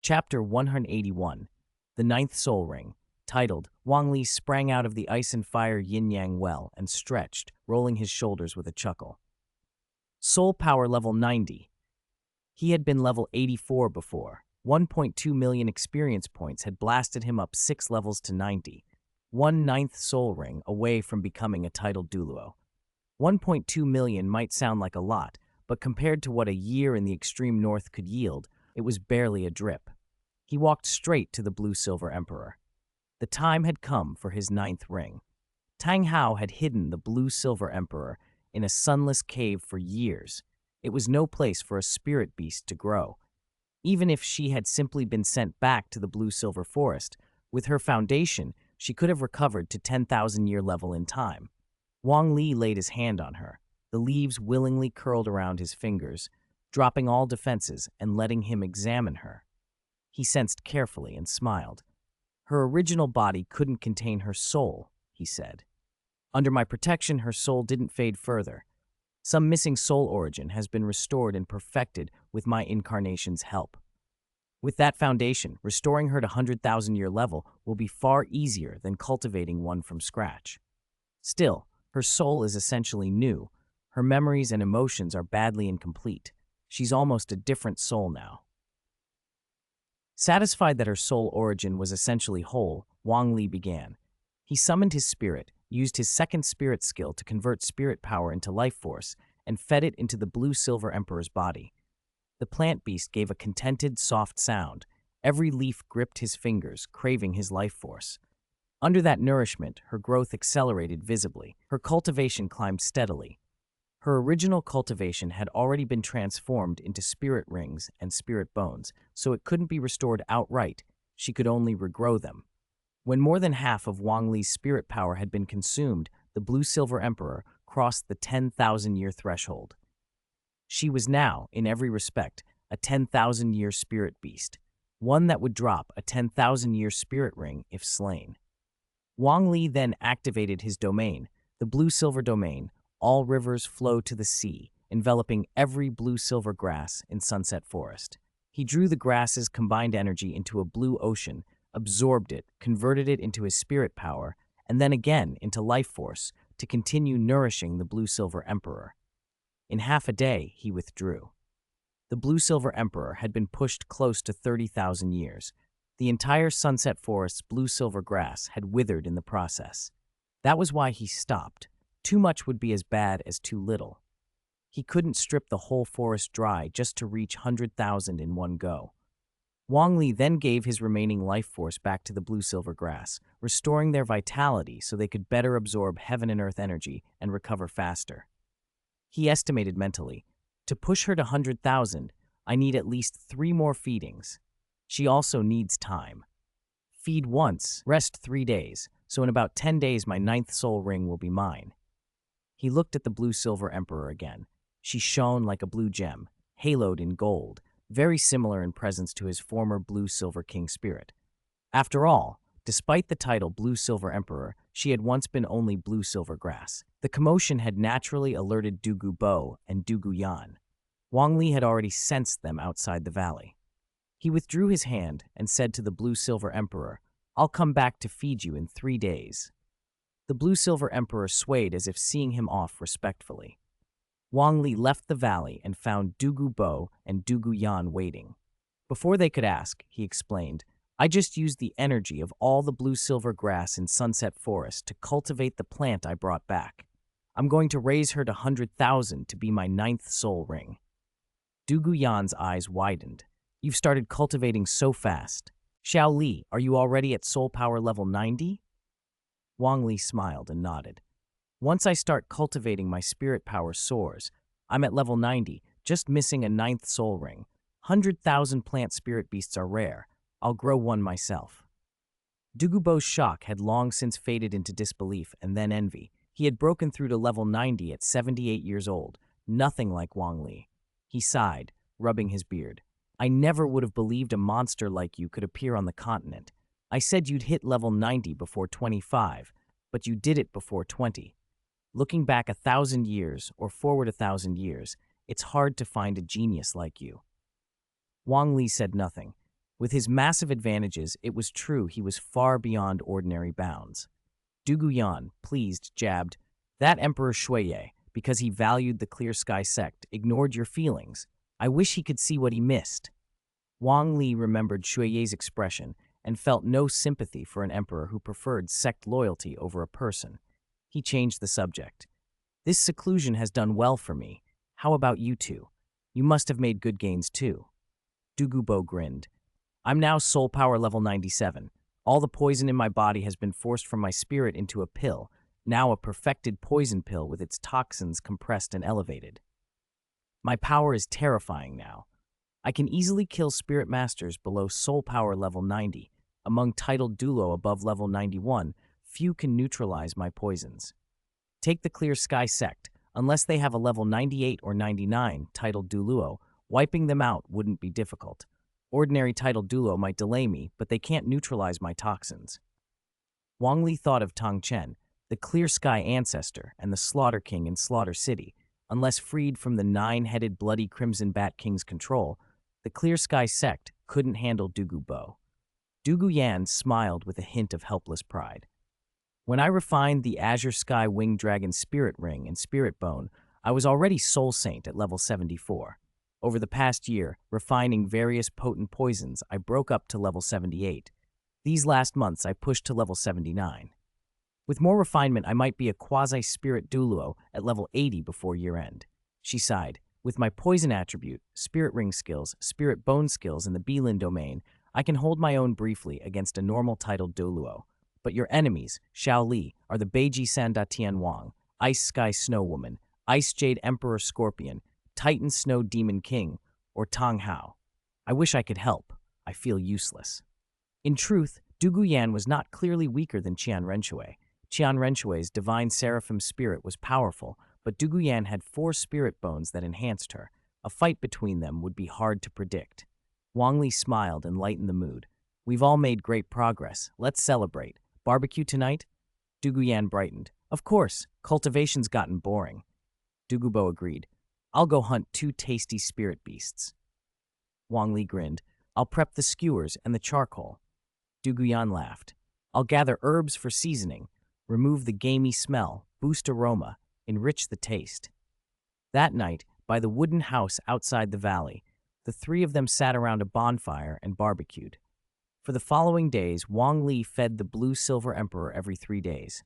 Chapter 181, The Ninth Soul Ring, titled, Wang Li sprang out of the ice and fire yin-yang well and stretched, rolling his shoulders with a chuckle. Soul power level 90. He had been level 84 before. 1.2 million experience points had blasted him up 6 levels to 90. 1/9 soul ring away from becoming a titled Douluo. 1.2 million might sound like a lot, but compared to what a year in the extreme north could yield, it was barely a drip. He walked straight to the Blue-Silver Emperor. The time had come for his 9th ring. Tang Hao had hidden the Blue-Silver Emperor in a sunless cave for years. It was no place for a spirit beast to grow. Even if she had simply been sent back to the Blue-Silver Forest, with her foundation, she could have recovered to 10,000-year level in time. Wang Li laid his hand on her. The leaves willingly curled around his fingers, dropping all defenses and letting him examine her. He sensed carefully and smiled. Her original body couldn't contain her soul, he said. Under my protection, her soul didn't fade further. Some missing soul origin has been restored and perfected with my incarnation's help. With that foundation, restoring her to 100,000-year level will be far easier than cultivating one from scratch. Still, her soul is essentially new. Her memories and emotions are badly incomplete. She's almost a different soul now. Satisfied that her soul origin was essentially whole, Wang Li began. He summoned his spirit, used his second spirit skill to convert spirit power into life force, and fed it into the Blue-Silver Emperor's body. The plant beast gave a contented, soft sound. Every leaf gripped his fingers, craving his life force. Under that nourishment, her growth accelerated visibly. Her cultivation climbed steadily. Her original cultivation had already been transformed into spirit rings and spirit bones, so it couldn't be restored outright. She could only regrow them. When more than half of Wang Li's spirit power had been consumed, the Blue-Silver Emperor crossed the 10,000-year threshold. She was now, in every respect, a 10,000-year spirit beast, one that would drop a 10,000-year spirit ring if slain. Wang Li then activated his domain, the Blue-Silver Domain. All rivers flow to the sea, enveloping every blue-silver grass in Sunset Forest. He drew the grass's combined energy into a blue ocean, absorbed it, converted it into his spirit power, and then again into life force to continue nourishing the Blue-Silver Emperor. In half a day, he withdrew. The Blue-Silver Emperor had been pushed close to 30,000 years. The entire Sunset Forest's blue-silver grass had withered in the process. That was why he stopped. Too much would be as bad as too little. He couldn't strip the whole forest dry just to reach 100,000 in one go. Wang Li then gave his remaining life force back to the blue-silver grass, restoring their vitality so they could better absorb heaven and earth energy and recover faster. He estimated mentally, to push her to 100,000, I need at least 3 more feedings. She also needs time. Feed once, rest 3 days, so in about 10 days my 9th soul ring will be mine. He looked at the Blue-Silver Emperor again. She shone like a blue gem, haloed in gold, very similar in presence to his former Blue-Silver King spirit. After all, despite the title Blue-Silver Emperor, she had once been only blue-silver grass. The commotion had naturally alerted Douluo Bo and Douluo Yan. Wang Li had already sensed them outside the valley. He withdrew his hand and said to the Blue-Silver Emperor, "I'll come back to feed you in 3 days." The Blue-Silver Emperor swayed as if seeing him off respectfully. Wang Li left the valley and found Douluo Bo and Douluo Yan waiting. Before they could ask, he explained, "I just used the energy of all the blue-silver grass in Sunset Forest to cultivate the plant I brought back. I'm going to raise her to 100,000 to be my 9th soul ring." Douluo Yan's eyes widened. "You've started cultivating so fast. Xiao Li, are you already at soul power level 90? Wang Li smiled and nodded. "Once I start cultivating, my spirit power soars. I'm at level 90, just missing a 9th soul ring. 100,000 plant spirit beasts are rare. I'll grow one myself." Douluo Bo's shock had long since faded into disbelief and then envy. He had broken through to level 90 at 78 years old, nothing like Wang Li. He sighed, rubbing his beard. "I never would have believed a monster like you could appear on the continent. I said you'd hit level 90 before 25, but you did it before 20. Looking back 1,000 years or forward 1,000 years, it's hard to find a genius like you." Wang Li said nothing. With his massive advantages, it was true he was far beyond ordinary bounds. Duguyan, pleased, jabbed, "That Emperor Shuiye, because he valued the Clear Sky sect, ignored your feelings. I wish he could see what he missed." Wang Li remembered Shuiye's expression and felt no sympathy for an emperor who preferred sect loyalty over a person. He changed the subject. "This seclusion has done well for me. How about you two? You must have made good gains too." Dugubo grinned. "I'm now soul power level 97. All the poison in my body has been forced from my spirit into a pill, now a perfected poison pill with its toxins compressed and elevated. My power is terrifying now. I can easily kill spirit masters below soul power level 90. Among titled Douluo above level 91, few can neutralize my poisons. Take the Clear Sky sect. Unless they have a level 98 or 99 titled Douluo, wiping them out wouldn't be difficult. Ordinary titled Douluo might delay me, but they can't neutralize my toxins." Wang Li thought of Tong Chen, the Clear Sky ancestor and the Slaughter King in Slaughter City. Unless freed from the nine-headed bloody Crimson Bat King's control, the Clear Sky sect couldn't handle Dugubo. Duguyan smiled with a hint of helpless pride. "When I refined the Azure Sky Winged Dragon Spirit Ring and Spirit Bone, I was already Soul Saint at level 74. Over the past year, refining various potent poisons, I broke up to level 78. These last months, I pushed to level 79. With more refinement, I might be a quasi-spirit Douluo at level 80 before year-end." She sighed. "With my poison attribute, spirit ring skills, spirit bone skills, and the Belin domain, I can hold my own briefly against a normal titled Douluo. But your enemies, Xiao Li, are the Beiji Sanda Tian Wang, Ice Sky Snow Woman, Ice Jade Emperor Scorpion, Titan Snow Demon King, or Tong Hao. I wish I could help. I feel useless." In truth, Duguyan was not clearly weaker than Qian Renshui. Qian Renshui's divine seraphim spirit was powerful, but Duguyan had 4 spirit bones that enhanced her. A fight between them would be hard to predict. Wang Li smiled and lightened the mood. "We've all made great progress. Let's celebrate. Barbecue tonight?" Duguyan brightened. "Of course. Cultivation's gotten boring." Dugubo agreed. "I'll go hunt 2 tasty spirit beasts." Wang Li grinned. "I'll prep the skewers and the charcoal." Duguyan laughed. "I'll gather herbs for seasoning, remove the gamey smell, boost aroma, enrich the taste." That night, by the wooden house outside the valley, the 3 of them sat around a bonfire and barbecued. For the following days, Wang Li fed the Blue-Silver Emperor every 3 days.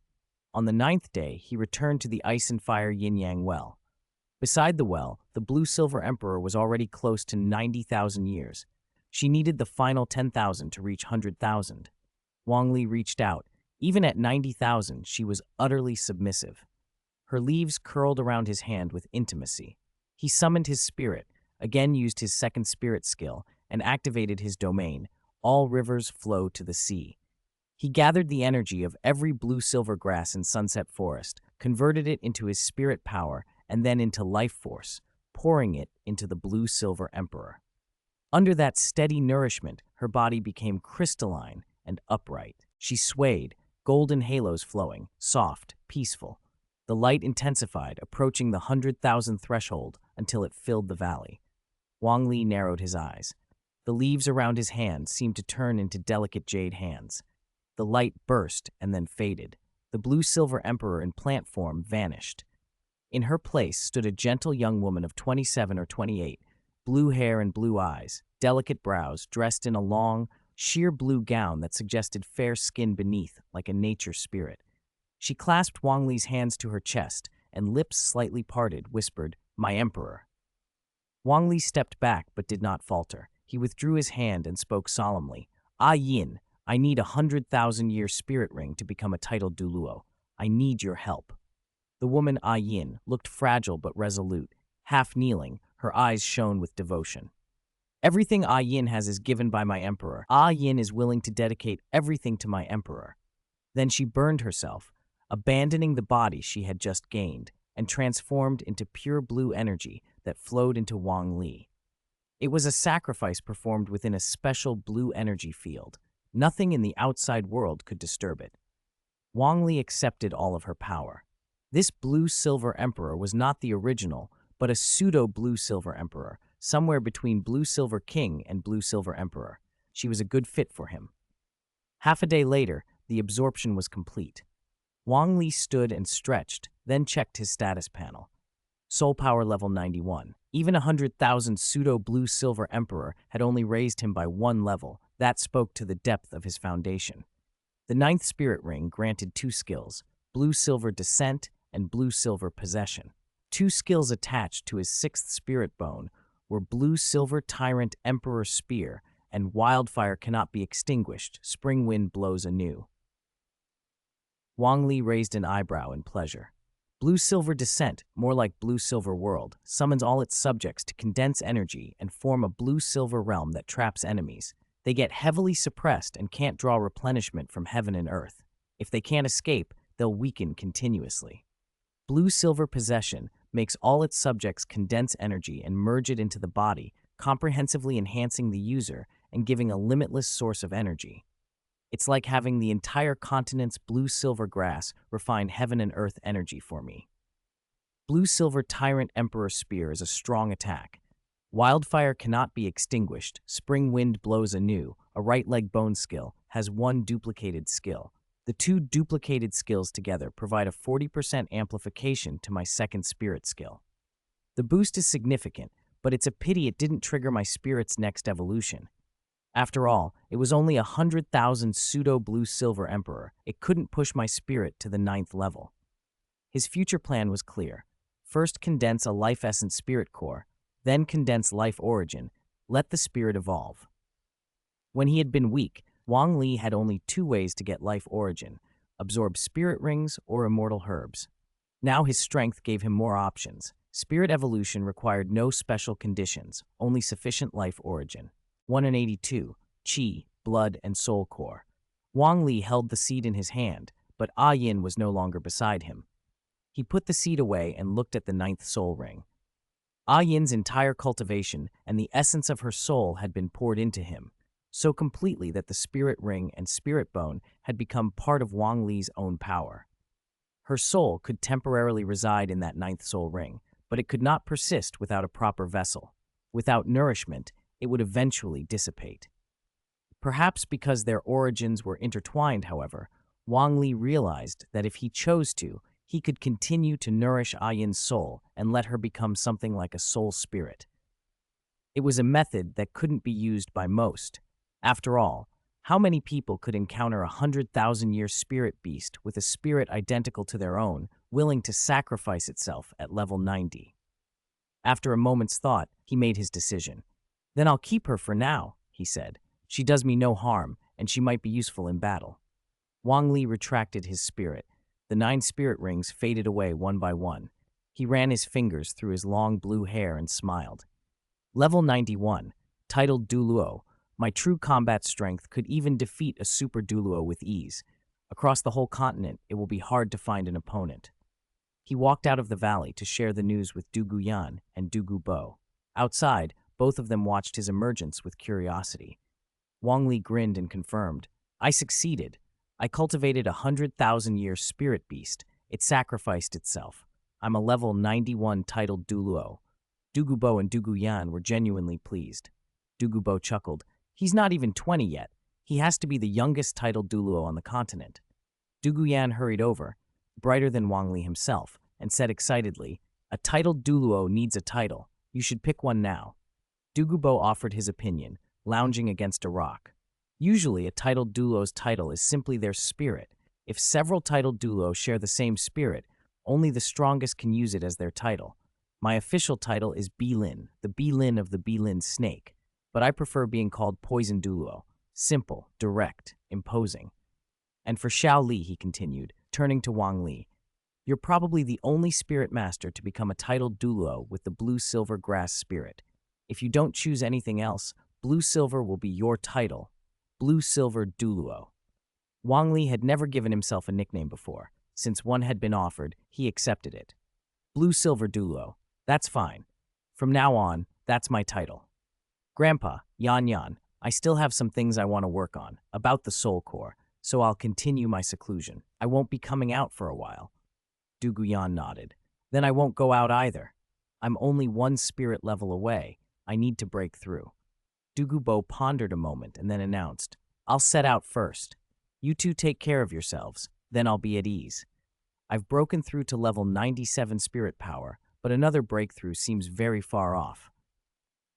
On the 9th day, he returned to the Ice and Fire Yin-Yang well. Beside the well, the Blue-Silver Emperor was already close to 90,000 years. She needed the final 10,000 to reach 100,000. Wang Li reached out. Even at 90,000, she was utterly submissive. Her leaves curled around his hand with intimacy. He summoned his spirit, again used his second spirit skill, and activated his domain. All rivers flow to the sea. He gathered the energy of every blue-silver grass in Sunset Forest, converted it into his spirit power, and then into life force, pouring it into the Blue-Silver Emperor. Under that steady nourishment, her body became crystalline and upright. She swayed, golden halos flowing, soft, peaceful. The light intensified, approaching the 100,000 threshold until it filled the valley. Wang Li narrowed his eyes. The leaves around his hands seemed to turn into delicate jade hands. The light burst and then faded. The Blue-Silver Emperor in plant form vanished. In her place stood a gentle young woman of 27 or 28, blue hair and blue eyes, delicate brows, dressed in a long, sheer blue gown that suggested fair skin beneath, like a nature spirit. She clasped Wang Li's hands to her chest, and lips slightly parted, whispered, "My Emperor." Wang Li stepped back but did not falter. He withdrew his hand and spoke solemnly. "Ah Yin, I need 100,000-year spirit ring to become a titled Douluo. I need your help." The woman Ah Yin looked fragile but resolute. Half kneeling, her eyes shone with devotion. "Everything Ah Yin has is given by my Emperor. Ah Yin is willing to dedicate everything to my Emperor." Then she burned herself, abandoning the body she had just gained, and transformed into pure blue energy that flowed into Wang Li. It was a sacrifice performed within a special blue energy field. Nothing in the outside world could disturb it. Wang Li accepted all of her power. This Blue-Silver Emperor was not the original, but a pseudo-Blue-Silver Emperor, somewhere between Blue-Silver King and Blue-Silver Emperor. She was a good fit for him. Half a day later, the absorption was complete. Wang Li stood and stretched, then checked his status panel. Soul power level 91. Even 100,000 pseudo-blue-silver emperor had only raised him by one level. That spoke to the depth of his foundation. The ninth spirit ring granted two skills, blue-silver descent and blue-silver possession. Two skills attached to his sixth spirit bone were blue-silver tyrant emperor spear and wildfire cannot be extinguished, spring wind blows anew. Wang Li raised an eyebrow in pleasure. Blue-silver descent, more like blue-silver world, summons all its subjects to condense energy and form a blue-silver realm that traps enemies. They get heavily suppressed and can't draw replenishment from heaven and earth. If they can't escape, they'll weaken continuously. Blue-silver possession makes all its subjects condense energy and merge it into the body, comprehensively enhancing the user and giving a limitless source of energy. It's like having the entire continent's blue-silver grass refine heaven and earth energy for me. Blue-silver Tyrant Emperor Spear is a strong attack. Wildfire cannot be extinguished, spring wind blows anew, a right leg bone skill, has one duplicated skill. The two duplicated skills together provide a 40% amplification to my second spirit skill. The boost is significant, but it's a pity it didn't trigger my spirit's next evolution. After all, it was only 100,000 pseudo-blue-silver emperor. It couldn't push my spirit to the 9th level. His future plan was clear. First condense a life essence spirit core, then condense life origin, let the spirit evolve. When he had been weak, Wang Li had only two ways to get life origin, absorb spirit rings or immortal herbs. Now his strength gave him more options. Spirit evolution required no special conditions, only sufficient life origin. 182, Qi, Blood, and Soul Core. Wang Li held the seed in his hand, but Yin was no longer beside him. He put the seed away and looked at the 9th soul ring. Yin's entire cultivation and the essence of her soul had been poured into him, so completely that the spirit ring and spirit bone had become part of Wang Li's own power. Her soul could temporarily reside in that 9th soul ring, but it could not persist without a proper vessel. Without nourishment, it would eventually dissipate. Perhaps because their origins were intertwined, however, Wang Li realized that if he chose to, he could continue to nourish Yin's soul and let her become something like a soul spirit. It was a method that couldn't be used by most. After all, how many people could encounter a 100,000-year spirit beast with a spirit identical to their own, willing to sacrifice itself at level 90? After a moment's thought, he made his decision. Then I'll keep her for now, he said. She does me no harm, and she might be useful in battle. Wang Li retracted his spirit. The 9 spirit rings faded away one by one. He ran his fingers through his long blue hair and smiled. Level 91, titled Douluo. My true combat strength could even defeat a super Douluo with ease. Across the whole continent, it will be hard to find an opponent. He walked out of the valley to share the news with Du Guyan and Du Gubo. Outside, both of them watched his emergence with curiosity. Wang Li grinned and confirmed, I succeeded. I cultivated a 100,000-year spirit beast. It sacrificed itself. I'm a level 91 titled Douluo. Du Gubo and Du Guyan were genuinely pleased. Du Gubo chuckled, he's not even 20 yet. He has to be the youngest titled Douluo on the continent. Du Guyan hurried over, brighter than Wang Li himself, and said excitedly, a titled Douluo needs a title. You should pick one now. Du Gubo offered his opinion, lounging against a rock. Usually, a titled Douluo's title is simply their spirit. If several titled Douluo share the same spirit, only the strongest can use it as their title. My official title is Bilin, the Bilin of the Bilin snake, but I prefer being called Poison Douluo. Simple, direct, imposing. And for Xiao Li, he continued, turning to Wang Li, you're probably the only spirit master to become a titled Douluo with the blue-silver grass spirit. If you don't choose anything else, blue-silver will be your title. Blue-silver Douluo. Wang Li had never given himself a nickname before. Since one had been offered, he accepted it. Blue-silver Douluo. That's fine. From now on, that's my title. Grandpa, Yan, I still have some things I want to work on, about the soul core, so I'll continue my seclusion. I won't be coming out for a while. Du Guyan nodded. Then I won't go out either. I'm only one spirit level away. I need to break through. Douluo pondered a moment and then announced, "I'll set out first. You two take care of yourselves, then I'll be at ease. I've broken through to level 97 spirit power, but another breakthrough seems very far off.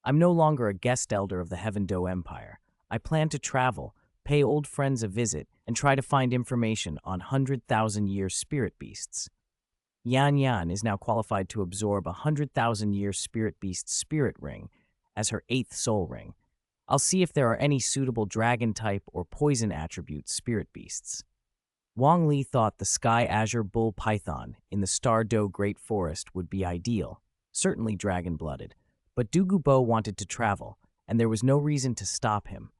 I'm no longer a guest elder of the Heaven Do Empire. I plan to travel, pay old friends a visit, and try to find information on 100,000-year spirit beasts. Yan Yan is now qualified to absorb a 100,000-year spirit beast spirit ring as her 8th soul ring. I'll see if there are any suitable dragon type or poison attribute spirit beasts." Wang Li thought the Sky Azure Bull Python in the Star Do Great Forest would be ideal, certainly dragon-blooded, but Douluo wanted to travel, and there was no reason to stop him.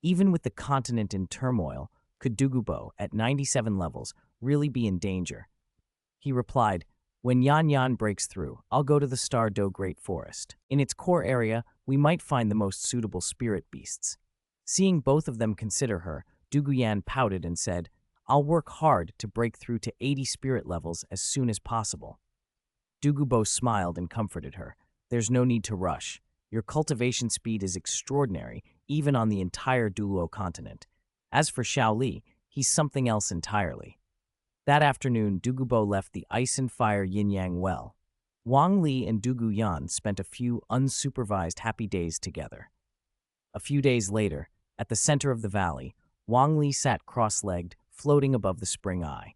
Even with the continent in turmoil, could Douluo, at 97 levels, really be in danger? He replied, "When Yan Yan breaks through, I'll go to the Star Do Great Forest. In its core area, we might find the most suitable spirit beasts." Seeing both of them consider her, Douluo pouted and said, "I'll work hard to break through to 80 spirit levels as soon as possible." Douluo smiled and comforted her. "There's no need to rush. Your cultivation speed is extraordinary, even on the entire Douluo Continent. As for Li, he's something else entirely." That afternoon, Douluo left the Ice and Fire Yin-Yang well. Wang Li and Douluo spent a few unsupervised happy days together. A few days later, at the center of the valley, Wang Li sat cross-legged, floating above the spring eye.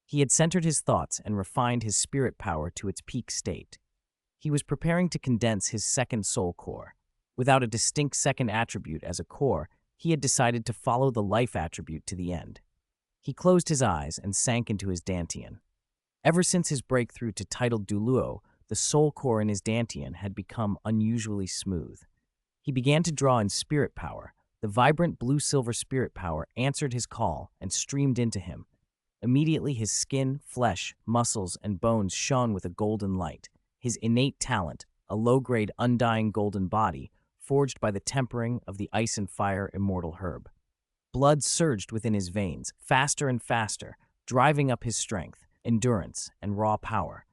He had centered his thoughts and refined his spirit power to its peak state. He was preparing to condense his second soul core. Without a distinct second attribute as a core, he had decided to follow the life attribute to the end. He closed his eyes and sank into his dantian. Ever since his breakthrough to titled Douluo, the soul core in his dantian had become unusually smooth. He began to draw in spirit power. The vibrant blue-silver spirit power answered his call and streamed into him. Immediately his skin, flesh, muscles, and bones shone with a golden light. His innate talent, a low-grade undying golden body, forged by the tempering of the ice and fire immortal herb. Blood surged within his veins, faster and faster, driving up his strength, endurance, and raw power.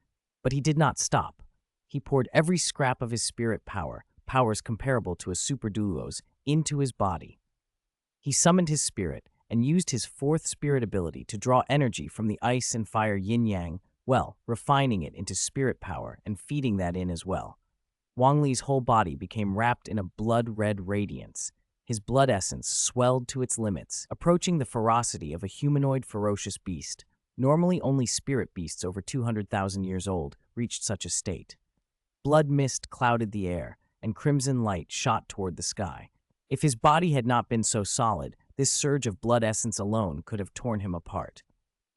But he did not stop. He poured every scrap of his spirit power, powers comparable to a super Douluo's, into his body. He summoned his spirit and used his 4th spirit ability to draw energy from the ice and fire yin-yang, well, refining it into spirit power and feeding that in as well. Wang Li's whole body became wrapped in a blood-red radiance. His blood essence swelled to its limits, approaching the ferocity of a humanoid ferocious beast. Normally only spirit beasts over 200,000 years old reached such a state. Blood mist clouded the air, and crimson light shot toward the sky. If his body had not been so solid, this surge of blood essence alone could have torn him apart.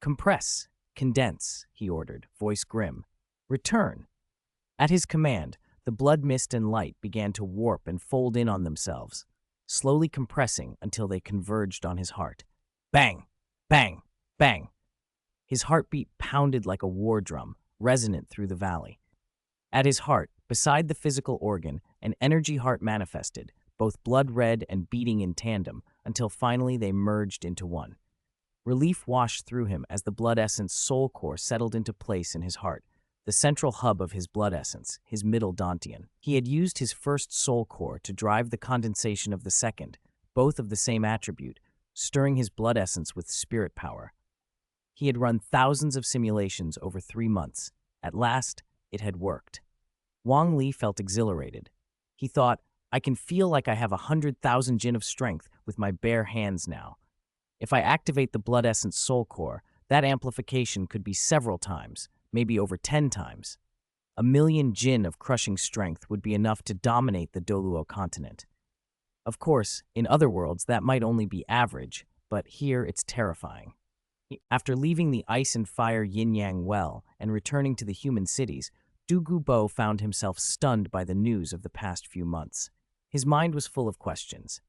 "Compress, condense," he ordered, voice grim. "Return." At his command, the blood mist and light began to warp and fold in on themselves, slowly compressing until they converged on his heart. Bang! Bang! Bang! His heartbeat pounded like a war drum, resonant through the valley. At his heart, beside the physical organ, an energy heart manifested, both blood-red and beating in tandem, until finally they merged into one. Relief washed through him as the blood essence soul core settled into place in his heart, the central hub of his blood essence, his middle dantian. He had used his first soul core to drive the condensation of the second, both of the same attribute, stirring his blood essence with spirit power. He had run thousands of simulations over 3 months. At last, it had worked. Wang Li felt exhilarated. He thought, "I can feel like I have 100,000 jin of strength with my bare hands now. If I activate the blood essence soul core, that amplification could be several times, maybe over 10 times. 1,000,000 jin of crushing strength would be enough to dominate the Douluo Continent. Of course, in other worlds, that might only be average, but here it's terrifying." After leaving the ice and fire yin-yang well and returning to the human cities, Douluo found himself stunned by the news of the past few months. His mind was full of questions.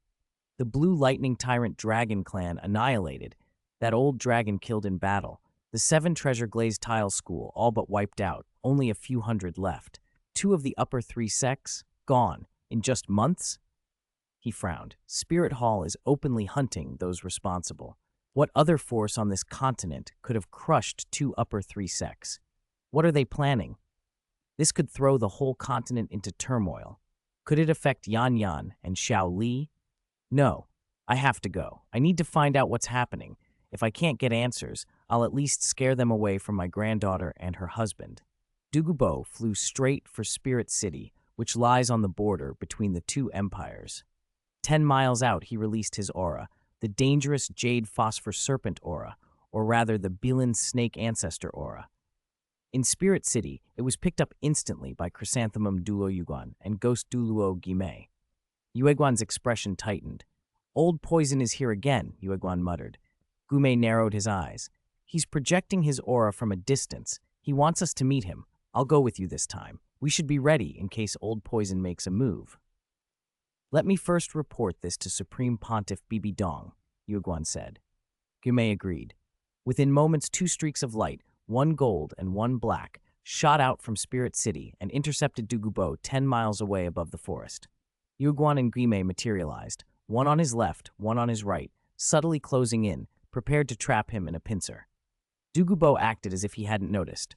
The Blue Lightning Tyrant Dragon clan annihilated, that old dragon killed in battle, the 7 Treasure Glazed Tile School all but wiped out, only a few hundred left. 2 of the upper 3 sects, gone, in just months? He frowned. Spirit Hall is openly hunting those responsible. What other force on this continent could have crushed 2 upper 3 sects? What are they planning? This could throw the whole continent into turmoil. Could it affect Yan Yan and Xiao Li? No, I have to go. I need to find out what's happening. If I can't get answers, I'll at least scare them away from my granddaughter and her husband. Douluo flew straight for Spirit City, which lies on the border between the two empires. 10 miles out, he released his aura, the dangerous Jade Phosphor Serpent aura, or rather the Bilin Snake Ancestor aura. In Spirit City, it was picked up instantly by Chrysanthemum Douluo Yuguan and Ghost Douluo Gime. Yueguan's expression tightened. Old poison is here again, Yueguan muttered. Gume narrowed his eyes. He's projecting his aura from a distance. He wants us to meet him. I'll go with you this time. We should be ready in case Old Poison makes a move. Let me first report this to Supreme Pontiff Bibi Dong, Yueguan said. Gume agreed. Within moments, 2 streaks of light, one gold and one black, shot out from Spirit City and intercepted Douluo 10 miles away above the forest. Yueguan and Guime materialized, one on his left, one on his right, subtly closing in, prepared to trap him in a pincer. Douluo acted as if he hadn't noticed.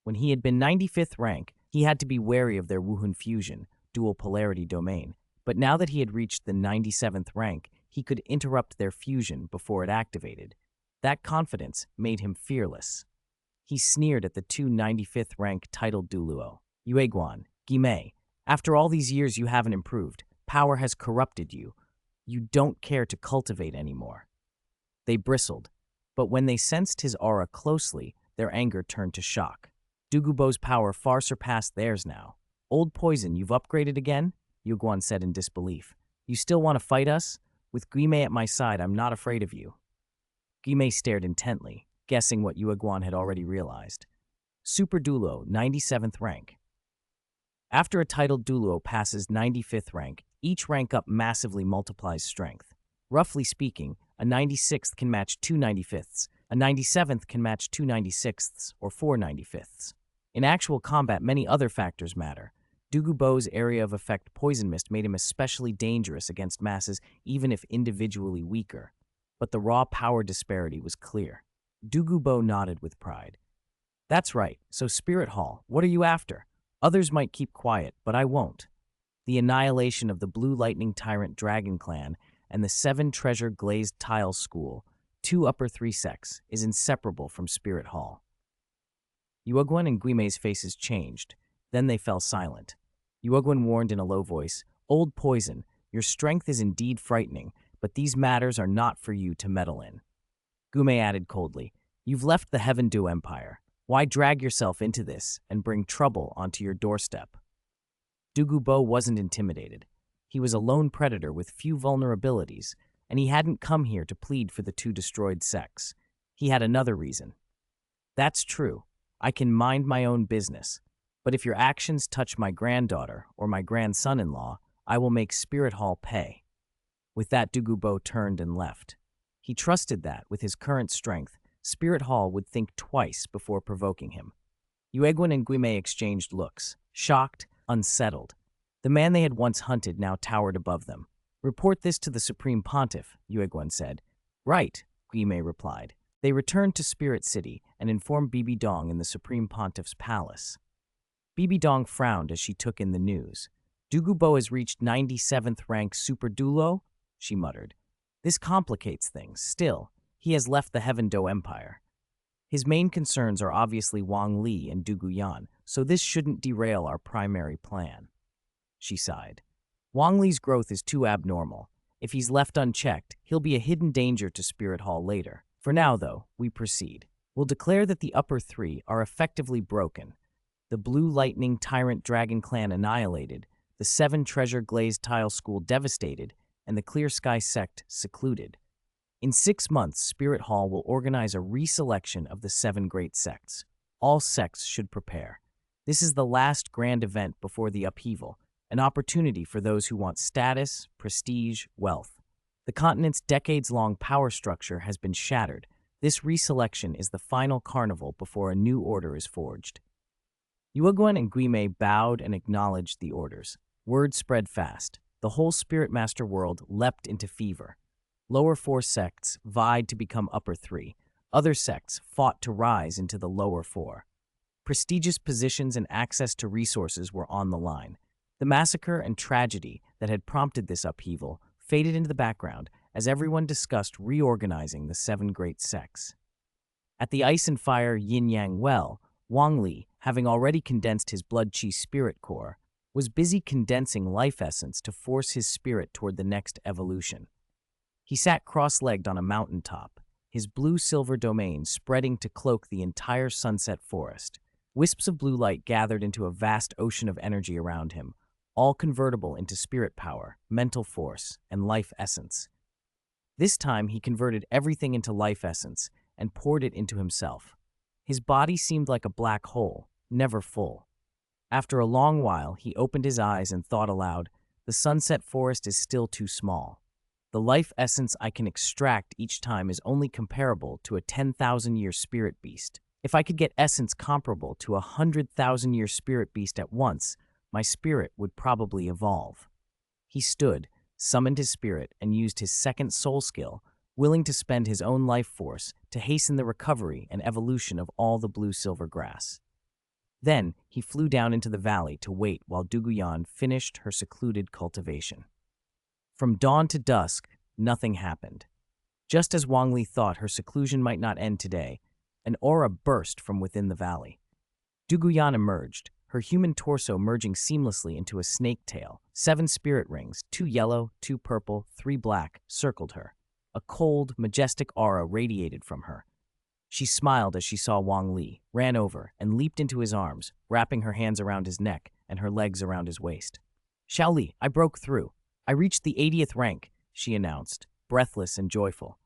When he had been 95th rank, he had to be wary of their Wuhun fusion, dual polarity domain, but now that he had reached the 97th rank, he could interrupt their fusion before it activated. That confidence made him fearless. He sneered at the 2 95th rank titled Douluo. Yueguan, Guime, after all these years you haven't improved. Power has corrupted you. You don't care to cultivate anymore. They bristled, but when they sensed his aura closely, their anger turned to shock. Douluo's power far surpassed theirs now. Old Poison, you've upgraded again? Yueguan said in disbelief. You still want to fight us? With Guime at my side, I'm not afraid of you. Guime stared intently, guessing what Yueguan had already realized. Super Douluo, 97th rank. After a titled Douluo passes 95th rank, each rank up massively multiplies strength. Roughly speaking, a 96th can match 2 95ths, a 97th can match 2 96ths, or 4 95ths. In actual combat, many other factors matter. Douluo's area of effect Poison Mist made him especially dangerous against masses, even if individually weaker. But the raw power disparity was clear. Douluo nodded with pride. That's right, so Spirit Hall, what are you after? Others might keep quiet, but I won't. The annihilation of the Blue Lightning Tyrant Dragon Clan and the 7 Treasure Glazed Tile School, 2 upper 3 sects, is inseparable from Spirit Hall. Yueguan and Guime's faces changed. Then they fell silent. Yueguan warned in a low voice, Old Poison, your strength is indeed frightening, but these matters are not for you to meddle in. Guime added coldly, You've left the Heaven Dew Empire. Why drag yourself into this and bring trouble onto your doorstep? Douluo wasn't intimidated. He was a lone predator with few vulnerabilities, and he hadn't come here to plead for the 2 destroyed sects. He had another reason. That's true. I can mind my own business. But if your actions touch my granddaughter or my grandson-in-law, I will make Spirit Hall pay. With that, Douluo turned and left. He trusted that, with his current strength, Spirit Hall would think twice before provoking him. Yueguan and Guime exchanged looks, shocked, unsettled. The man they had once hunted now towered above them. Report this to the Supreme Pontiff, Yueguan said. Right, Guime replied. They returned to Spirit City and informed Bibi Dong in the Supreme Pontiff's palace. Bibi Dong frowned as she took in the news. Douluo has reached 97th rank Super Douluo, she muttered. This complicates things. Still, he has left the Heaven Dew Empire. His main concerns are obviously Wang Li and Du Guyan, so this shouldn't derail our primary plan. She sighed. Wang Li's growth is too abnormal. If he's left unchecked, he'll be a hidden danger to Spirit Hall later. For now, though, we proceed. We'll declare that the upper 3 are effectively broken. The Blue Lightning Tyrant Dragon Clan annihilated, the 7 Treasure Glazed Tile School devastated, and the Clear Sky Sect secluded. In 6 months, Spirit Hall will organize a reselection of the 7 great sects. All sects should prepare. This is the last grand event before the upheaval, an opportunity for those who want status, prestige, wealth. The continent's decades-long power structure has been shattered. This reselection is the final carnival before a new order is forged. Yueguan and Guime bowed and acknowledged the orders. Word spread fast. The whole Spirit Master world leapt into fever. Lower 4 sects vied to become upper 3. Other sects fought to rise into the lower 4. Prestigious positions and access to resources were on the line. The massacre and tragedy that had prompted this upheaval faded into the background as everyone discussed reorganizing the seven great sects. At the Ice and Fire Yin-Yang Well, Wang Li, having already condensed his blood-chi spirit core, was busy condensing life essence to force his spirit toward the next evolution. He sat cross-legged on a mountaintop, his blue-silver domain spreading to cloak the entire sunset forest. Wisps of blue light gathered into a vast ocean of energy around him, all convertible into spirit power, mental force, and life essence. This time he converted everything into life essence and poured it into himself. His body seemed like a black hole, never full. After a long while, he opened his eyes and thought aloud, "The sunset forest is still too small. The life essence I can extract each time is only comparable to a 10,000-year spirit beast. If I could get essence comparable to a 100,000-year spirit beast at once, my spirit would probably evolve." He stood, summoned his spirit, and used his second soul skill, willing to spend his own life force to hasten the recovery and evolution of all the blue-silver grass. Then he flew down into the valley to wait while Duguyan finished her secluded cultivation. From dawn to dusk, nothing happened. Just as Wang Li thought her seclusion might not end today, an aura burst from within the valley. Duguyan emerged, her human torso merging seamlessly into a snake tail. 7 spirit rings, 2 yellow, 2 purple, 3 black, circled her. A cold, majestic aura radiated from her. She smiled as she saw Wang Li, ran over, and leaped into his arms, wrapping her hands around his neck and her legs around his waist. "Xiao Li, I broke through. I reached the 80th rank," she announced, breathless and joyful.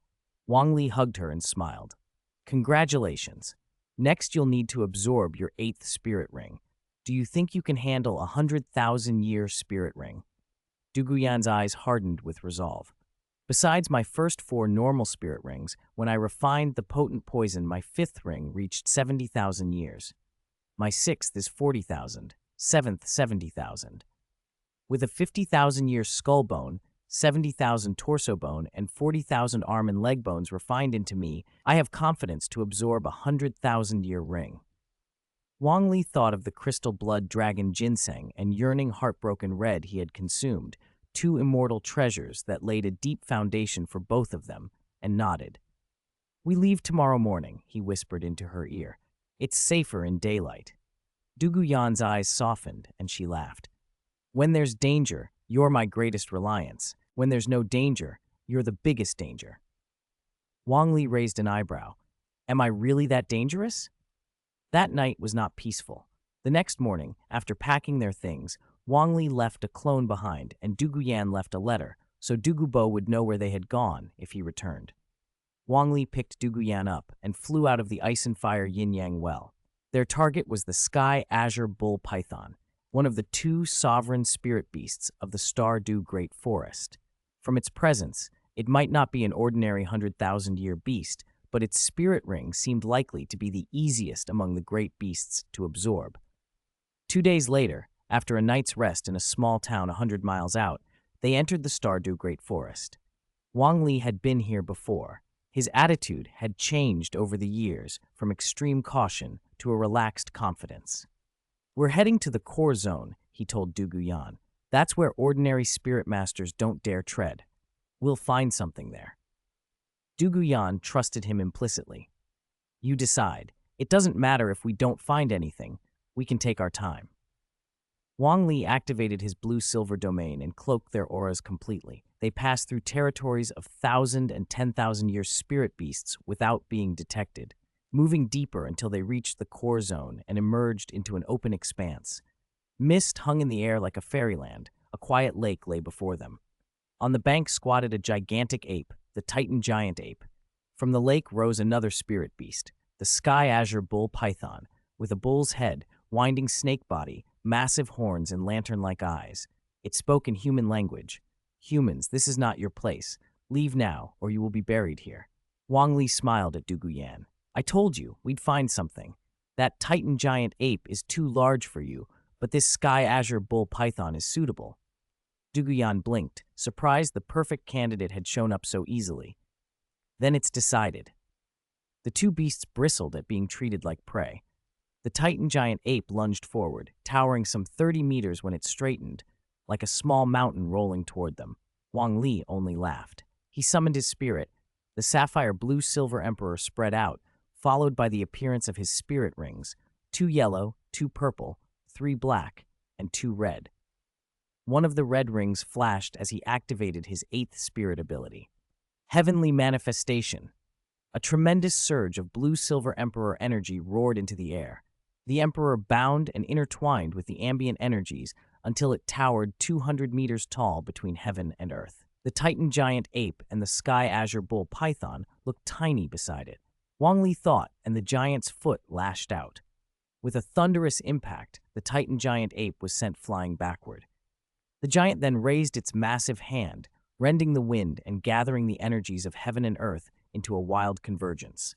Wang Li hugged her and smiled. "Congratulations. Next you'll need to absorb your 8th spirit ring. Do you think you can handle a 100,000-year spirit ring?" Duguyan's eyes hardened with resolve. "Besides my first 4 normal spirit rings, when I refined the potent poison, my 5th ring reached 70,000 years. My 6th is 40,000, 7th 70,000. With a 50,000-year skull bone, 70,000 torso bone, and 40,000 arm and leg bones refined into me, I have confidence to absorb a 100,000-year ring." Wang Li thought of the crystal blood dragon ginseng and yearning heartbroken red he had consumed, 2 immortal treasures that laid a deep foundation for both of them, and nodded. "We leave tomorrow morning," he whispered into her ear. "It's safer in daylight." Duguyan's eyes softened, and she laughed. "When there's danger, you're my greatest reliance. When there's no danger, you're the biggest danger." Wang Li raised an eyebrow. "Am I really that dangerous?" That night was not peaceful. The next morning, after packing their things, Wang Li left a clone behind and Duguyan left a letter, so Dugubo would know where they had gone if he returned. Wang Li picked Duguyan up and flew out of the Ice and Fire Yin-Yang Well. Their target was the Sky Azure Bull Python, one of the 2 sovereign spirit beasts of the Stardew Great Forest. From its presence, it might not be an ordinary 100,000-year beast, but its spirit ring seemed likely to be the easiest among the great beasts to absorb. 2 days later, after a night's rest in a small town 100 miles out, they entered the Stardew Great Forest. Wang Li had been here before. His attitude had changed over the years from extreme caution to a relaxed confidence. "We're heading to the core zone," he told Duguyan. "That's where ordinary spirit masters don't dare tread. We'll find something there." Duguyan trusted him implicitly. "You decide. It doesn't matter if we don't find anything. We can take our time." Wang Li activated his blue-silver domain and cloaked their auras completely. They passed through territories of 1,000 and 10,000-year spirit beasts without being detected, moving deeper until they reached the core zone and emerged into an open expanse. Mist hung in the air like a fairyland. A quiet lake lay before them. On the bank squatted a gigantic ape, the Titan giant ape. From the lake rose another spirit beast, the Sky Azure Bull Python, with a bull's head, winding snake body, massive horns, and lantern-like eyes. It spoke in human language. "Humans, this is not your place. Leave now, or you will be buried here." Wang Li smiled at Duguyan. "I told you, we'd find something. That Titan giant ape is too large for you, but this Sky Azure Bull Python is suitable." Duguyan blinked, surprised the perfect candidate had shown up so easily. "Then it's decided." The 2 beasts bristled at being treated like prey. The Titan giant ape lunged forward, towering some 30 meters when it straightened, like a small mountain rolling toward them. Wang Li only laughed. He summoned his spirit. The sapphire blue-silver emperor spread out, followed by the appearance of his spirit rings, 2 yellow, 2 purple, 3 black, and 2 red. One of the red rings flashed as he activated his 8th spirit ability. Heavenly Manifestation. A tremendous surge of blue-silver emperor energy roared into the air. The emperor bound and intertwined with the ambient energies until it towered 200 meters tall between heaven and earth. The Titan giant ape and the sky azure bull python looked tiny beside it. Wang Li thought, and the giant's foot lashed out. With a thunderous impact, the Titan giant ape was sent flying backward. The giant then raised its massive hand, rending the wind and gathering the energies of heaven and earth into a wild convergence.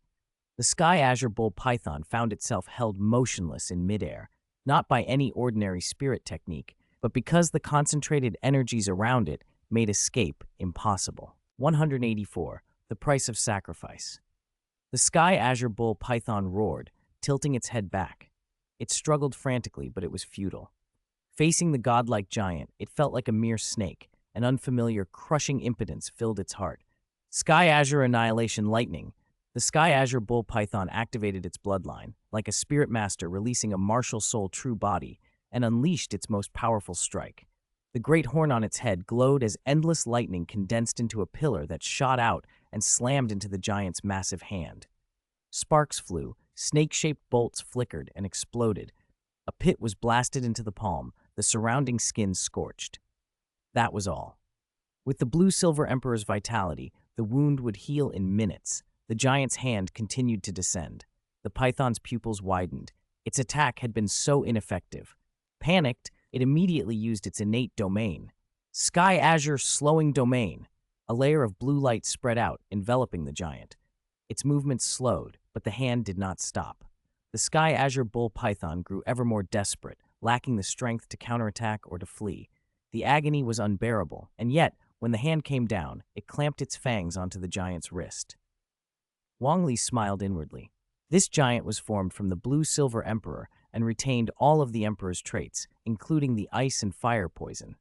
The sky azure bull python found itself held motionless in midair, not by any ordinary spirit technique, but because the concentrated energies around it made escape impossible. 184. The Price of Sacrifice. The sky azure bull python roared, tilting its head back. It struggled frantically, but it was futile. Facing the godlike giant, it felt like a mere snake. An unfamiliar, crushing impotence filled its heart. Sky Azure Annihilation Lightning. The Sky Azure Bull Python activated its bloodline, like a spirit master releasing a martial soul true body, and unleashed its most powerful strike. The great horn on its head glowed as endless lightning condensed into a pillar that shot out and slammed into the giant's massive hand. Sparks flew, snake-shaped bolts flickered and exploded. A pit was blasted into the palm, the surrounding skin scorched. That was all. With the blue-silver emperor's vitality, the wound would heal in minutes. The giant's hand continued to descend. The python's pupils widened. Its attack had been so ineffective. Panicked, it immediately used its innate domain. Sky Azure Slowing Domain. A layer of blue light spread out, enveloping the giant. Its movements slowed, but the hand did not stop. The Sky Azure Bull Python grew ever more desperate, lacking the strength to counterattack or to flee. The agony was unbearable, and yet, when the hand came down, it clamped its fangs onto the giant's wrist. Wang Li smiled inwardly. This giant was formed from the blue-silver emperor and retained all of the emperor's traits, including the ice and fire poison.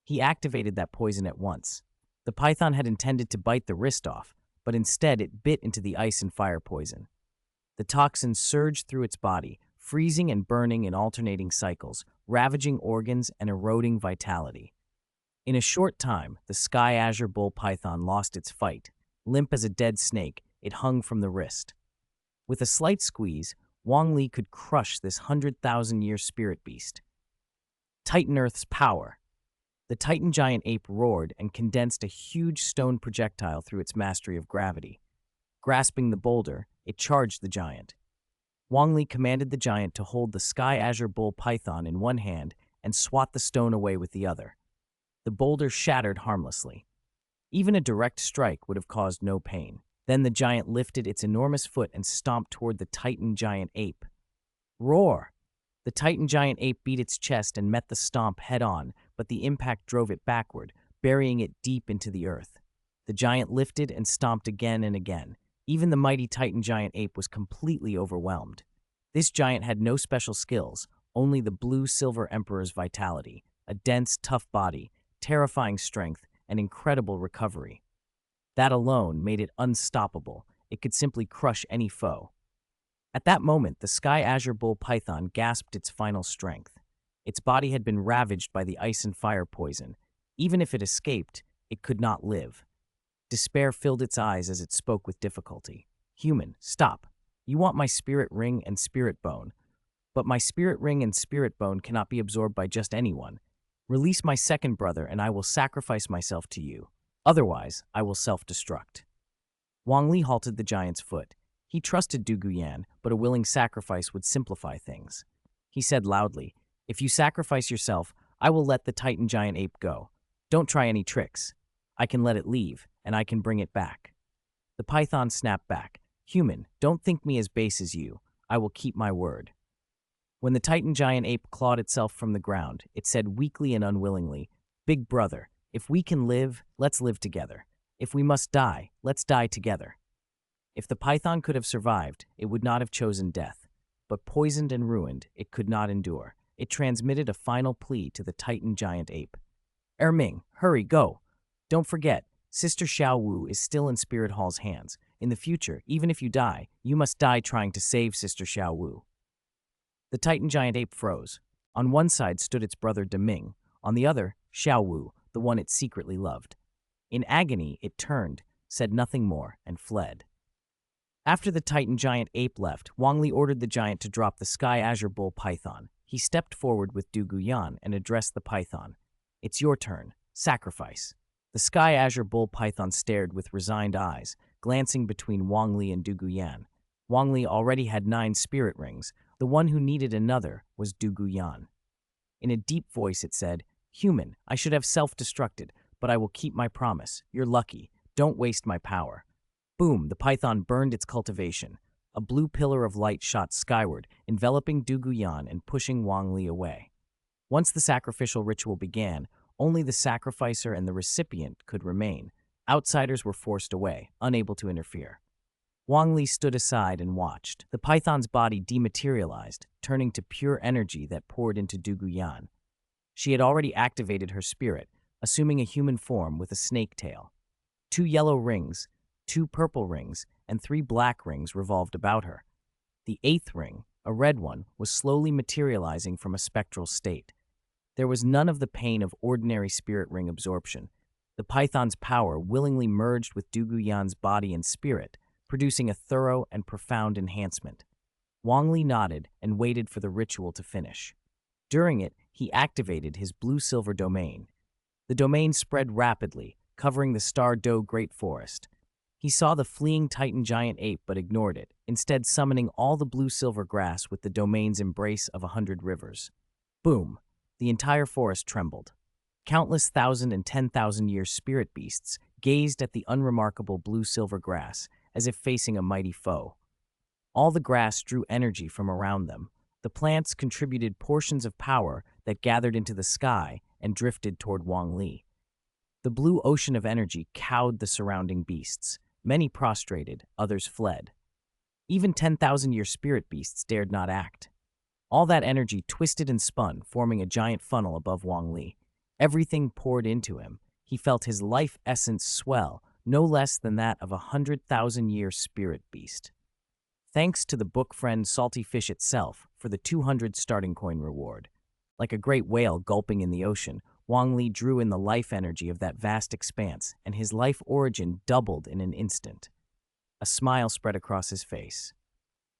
He activated that poison at once. The python had intended to bite the wrist off, but instead it bit into the ice and fire poison. The toxin surged through its body, freezing and burning in alternating cycles, ravaging organs and eroding vitality. In a short time, the Sky Azure Bull Python lost its fight. Limp as a dead snake, it hung from the wrist. With a slight squeeze, Wang Li could crush this 100,000-year spirit beast. Titan Earth's power. The Titan giant ape roared and condensed a huge stone projectile through its mastery of gravity. Grasping the boulder, it charged the giant. Wang Li commanded the giant to hold the Sky Azure Bull Python in one hand and swat the stone away with the other. The boulder shattered harmlessly. Even a direct strike would have caused no pain. Then the giant lifted its enormous foot and stomped toward the Titan giant ape. Roar! The Titan giant ape beat its chest and met the stomp head-on, but the impact drove it backward, burying it deep into the earth. The giant lifted and stomped again and again. Even the mighty Titan giant ape was completely overwhelmed. This giant had no special skills, only the blue-silver emperor's vitality, a dense, tough body, terrifying strength, and incredible recovery. That alone made it unstoppable. It could simply crush any foe. At that moment, the Sky Azure Bull Python gasped its final strength. Its body had been ravaged by the ice and fire poison. Even if it escaped, it could not live. Despair filled its eyes as it spoke with difficulty. Human, stop. You want my spirit ring and spirit bone. But my spirit ring and spirit bone cannot be absorbed by just anyone. Release my second brother and I will sacrifice myself to you. Otherwise, I will self-destruct. Wang Li halted the giant's foot. He trusted Du Guyan, but a willing sacrifice would simplify things. He said loudly, "If you sacrifice yourself, I will let the Titan giant ape go. Don't try any tricks. I can let it leave, and I can bring it back." The python snapped back. "Human, don't think me as base as you. I will keep my word." When the Titan giant ape clawed itself from the ground, it said weakly and unwillingly, "Big brother, if we can live, let's live together. If we must die, let's die together." If the python could have survived, it would not have chosen death. but poisoned and ruined, it could not endure. It transmitted a final plea to the Titan giant ape. Erming, hurry, go. Don't forget, Sister Xiao Wu is still in Spirit Hall's hands. In the future, even if you die, you must die trying to save Sister Xiao Wu. The Titan giant ape froze. On one side stood its brother Deming, on the other, Xiao Wu, the one it secretly loved. In agony, it turned, said nothing more, and fled. After the Titan giant ape left, Wang Li ordered the giant to drop the Sky Azure Bull python. He stepped forward with Du Guyan and addressed the python. It's your turn. Sacrifice. The Sky Azure Bull python stared with resigned eyes, glancing between Wang Li and Du Guyan. Wang Li already had 9 spirit rings. The one who needed another was Du Guyan. In a deep voice it said, Human, I should have self-destructed, but I will keep my promise. You're lucky. Don't waste my power. Boom, the python burned its cultivation. A blue pillar of light shot skyward, enveloping Du Guyan and pushing Wang Li away. Once the sacrificial ritual began, only the sacrificer and the recipient could remain. Outsiders were forced away, unable to interfere. Wang Li stood aside and watched. The python's body dematerialized, turning to pure energy that poured into Du Guyan. She had already activated her spirit, assuming a human form with a snake tail. 2 yellow rings, 2 purple rings, and 3 black rings revolved about her. The 8th ring, a red one, was slowly materializing from a spectral state. There was none of the pain of ordinary spirit ring absorption. The python's power willingly merged with Du Guyan's body and spirit, producing a thorough and profound enhancement. Wang Li nodded and waited for the ritual to finish. During it, he activated his blue-silver domain. The domain spread rapidly, covering the Star Do Great Forest. He saw the fleeing Titan giant ape but ignored it, instead summoning all the blue-silver grass with the domain's embrace of 100 rivers. Boom! The entire forest trembled. Countless 1,000 and 10,000-year spirit beasts gazed at the unremarkable blue-silver grass, as if facing a mighty foe. All the grass drew energy from around them. The plants contributed portions of power that gathered into the sky and drifted toward Wang Li. The blue ocean of energy cowed the surrounding beasts. Many prostrated, others fled. Even 10,000-year spirit beasts dared not act. All that energy twisted and spun, forming a giant funnel above Wang Li. Everything poured into him. He felt his life essence swell, no less than that of a 100,000-year spirit beast. Thanks to the book friend Salty Fish itself for the 200 starting coin reward. Like a great whale gulping in the ocean, Wang Li drew in the life energy of that vast expanse, and his life origin doubled in an instant. A smile spread across his face.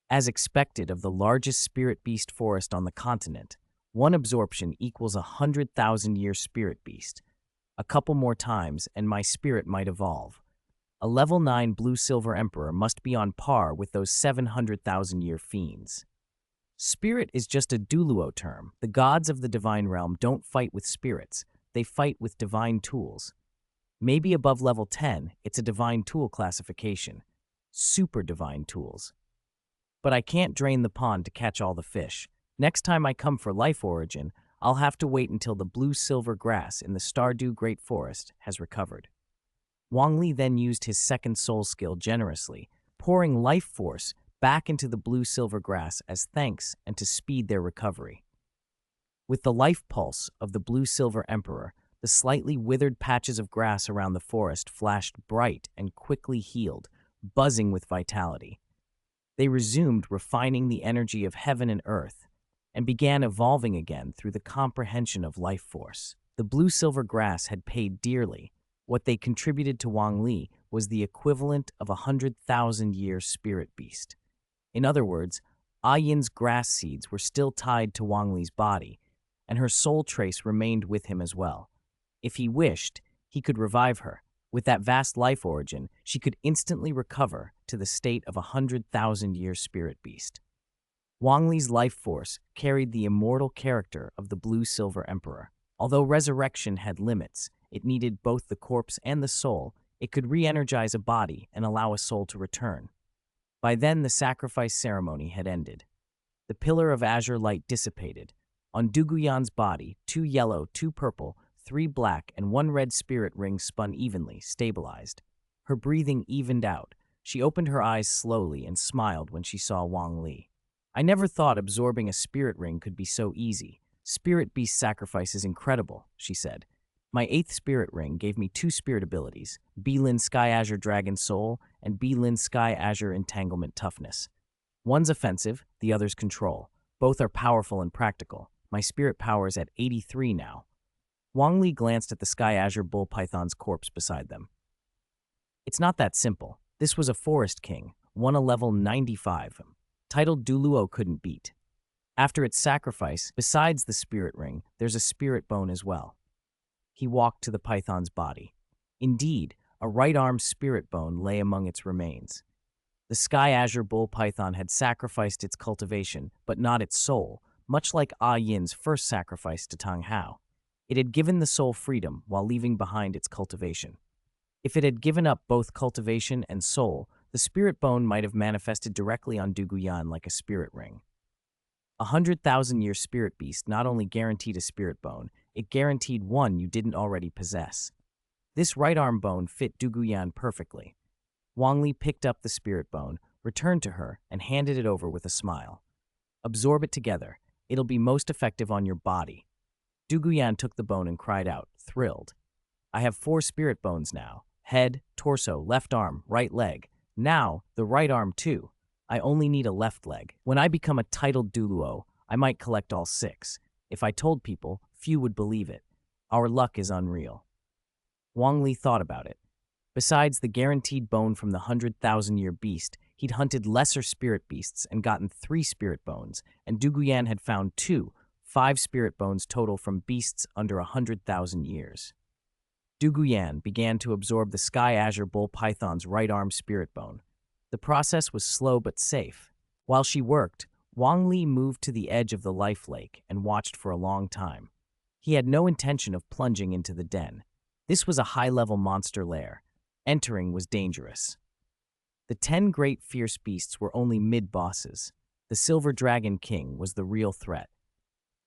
As expected of the largest spirit beast forest on the continent, one absorption equals a 100,000-year spirit beast. A couple more times, and my spirit might evolve. A level 9 blue-silver emperor must be on par with those 700,000-year fiends. Spirit is just a Douluo term. The gods of the divine realm don't fight with spirits. They fight with divine tools. Maybe above level 10, it's a divine tool classification. Super divine tools. But I can't drain the pond to catch all the fish. Next time I come for life origin, I'll have to wait until the blue-silver grass in the Stardew Great Forest has recovered. Wang Li then used his second soul skill generously, pouring life force back into the blue-silver grass as thanks and to speed their recovery. With the life pulse of the blue-silver emperor, the slightly withered patches of grass around the forest flashed bright and quickly healed, buzzing with vitality. They resumed refining the energy of heaven and earth, and began evolving again through the comprehension of life force. The blue-silver grass had paid dearly. What they contributed to Wang Li was the equivalent of a 100,000-year spirit beast. In other words, Yin's grass seeds were still tied to Wang Li's body, and her soul trace remained with him as well. If he wished, he could revive her. With that vast life origin, she could instantly recover to the state of a 100,000-year spirit beast. Wang Li's life force carried the immortal character of the blue-silver emperor. Although resurrection had limits, it needed both the corpse and the soul. It could re-energize a body and allow a soul to return. By then, the sacrifice ceremony had ended. The pillar of azure light dissipated. On Du Guyan's body, 2 yellow, 2 purple, 3 black, and 1 red spirit rings spun evenly, stabilized. Her breathing evened out. She opened her eyes slowly and smiled when she saw Wang Li. I never thought absorbing a spirit ring could be so easy. Spirit beast sacrifice is incredible, she said. My 8th spirit ring gave me 2 spirit abilities, Beelin Sky Azure Dragon Soul and Beelin Sky Azure Entanglement Toughness. One's offensive, the other's control. Both are powerful and practical. My spirit power is at 83 now. Wang Li glanced at the Sky Azure Bull Python's corpse beside them. It's not that simple. This was a forest king, one a level 95, titled Douluo couldn't beat. After its sacrifice, besides the spirit ring, there's a spirit bone as well. He walked to the python's body. Indeed, a right-arm spirit bone lay among its remains. The Sky Azure Bull Python had sacrificed its cultivation, but not its soul, much like Ah Yin's first sacrifice to Tang Hao. It had given the soul freedom while leaving behind its cultivation. If it had given up both cultivation and soul, the spirit bone might have manifested directly on Duguyan like a spirit ring. 100,000-year spirit beast not only guaranteed a spirit bone, it guaranteed one you didn't already possess. This right arm bone fit Duguyan perfectly. Wang Li picked up the spirit bone, returned to her, and handed it over with a smile. Absorb it together. It'll be most effective on your body. Duguyan took the bone and cried out, thrilled. I have 4 spirit bones now. Head, torso, left arm, right leg. Now, the right arm too. I only need a left leg. When I become a titled Douluo, I might collect all 6. If I told people, few would believe it. Our luck is unreal. Wang Li thought about it. Besides the guaranteed bone from the 100,000-year beast, he'd hunted lesser spirit beasts and gotten 3 spirit bones, and Duguyan had found 5 spirit bones total from beasts under 100,000 years. Duguyan began to absorb the Sky Azure Bull Python's right arm spirit bone. The process was slow but safe. While she worked, Wang Li moved to the edge of the life lake and watched for a long time. He had no intention of plunging into the den. This was a high-level monster lair. Entering was dangerous. The 10 great fierce beasts were only mid-bosses. The Silver Dragon King was the real threat.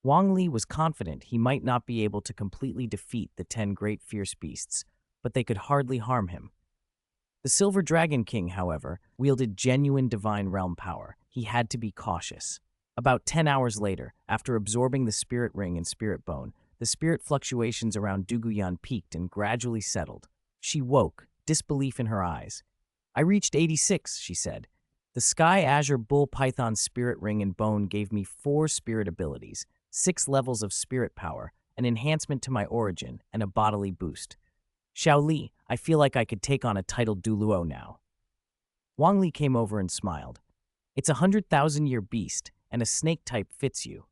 Wang Li was confident he might not be able to completely defeat the 10 great fierce beasts, but they could hardly harm him. The Silver Dragon King, however, wielded genuine divine realm power. He had to be cautious. About 10 hours later, after absorbing the spirit ring and spirit bone, the spirit fluctuations around Duguyan peaked and gradually settled. She woke, disbelief in her eyes. I reached 86, she said. The Sky Azure Bull Python spirit ring and bone gave me 4 spirit abilities, 6 levels of spirit power, an enhancement to my origin, and a bodily boost. Xiao Li, I feel like I could take on a titled Douluo now. Wang Li came over and smiled. It's a 100,000-year beast, and a snake type fits you.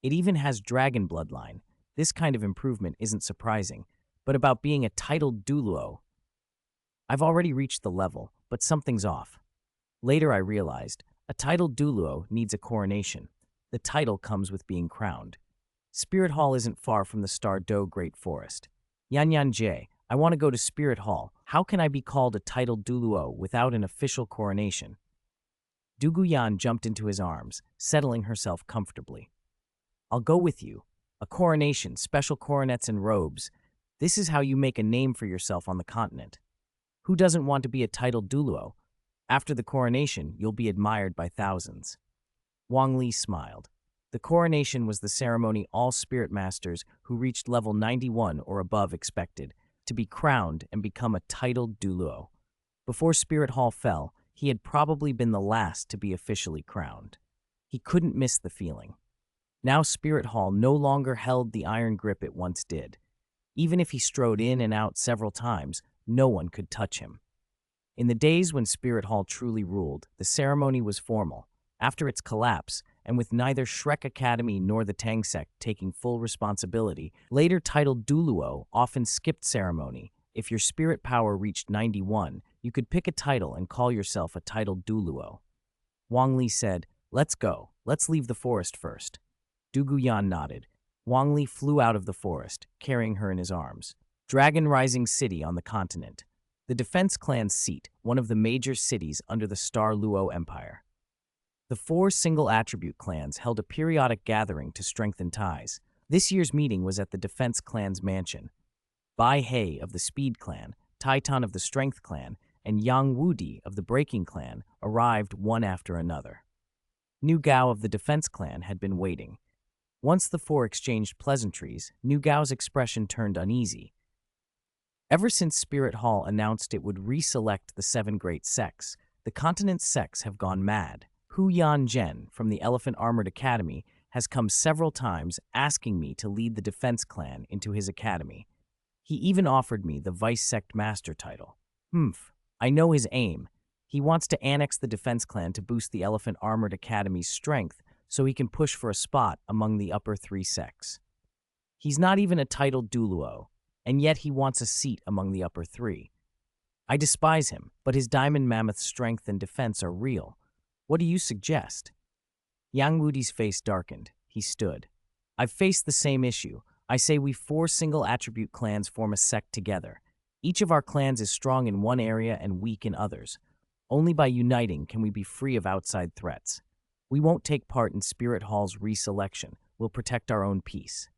It even has dragon bloodline. This kind of improvement isn't surprising, but about being a titled Douluo, I've already reached the level, but something's off. Later I realized, a titled Douluo needs a coronation. The title comes with being crowned. Spirit Hall isn't far from the Star Do Great Forest. Yan Jie, I want to go to Spirit Hall. How can I be called a titled Douluo without an official coronation? Duguyan jumped into his arms, settling herself comfortably. I'll go with you. A coronation, special coronets and robes. This is how you make a name for yourself on the continent. Who doesn't want to be a titled Douluo? After the coronation, you'll be admired by thousands. Wang Li smiled. The coronation was the ceremony all spirit masters who reached level 91 or above expected, to be crowned and become a titled Douluo. Before Spirit Hall fell, he had probably been the last to be officially crowned. He couldn't miss the feeling. Now Spirit Hall no longer held the iron grip it once did. Even if he strode in and out several times, no one could touch him. In the days when Spirit Hall truly ruled, the ceremony was formal. After its collapse, and with neither Shrek Academy nor the Tang sect taking full responsibility, later titled Douluo often skipped ceremony. If your spirit power reached 91, you could pick a title and call yourself a titled Douluo. Wang Li said, "Let's go. Let's leave the forest first." Duguyan nodded. Wang Li flew out of the forest, carrying her in his arms. Dragon Rising City on the continent. The Defense Clan's seat, one of the major cities under the Star Luo Empire. The 4 single-attribute clans held a periodic gathering to strengthen ties. This year's meeting was at the Defense Clan's mansion. Bai He of the Speed Clan, Taitan of the Strength Clan, and Yang Wudi of the Breaking Clan arrived one after another. Nu Gao of the defense clan had been waiting. Once the four exchanged pleasantries, Nu Gao's expression turned uneasy. Ever since Spirit Hall announced it would reselect the seven great sects, the continent's sects have gone mad. Hu Yan Zhen from the Elephant Armored Academy has come several times asking me to lead the defense clan into his academy. He even offered me the vice sect master title. I know his aim. He wants to annex the defense clan to boost the Elephant Armored Academy's strength so he can push for a spot among the upper three sects. He's not even a titled Douluo, and yet he wants a seat among the upper three. I despise him, but his diamond mammoth's strength and defense are real. What do you suggest? Yang Wudi's face darkened. He stood. I've faced the same issue. I say we four single-attribute clans form a sect together. Each of our clans is strong in one area and weak in others. Only by uniting can we be free of outside threats. We won't take part in Spirit Hall's reselection. We'll protect our own peace.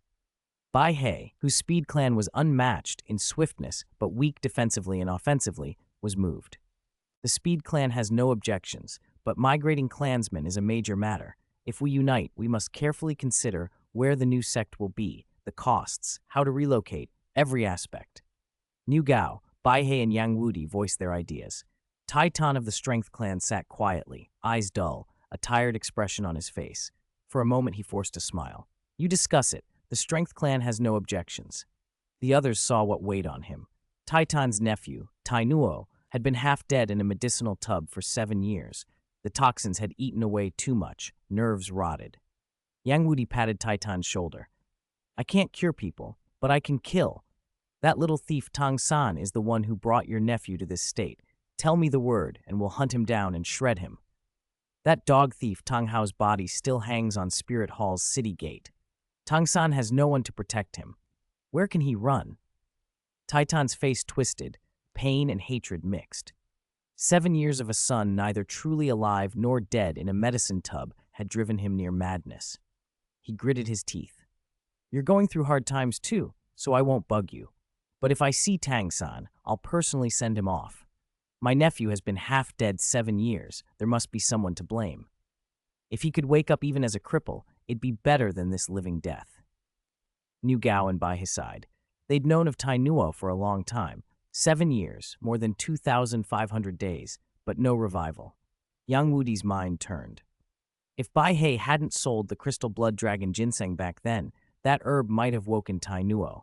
Bai He, whose speed clan was unmatched in swiftness but weak defensively and offensively, was moved. The speed clan has no objections, but migrating clansmen is a major matter. If we unite, we must carefully consider where the new sect will be, the costs, how to relocate, every aspect. Nu Gao, Bai He, and Yang Wudi voiced their ideas. Taitan of the Strength clan sat quietly, eyes dull, a tired expression on his face. For a moment he forced a smile. You discuss it. The Strength clan has no objections. The others saw what weighed on him. Taitan's nephew, Tainuo, had been half dead in a medicinal tub for 7 years. The toxins had eaten away too much, nerves rotted. Yang Wudi patted Taitan's shoulder. I can't cure people, but I can kill. That little thief Tang San is the one who brought your nephew to this state. Tell me the word, and we'll hunt him down and shred him. That dog thief Tang Hao's body still hangs on Spirit Hall's city gate. Tang San has no one to protect him. Where can he run? Taitan's face twisted, pain and hatred mixed. 7 years of a son neither truly alive nor dead in a medicine tub had driven him near madness. He gritted his teeth. You're going through hard times too, so I won't bug you. But if I see Tang San, I'll personally send him off. My nephew has been half dead 7 years. There must be someone to blame. If he could wake up even as a cripple, it'd be better than this living death. Nu Gao and by his side. They'd known of Tainuo for a long time. 7 years, more than 2,500 days, but no revival. Yang Wudi's mind turned. If Bai He hadn't sold the crystal blood dragon ginseng back then, that herb might have woken Tainuo.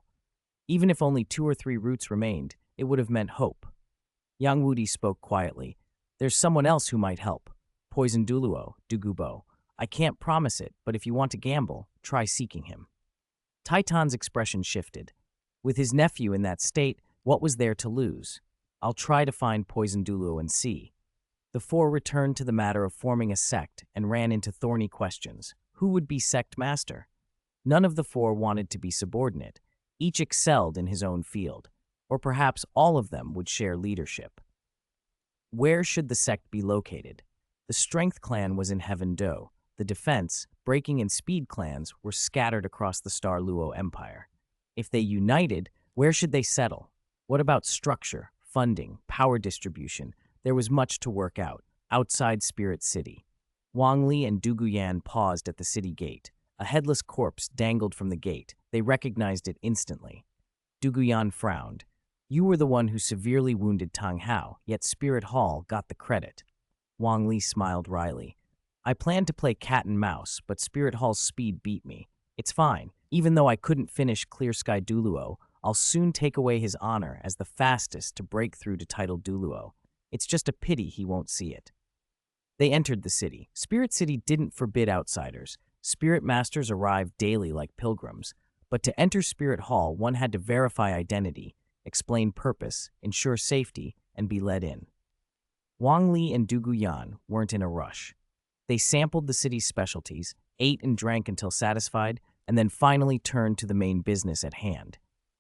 Even if only 2 or 3 roots remained, it would have meant hope. Yang Wudi spoke quietly. There's someone else who might help. Poison Douluo, Dugubo. I can't promise it, but if you want to gamble, try seeking him. Taitan's expression shifted. With his nephew in that state, what was there to lose? I'll try to find Poison Douluo and see. The four returned to the matter of forming a sect and ran into thorny questions. Who would be sect master? None of the four wanted to be subordinate. Each excelled in his own field. Or perhaps all of them would share leadership. Where should the sect be located? The Strength clan was in Heaven Do. The Defense, Breaking, and Speed clans were scattered across the Star Luo Empire. If they united, where should they settle? What about structure, funding, power distribution? There was much to work out, outside Spirit City. Wang Li and Du Guyan paused at the city gate. A headless corpse dangled from the gate. They recognized it instantly. Du Guyan frowned. You were the one who severely wounded Tang Hao, yet Spirit Hall got the credit. Wang Li smiled wryly. I planned to play cat and mouse, but Spirit Hall's speed beat me. It's fine. Even though I couldn't finish Clear Sky Douluo, I'll soon take away his honor as the fastest to break through to title Douluo. It's just a pity he won't see it. They entered the city. Spirit City didn't forbid outsiders. Spirit Masters arrived daily like pilgrims. But to enter Spirit Hall, one had to verify identity, explain purpose, ensure safety, and be let in. Wang Li and Du Guyan weren't in a rush. They sampled the city's specialties, ate and drank until satisfied, and then finally turned to the main business at hand.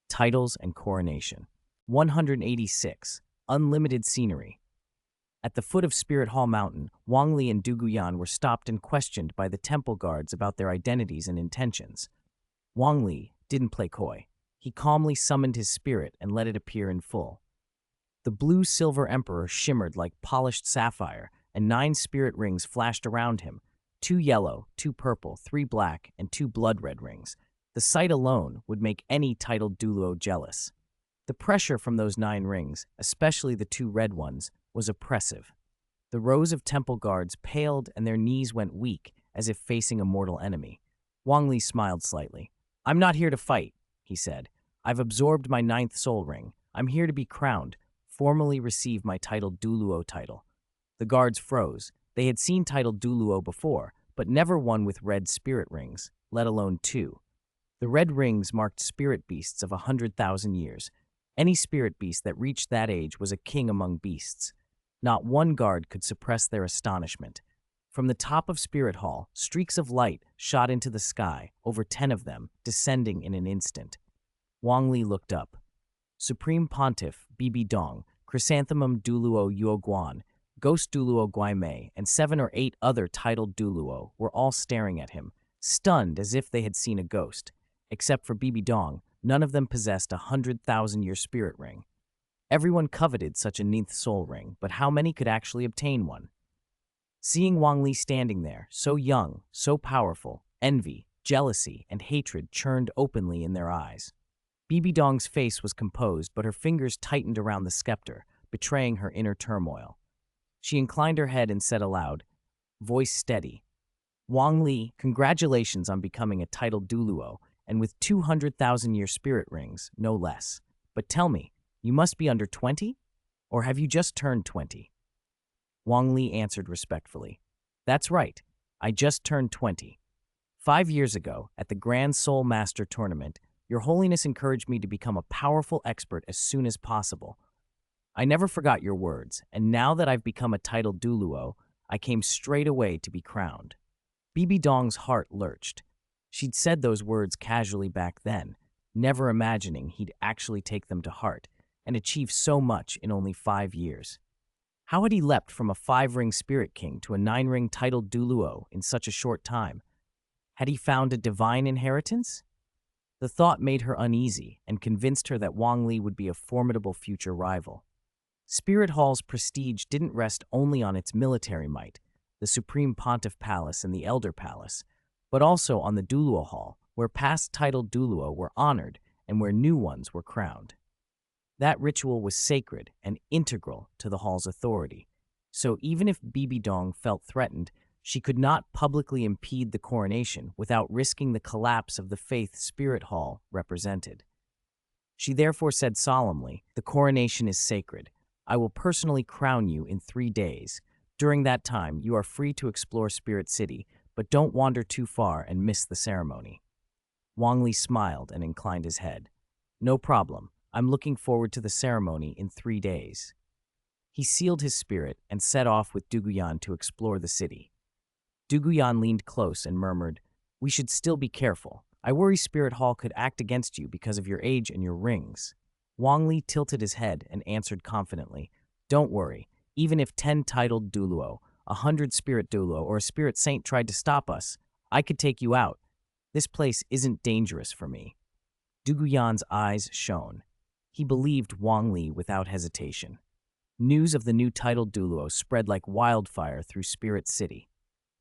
Titles and coronation. 186. Unlimited scenery. At the foot of Spirit Hall Mountain, Wang Li and Du Guyan were stopped and questioned by the temple guards about their identities and intentions. Wang Li didn't play coy. He calmly summoned his spirit and let it appear in full. The blue-silver emperor shimmered like polished sapphire, and 9 spirit rings flashed around him, 2 yellow, 2 purple, 3 black, and 2 blood-red rings. The sight alone would make any titled Douluo jealous. The pressure from those 9 rings, especially the 2 red ones, was oppressive. The rows of temple guards paled and their knees went weak as if facing a mortal enemy. Wang Li smiled slightly. "I'm not here to fight," he said. "I've absorbed my 9th soul ring. I'm here to be crowned, formally receive my titled Douluo title." The guards froze. They had seen titled Douluo before, but never one with red spirit rings, let alone 2. The red rings marked spirit beasts of 100,000 years. Any spirit beast that reached that age was a king among beasts. Not one guard could suppress their astonishment. From the top of Spirit Hall, streaks of light shot into the sky, over 10 of them, descending in an instant. Wang Li looked up. Supreme Pontiff Bibi Dong, Chrysanthemum Douluo Yuoguan, Ghost Douluo Guaimei, and 7 or 8 other titled Douluo were all staring at him, stunned as if they had seen a ghost. Except for Bibi Dong, none of them possessed a 100,000-year spirit ring. Everyone coveted such a 9th soul ring, but how many could actually obtain one? Seeing Wang Li standing there, so young, so powerful, envy, jealousy, and hatred churned openly in their eyes. Bibi Dong's face was composed, but her fingers tightened around the scepter, betraying her inner turmoil. She inclined her head and said aloud, voice steady, "Wang Li, congratulations on becoming a titled Douluo, and with 200,000-year spirit rings, no less. But tell me, you must be under 20? Or have you just turned 20? Wang Li answered respectfully, "That's right, I just turned 20. 5 years ago, at the Grand Soul Master Tournament, Your Holiness encouraged me to become a powerful expert as soon as possible. I never forgot your words, and now that I've become a titled Douluo, I came straight away to be crowned." Bibi Dong's heart lurched. She'd said those words casually back then, never imagining he'd actually take them to heart and achieve so much in only 5 years. How had he leapt from a 5-ring Spirit King to a 9-ring titled Douluo in such a short time? Had he found a divine inheritance? The thought made her uneasy and convinced her that Wang Li would be a formidable future rival. Spirit Hall's prestige didn't rest only on its military might, the Supreme Pontiff Palace and the Elder Palace, but also on the Douluo Hall, where past titled Douluo were honored and where new ones were crowned. That ritual was sacred and integral to the hall's authority, so even if Bibi Dong felt threatened, she could not publicly impede the coronation without risking the collapse of the faith Spirit Hall represented. She therefore said solemnly, "The coronation is sacred. I will personally crown you in 3 days. During that time, you are free to explore Spirit City, but don't wander too far and miss the ceremony." Wang Li smiled and inclined his head. "No problem. I'm looking forward to the ceremony in 3 days." He sealed his spirit and set off with Duguyan to explore the city. Duguyan leaned close and murmured, "We should still be careful. I worry Spirit Hall could act against you because of your age and your rings." Wang Li tilted his head and answered confidently, "Don't worry. Even if 10 titled Douluo, 100 spirit Douluo, or a spirit saint tried to stop us, I could take you out. This place isn't dangerous for me." Duguyan's eyes shone. He believed Wang Li without hesitation. News of the new titled Douluo spread like wildfire through Spirit City.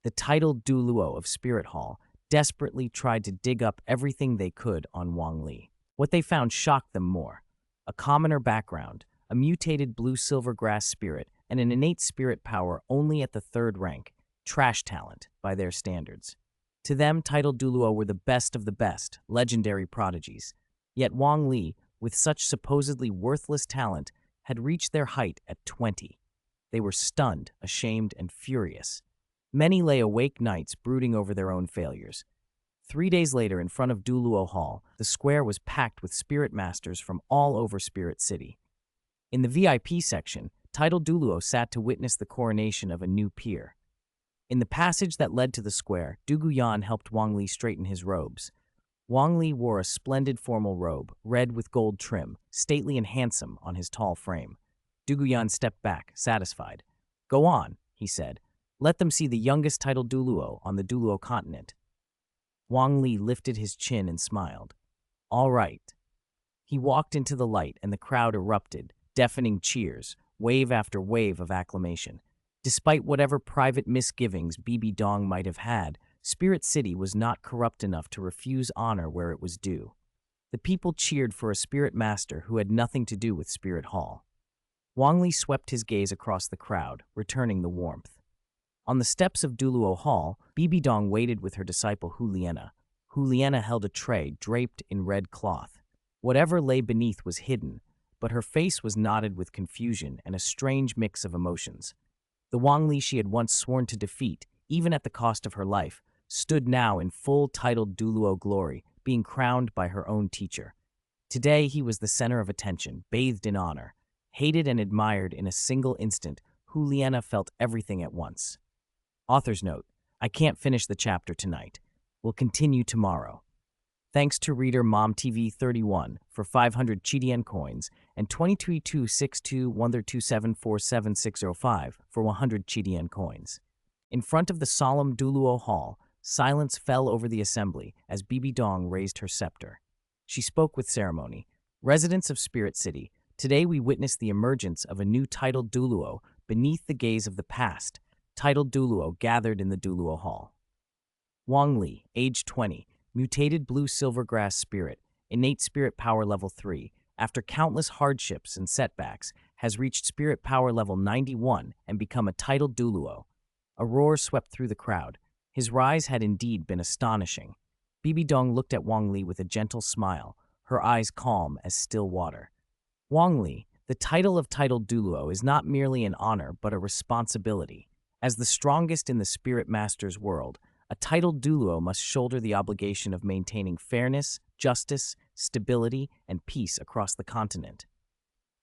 The titled Douluo of Spirit Hall desperately tried to dig up everything they could on Wang Li. What they found shocked them more. A commoner background, a mutated blue-silver grass spirit, and an innate spirit power only at the 3rd rank, trash talent by their standards. To them, titled Douluo were the best of the best, legendary prodigies. Yet Wang Li, with such supposedly worthless talent, had reached their height at 20. They were stunned, ashamed, and furious. Many lay awake nights brooding over their own failures. 3 days later, in front of Douluo Hall, the square was packed with spirit masters from all over Spirit City. In the VIP section, titled Douluo sat to witness the coronation of a new peer. In the passage that led to the square, Duguyan helped Wang Li straighten his robes. Wang Li wore a splendid formal robe, red with gold trim, stately and handsome on his tall frame. Duguyan stepped back, satisfied. "Go on," he said. "Let them see the youngest titled Douluo on the Douluo Continent." Wang Li lifted his chin and smiled. "All right." He walked into the light and the crowd erupted, deafening cheers, wave after wave of acclamation. Despite whatever private misgivings Bibi Dong might have had, Spirit City was not corrupt enough to refuse honor where it was due. The people cheered for a spirit master who had nothing to do with Spirit Hall. Wang Li swept his gaze across the crowd, returning the warmth. On the steps of Douluo Hall, Bibi Dong waited with her disciple Huliena. Huliena held a tray draped in red cloth. Whatever lay beneath was hidden, but her face was knotted with confusion and a strange mix of emotions. The Wang Li she had once sworn to defeat, even at the cost of her life, stood now in full-titled Douluo glory, being crowned by her own teacher. Today he was the center of attention, bathed in honor. Hated and admired in a single instant, Huliena felt everything at once. Author's note: I can't finish the chapter tonight. We'll continue tomorrow. Thanks to reader MomTV31 for 500 Chidian coins and 222621274760 for 100 Chidian coins. In front of the solemn Douluo Hall, silence fell over the assembly as Bibi Dong raised her scepter. She spoke with ceremony. Residents of Spirit City, today we witness the emergence of a new titled Douluo beneath the gaze of the past. Titled Douluo gathered in the Douluo Hall. Wang Li, age 20, mutated blue silvergrass spirit, innate spirit power level 3, after countless hardships and setbacks, has reached spirit power level 91 and become a titled Douluo. A roar swept through the crowd. His rise had indeed been astonishing. Bibi Dong looked at Wang Li with a gentle smile, her eyes calm as still water. Wang Li, the title of titled Douluo is not merely an honor but a responsibility. As the strongest in the Spirit Master's world, a titled Douluo must shoulder the obligation of maintaining fairness, justice, stability, and peace across the continent.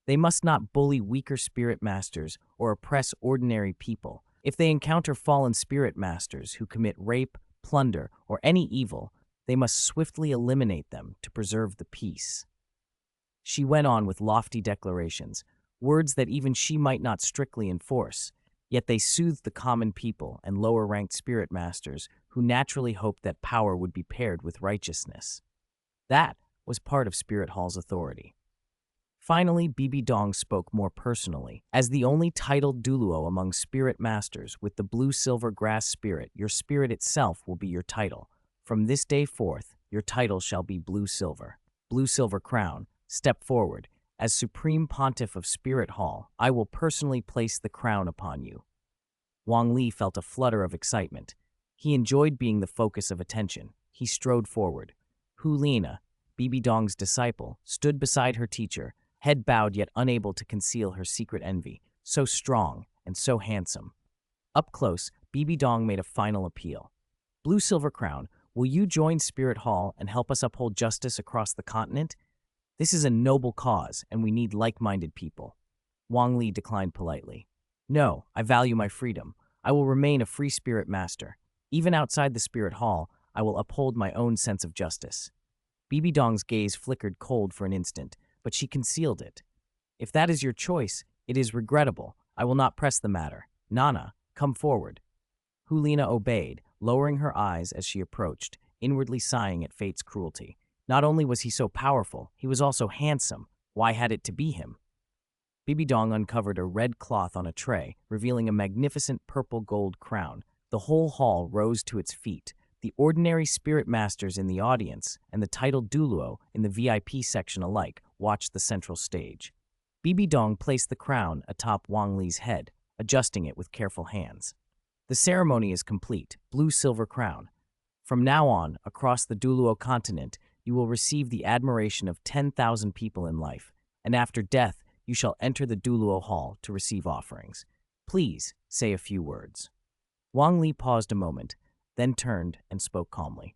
They must not bully weaker Spirit Masters or oppress ordinary people. If they encounter fallen Spirit Masters who commit rape, plunder, or any evil, they must swiftly eliminate them to preserve the peace. She went on with lofty declarations, words that even she might not strictly enforce, yet they soothed the common people and lower-ranked Spirit Masters who naturally hoped that power would be paired with righteousness. That was part of Spirit Hall's authority. Finally, Bibi Dong spoke more personally. As the only titled Douluo among Spirit Masters with the blue-silver grass spirit, your spirit itself will be your title. From this day forth, your title shall be blue-silver. Blue-silver crown, step forward. As Supreme Pontiff of Spirit Hall, I will personally place the crown upon you. Wang Li felt a flutter of excitement. He enjoyed being the focus of attention. He strode forward. Huliena, Bibi Dong's disciple, stood beside her teacher, head bowed yet unable to conceal her secret envy, so strong and so handsome. Up close, Bibi Dong made a final appeal. Blue-silver crown, will you join Spirit Hall and help us uphold justice across the continent? This is a noble cause, and we need like-minded people. Wang Li declined politely. No, I value my freedom. I will remain a free spirit master. Even outside the Spirit Hall, I will uphold my own sense of justice. Bibi Dong's gaze flickered cold for an instant, but she concealed it. If that is your choice, it is regrettable. I will not press the matter. Nana, come forward. Huliena obeyed, lowering her eyes as she approached, inwardly sighing at fate's cruelty. Not only was he so powerful, he was also handsome. Why had it to be him? Bibi Dong uncovered a red cloth on a tray, revealing a magnificent purple-gold crown. The whole hall rose to its feet. The ordinary spirit masters in the audience and the titled Douluo in the VIP section alike watched the central stage. Bibi Dong placed the crown atop Wang Li's head, adjusting it with careful hands. The ceremony is complete. Blue-silver crown. From now on, across the Douluo Continent, you will receive the admiration of 10,000 people in life, and after death, you shall enter the Douluo Hall to receive offerings. Please say a few words. Wang Li paused a moment, then turned and spoke calmly.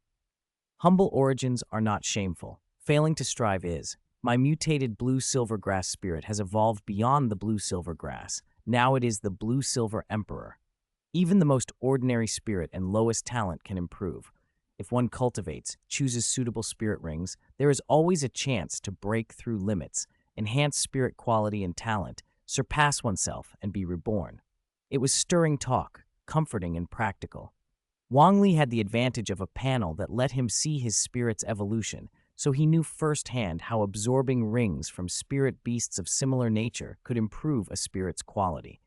Humble origins are not shameful. Failing to strive is. My mutated blue-silver grass spirit has evolved beyond the blue-silver grass. Now it is the blue-silver emperor. Even the most ordinary spirit and lowest talent can improve. If one cultivates, chooses suitable spirit rings, there is always a chance to break through limits, enhance spirit quality and talent, surpass oneself, and be reborn. It was stirring talk, comforting and practical. Wang Li had the advantage of a panel that let him see his spirit's evolution, so he knew firsthand how absorbing rings from spirit beasts of similar nature could improve a spirit's quality.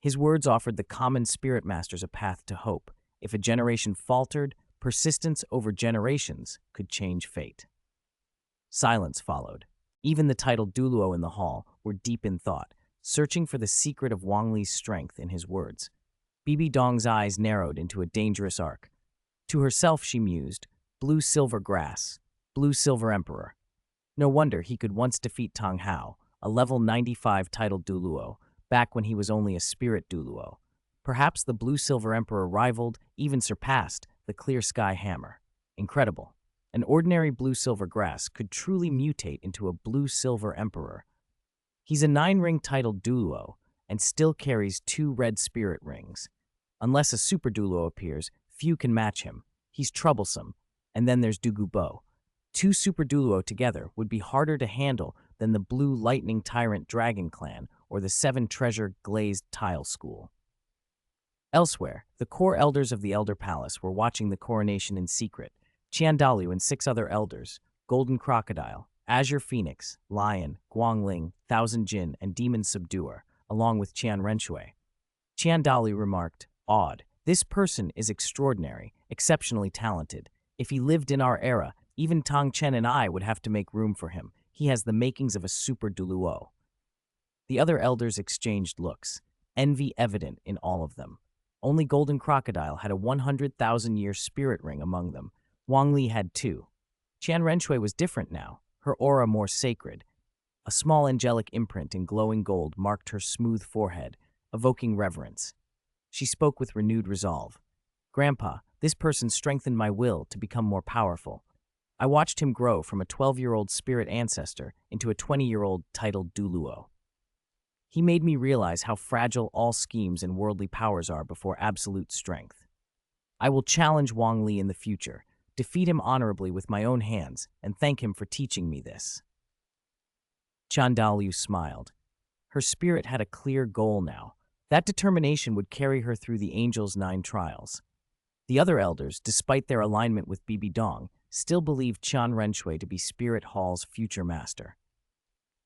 His words offered the common spirit masters a path to hope. If a generation faltered, persistence over generations could change fate. Silence followed. Even the titled Douluo in the hall were deep in thought, searching for the secret of Wang Li's strength in his words. Bibi Dong's eyes narrowed into a dangerous arc. To herself she mused, blue-silver grass, blue-silver emperor. No wonder he could once defeat Tang Hao, a level 95 titled Douluo, back when he was only a spirit Douluo. Perhaps the blue-silver emperor rivaled, even surpassed, the clear sky hammer. Incredible. An ordinary blue-silver grass could truly mutate into a blue-silver emperor. He's a 9-ring titled Douluo, and still carries 2 red spirit rings. Unless a super Douluo appears, few can match him. He's troublesome. And then there's Douluo. 2 super Douluo together would be harder to handle than the blue lightning tyrant dragon clan or the 7 treasure glazed tile school. Elsewhere, the core elders of the Elder Palace were watching the coronation in secret. Qiandalu and 6 other elders, Golden Crocodile, Azure Phoenix, Lion, Guangling, Thousand Jin, and Demon Subduer, along with Qian Renshui. Qiandalu remarked, awed, "This person is extraordinary, exceptionally talented. If he lived in our era, even Tang Chen and I would have to make room for him. He has the makings of a super Douluo." The other elders exchanged looks, envy evident in all of them. Only Golden Crocodile had a 100,000-year spirit ring among them. Wang Li had 2. Qian Renshui was different now, her aura more sacred. A small angelic imprint in glowing gold marked her smooth forehead, evoking reverence. She spoke with renewed resolve. "Grandpa, this person strengthened my will to become more powerful. I watched him grow from a 12-year-old spirit ancestor into a 20-year-old titled Douluo. He made me realize how fragile all schemes and worldly powers are before absolute strength. I will challenge Wang Li in the future, defeat him honorably with my own hands, and thank him for teaching me this." Qiandalu smiled. Her spirit had a clear goal now. That determination would carry her through the Angel's 9 trials. The other elders, despite their alignment with Bibi Dong, still believed Qian Renshui to be Spirit Hall's future master.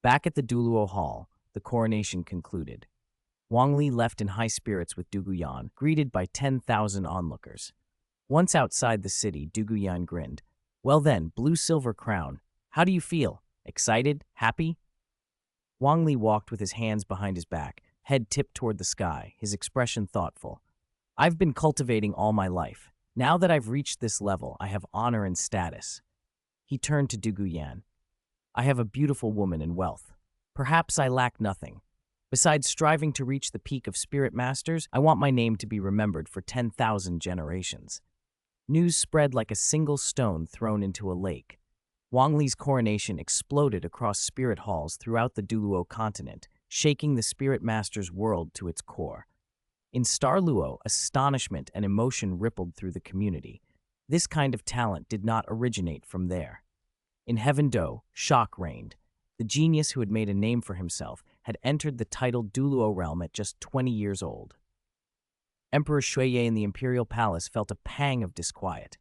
Back at the Douluo Hall, the coronation concluded. Wang Li left in high spirits with Du Guyan, greeted by 10,000 onlookers. Once outside the city, Du Guyan grinned. "Well then, blue-silver crown. How do you feel? Excited? Happy?" Wang Li walked with his hands behind his back, head tipped toward the sky, his expression thoughtful. "I've been cultivating all my life. Now that I've reached this level, I have honor and status." He turned to Du Guyan. "I have a beautiful woman and wealth. Perhaps I lack nothing. Besides striving to reach the peak of spirit masters, I want my name to be remembered for 10,000 generations." News spread like a single stone thrown into a lake. Wang Li's coronation exploded across spirit halls throughout the Douluo Continent, shaking the spirit master's world to its core. In Star Luo, astonishment and emotion rippled through the community. This kind of talent did not originate from there. In Heaven Do, shock reigned. The genius who had made a name for himself had entered the titled Douluo realm at just 20 years old. Emperor Shuiye in the Imperial Palace felt a pang of disquiet.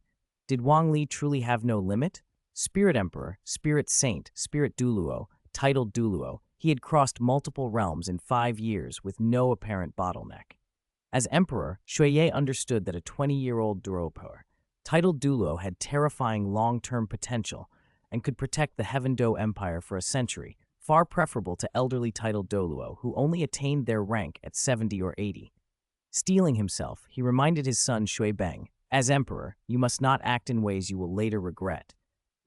Did Wang Li truly have no limit? Spirit Emperor, Spirit Saint, Spirit Douluo, titled Douluo, he had crossed multiple realms in 5 years with no apparent bottleneck. As Emperor, Shuiye understood that a 20-year-old Duopo, titled Douluo, had terrifying long-term potential and could protect the Heaven Do Empire for a century, far preferable to elderly titled Douluo who only attained their rank at 70 or 80. Steeling himself, he reminded his son Shui Beng, "As Emperor, you must not act in ways you will later regret.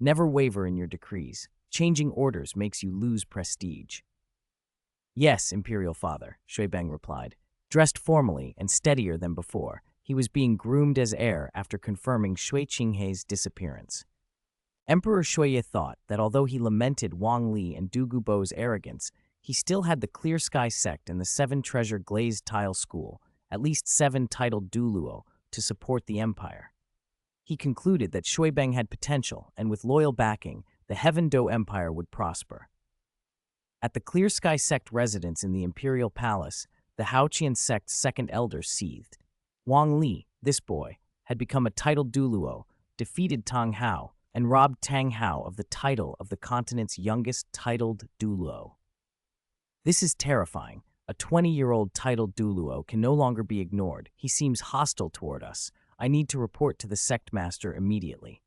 Never waver in your decrees. Changing orders makes you lose prestige." "Yes, Imperial Father," Shui Beng replied. Dressed formally and steadier than before, he was being groomed as heir after confirming Shui Qinghei's disappearance. Emperor Shuiye thought that although he lamented Wang Li and Du Gubo's arrogance, he still had the Clear Sky sect and the 7 treasure glazed tile school, at least 7 titled Douluo, to support the empire. He concluded that Shui Beng had potential, and with loyal backing, the Heaven Do Empire would prosper. At the Clear Sky sect residence in the Imperial Palace, the Haoqian sect's 2nd elder seethed. Wang Li, this boy, had become a titled Douluo, defeated Tang Hao, and robbed Tang Hao of the title of the continent's youngest titled Douluo. This is terrifying. A 20-year-old titled Douluo can no longer be ignored. He seems hostile toward us. I need to report to the sect master immediately.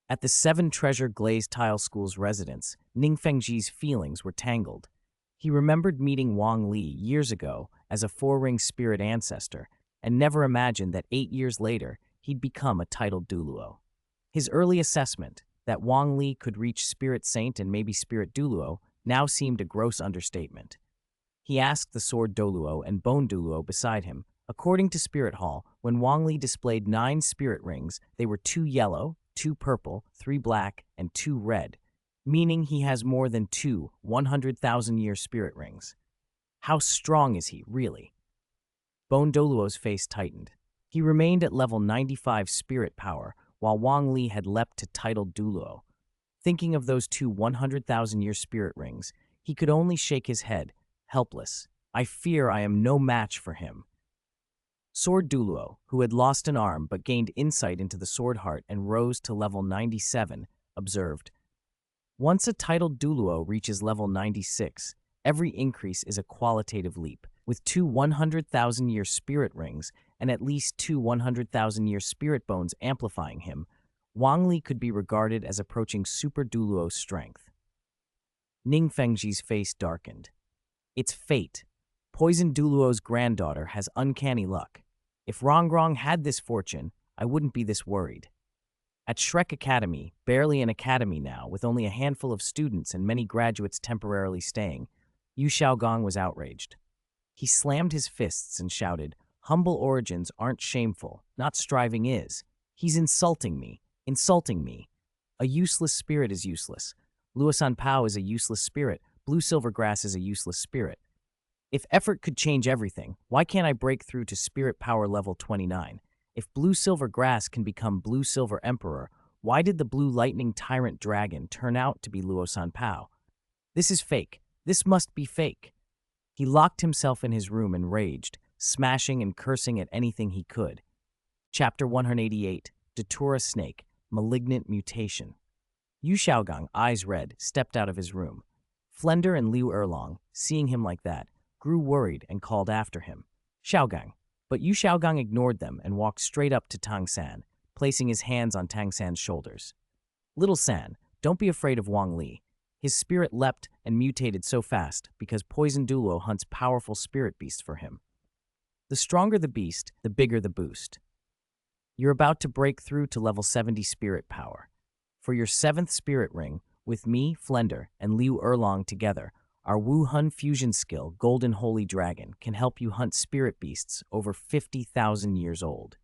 At the Seven Treasure Glazed Tile School's residence, Ning Fengji's feelings were tangled. He remembered meeting Wang Li years ago as a four-ring spirit ancestor and never imagined that 8 years later he'd become a titled Douluo. His early assessment that Wang Li could reach Spirit Saint and maybe Spirit Douluo now seemed a gross understatement. He asked the Sword Douluo and Bone Douluo beside him. According to Spirit Hall, when Wang Li displayed 9 spirit rings, they were 2 yellow, 2 purple, 3 black, and 2 red, meaning he has more than 2 100,000-year spirit rings. How strong is he, really? Bone Douluo's face tightened. He remained at level 95 spirit power, while Wang Li had leapt to titled Douluo. Thinking of those 2 100,000-year spirit rings, he could only shake his head, helpless. I fear I am no match for him. Sword Douluo, who had lost an arm but gained insight into the sword heart and rose to level 97, observed, once a titled Douluo reaches level 96, every increase is a qualitative leap. With 2 100,000-year spirit rings and at least 2 100,000-year spirit bones amplifying him, Wang Li could be regarded as approaching Super Douluo strength. Ning Fengji's face darkened. It's fate. Poison Douluo's granddaughter has uncanny luck. If Rongrong had this fortune, I wouldn't be this worried. At Shrek Academy, barely an academy now, with only a handful of students and many graduates temporarily staying, Yu Xiaogong was outraged. He slammed his fists and shouted, humble origins aren't shameful, not striving is. He's insulting me, insulting me. A useless spirit is useless. Luosan Pao is a useless spirit. Blue Silver Grass is a useless spirit. If effort could change everything, why can't I break through to spirit power level 29? If Blue Silver Grass can become Blue Silver Emperor, why did the Blue Lightning Tyrant Dragon turn out to be Luosan Pao? This is fake. This must be fake. He locked himself in his room and raged, smashing and cursing at anything he could. Chapter 188, Datura Snake, Malignant Mutation. Yu Xiaogong, eyes red, stepped out of his room. Flender and Liu Erlong, seeing him like that, grew worried and called after him. Xiaogang. But Yu Xiaogong ignored them and walked straight up to Tang San, placing his hands on Tang San's shoulders. Little San, don't be afraid of Wang Li. His spirit leapt and mutated so fast because Poison Douluo hunts powerful spirit beasts for him. The stronger the beast, the bigger the boost. You're about to break through to level 70 spirit power. For your 7th spirit ring, with me, Flender, and Liu Erlong together, our Wu Hun fusion skill, Golden Holy Dragon, can help you hunt spirit beasts over 50,000 years old.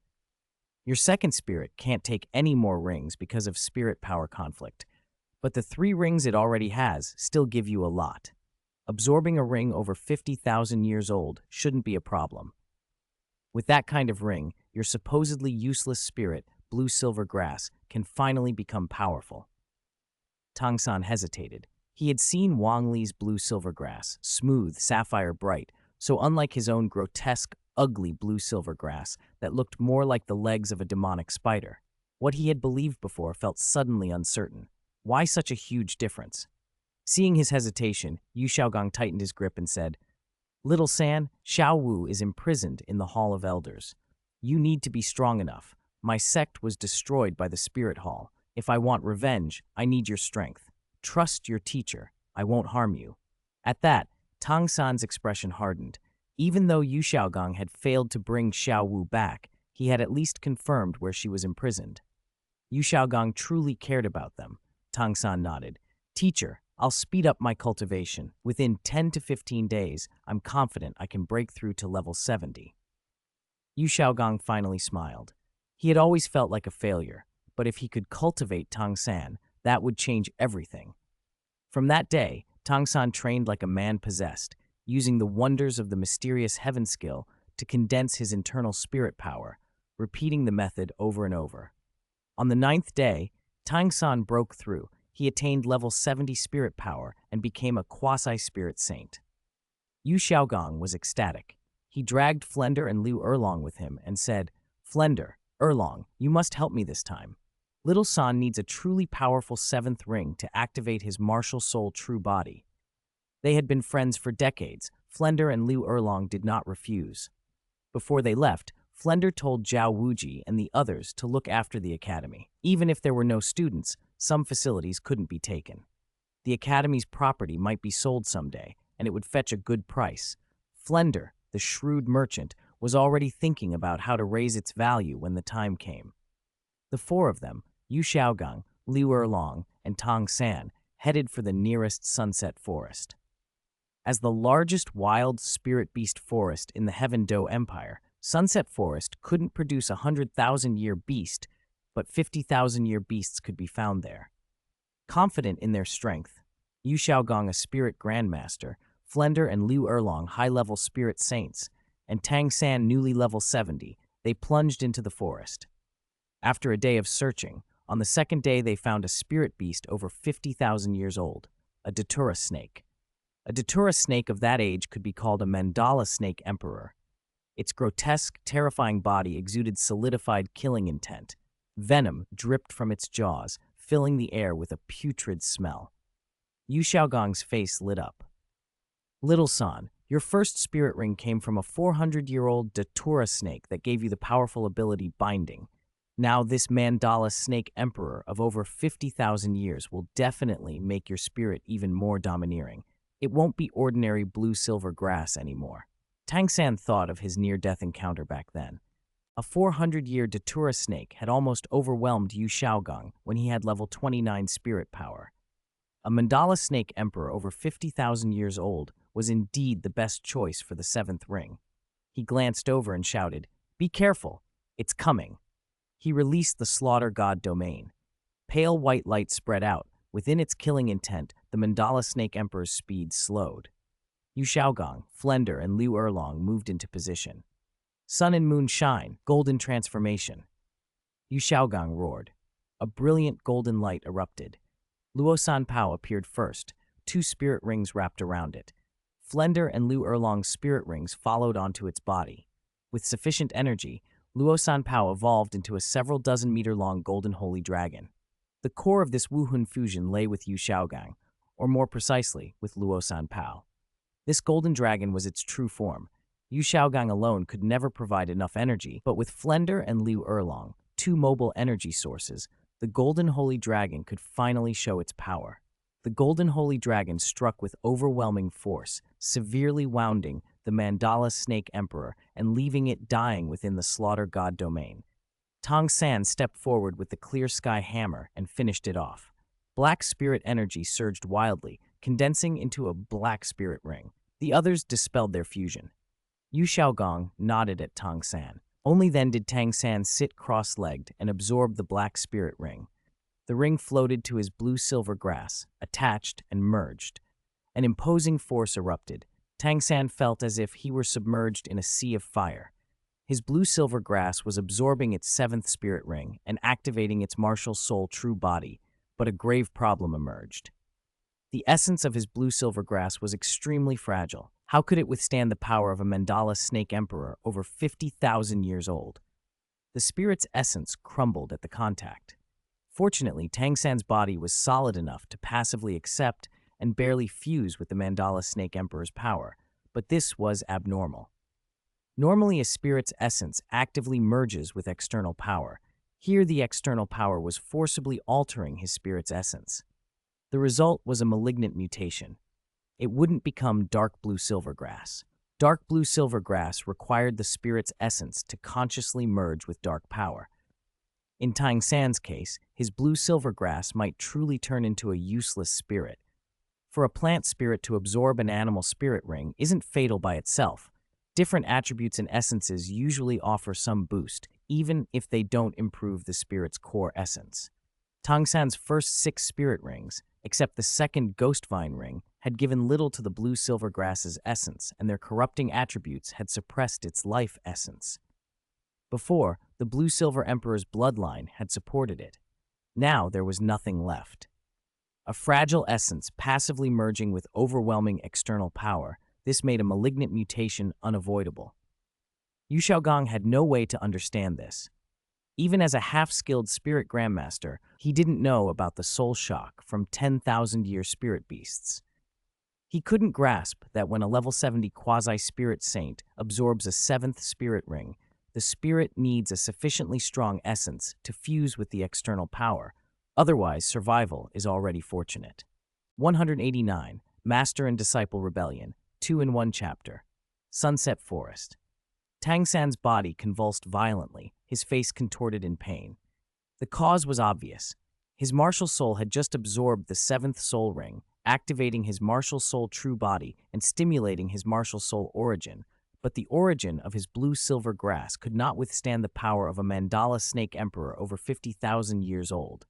Your 2nd spirit can't take any more rings because of spirit power conflict, but the 3 rings it already has still give you a lot. Absorbing a ring over 50,000 years old shouldn't be a problem. With that kind of ring, your supposedly useless spirit, Blue Silver Grass, can finally become powerful. Tang San hesitated. He had seen Wang Li's Blue Silver Grass, smooth, sapphire bright, so unlike his own grotesque, ugly Blue Silver Grass that looked more like the legs of a demonic spider. What he had believed before felt suddenly uncertain. Why such a huge difference? Seeing his hesitation, Yu Xiaogong tightened his grip and said, Little San, Xiao Wu is imprisoned in the Hall of Elders. You need to be strong enough. My sect was destroyed by the Spirit Hall. If I want revenge, I need your strength. Trust your teacher. I won't harm you. At that, Tang San's expression hardened. Even though Yu Xiaogong had failed to bring Xiao Wu back, he had at least confirmed where she was imprisoned. Yu Xiaogong truly cared about them. Tang San nodded. Teacher, I'll speed up my cultivation. Within 10 to 15 days, I'm confident I can break through to level 70. Yu Xiaogong finally smiled. He had always felt like a failure, but if he could cultivate Tang San, that would change everything. From that day, Tang San trained like a man possessed, using the wonders of the mysterious heaven skill to condense his internal spirit power, repeating the method over and over. On the 9th day, Tang San broke through. He attained level 70 spirit power and became a quasi-spirit saint. Yu Xiaogong was ecstatic. He dragged Flender and Liu Erlong with him and said, Flender, Erlong, you must help me this time. Little San needs a truly powerful 7th ring to activate his martial soul true body. They had been friends for decades, Flender and Liu Erlong did not refuse. Before they left, Flender told Zhao Wuji and the others to look after the academy. Even if there were no students, some facilities couldn't be taken. The academy's property might be sold someday, and it would fetch a good price. Flender, the shrewd merchant, was already thinking about how to raise its value when the time came. The four of them, Yu Xiaogang, Liu Erlong, and Tang San, headed for the nearest sunset forest. As the largest wild spirit beast forest in the Heaven Do Empire, Sunset Forest couldn't produce a 100,000-year beast, but 50,000-year beasts could be found there. Confident in their strength, Yu Xiaogong, a spirit grandmaster, Flender and Liu Erlong, high-level spirit saints, and Tang San, newly level 70, they plunged into the forest. After a day of searching, on the second day they found a spirit beast over 50,000 years old, a datura snake. A datura snake of that age could be called a mandala snake emperor. Its grotesque, terrifying body exuded solidified killing intent. Venom dripped from its jaws, filling the air with a putrid smell. Yu Xiaogong's face lit up. Little San, your first spirit ring came from a 400-year-old datura snake that gave you the powerful ability Binding. Now this mandala snake emperor of over 50,000 years will definitely make your spirit even more domineering. It won't be ordinary blue-silver grass anymore. Tang San thought of his near-death encounter back then. A 400-year datura snake had almost overwhelmed Yu Xiaogong when he had level 29 spirit power. A mandala snake emperor over 50,000 years old was indeed the best choice for the seventh ring. He glanced over and shouted, "Be careful, it's coming." He released the slaughter god domain. Pale white light spread out. Within its killing intent, the mandala snake emperor's speed slowed. Yu Xiaogong, Flender, and Liu Erlong moved into position. Sun and moon shine, golden transformation. Yu Xiaogong roared. A brilliant golden light erupted. Luo Sanpao appeared first, 2 spirit rings wrapped around it. Flender and Liu Erlong's spirit rings followed onto its body. With sufficient energy, Luo Sanpao evolved into a several dozen-meter-long golden holy dragon. The core of this Wuhun fusion lay with Yu Xiaogong, or more precisely, with Luo Sanpao. This golden dragon was its true form. Yu Xiaogong alone could never provide enough energy, but with Flender and Liu Erlong, 2 mobile energy sources, the golden holy dragon could finally show its power. The golden holy dragon struck with overwhelming force, severely wounding the mandala snake emperor and leaving it dying within the slaughter god domain. Tang San stepped forward with the clear sky hammer and finished it off. Black spirit energy surged wildly, condensing into a black spirit ring. The others dispelled their fusion. Yu Xiaogong nodded at Tang San. Only then did Tang San sit cross-legged and absorb the black spirit ring. The ring floated to his blue-silver grass, attached and merged. An imposing force erupted. Tang San felt as if he were submerged in a sea of fire. His blue-silver grass was absorbing its 7th spirit ring and activating its martial soul true body, but a grave problem emerged. The essence of his blue-silver grass was extremely fragile. How could it withstand the power of a mandala snake emperor over 50,000 years old? The spirit's essence crumbled at the contact. Fortunately, Tang San's body was solid enough to passively accept and barely fuse with the mandala snake emperor's power, but this was abnormal. Normally, a spirit's essence actively merges with external power. Here, the external power was forcibly altering his spirit's essence. The result was a malignant mutation. It wouldn't become dark blue silvergrass. Dark blue silvergrass required the spirit's essence to consciously merge with dark power. In Tang San's case, his blue silvergrass might truly turn into a useless spirit. For a plant spirit to absorb an animal spirit ring isn't fatal by itself. Different attributes and essences usually offer some boost, even if they don't improve the spirit's core essence. Tang San's first 6 spirit rings, except the second ghost vine ring, had given little to the blue silvergrass's essence, and their corrupting attributes had suppressed its life essence. Before, the blue silver emperor's bloodline had supported it. Now there was nothing left. A fragile essence passively merging with overwhelming external power, this made a malignant mutation unavoidable. Yu Xiaogong had no way to understand this. Even as a half-skilled spirit grandmaster, he didn't know about the soul shock from 10,000-year spirit beasts. He couldn't grasp that when a level 70 quasi-spirit saint absorbs a 7th spirit ring, the spirit needs a sufficiently strong essence to fuse with the external power. Otherwise, survival is already fortunate. 189. Master and Disciple Rebellion, 2 in 1 chapter. Sunset Forest. Tang San's body convulsed violently, his face contorted in pain. The cause was obvious. His martial soul had just absorbed the 7th soul ring, activating his martial soul true body and stimulating his martial soul origin, but the origin of his blue-silver grass could not withstand the power of a mandala snake emperor over 50,000 years old.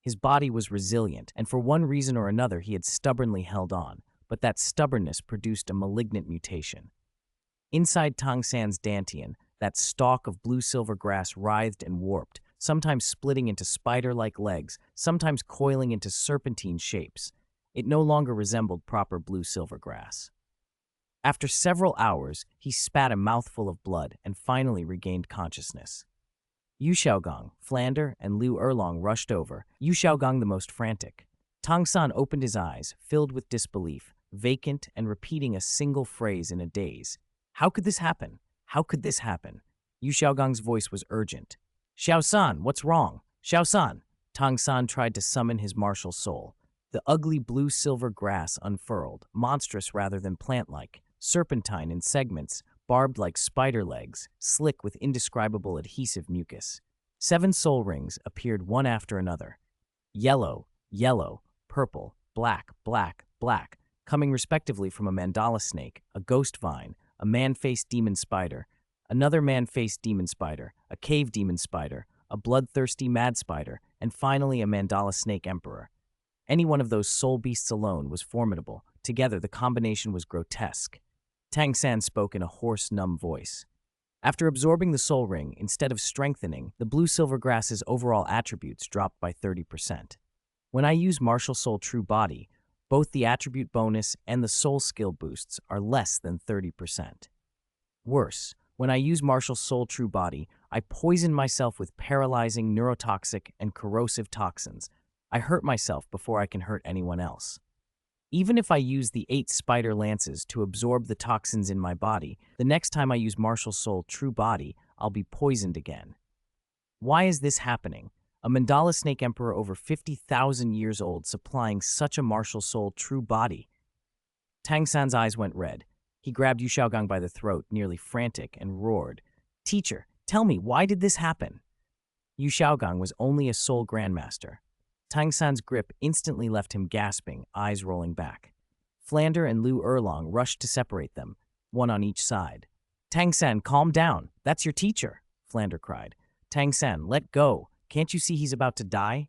His body was resilient, and for one reason or another he had stubbornly held on, but that stubbornness produced a malignant mutation. Inside Tang San's dantian, that stalk of blue-silver grass writhed and warped, sometimes splitting into spider-like legs, sometimes coiling into serpentine shapes. It no longer resembled proper blue-silver grass. After several hours, he spat a mouthful of blood and finally regained consciousness. Yu Xiaogong, Flander, and Liu Erlong rushed over, Yu Xiaogong the most frantic. Tang San opened his eyes, filled with disbelief, vacant and repeating a single phrase in a daze. How could this happen? How could this happen? Yu Xiaogong's voice was urgent. Xiao San, what's wrong? Xiao San! Tang San tried to summon his martial soul. The ugly blue-silver grass unfurled, monstrous rather than plant-like, serpentine in segments, barbed like spider legs, slick with indescribable adhesive mucus. 7 soul rings appeared one after another. Yellow, yellow, purple, black, black, black, coming respectively from a mandala snake, a ghost vine, a man-faced demon spider, another man-faced demon spider, a cave demon spider, a bloodthirsty mad spider, and finally a mandala snake emperor. Any one of those soul beasts alone was formidable. Together, the combination was grotesque. Tang San spoke in a hoarse, numb voice. After absorbing the soul ring, instead of strengthening, the blue-silver grass's overall attributes dropped by 30%. When I use Martial Soul True Body, both the attribute bonus and the soul skill boosts are less than 30%. Worse, when I use Martial Soul True Body, I poison myself with paralyzing, neurotoxic, and corrosive toxins. I hurt myself before I can hurt anyone else. Even if I use the 8 spider lances to absorb the toxins in my body, the next time I use Martial Soul True Body, I'll be poisoned again. Why is this happening? A mandala snake emperor over 50,000 years old supplying such a martial soul true body. Tang San's eyes went red. He grabbed Yu Xiaogong by the throat, nearly frantic, and roared, "Teacher, tell me, why did this happen?" Yu Xiaogong was only a soul grandmaster. Tang San's grip instantly left him gasping, eyes rolling back. Flander and Liu Erlong rushed to separate them, one on each side. "Tang San, calm down. That's your teacher," Flander cried. "Tang San, let go. Can't you see he's about to die?"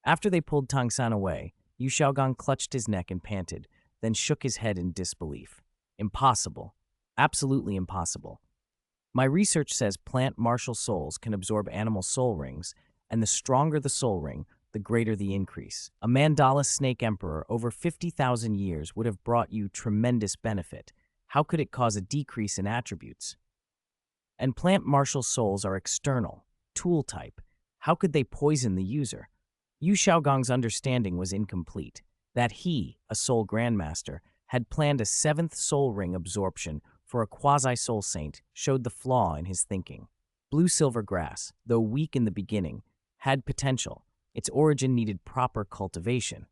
After they pulled Tang San away, Yu Xiaogong clutched his neck and panted, then shook his head in disbelief. Impossible. Absolutely impossible. My research says plant martial souls can absorb animal soul rings, and the stronger the soul ring, the greater the increase. A mandala snake emperor over 50,000 years would have brought you tremendous benefit. How could it cause a decrease in attributes? And plant martial souls are external, tool type. How could they poison the user? Yu Xiaogong's understanding was incomplete. That he, a soul grandmaster, had planned a 7th soul ring absorption for a quasi-soul saint showed the flaw in his thinking. Blue-silver grass, though weak in the beginning, had potential. Its origin needed proper cultivation.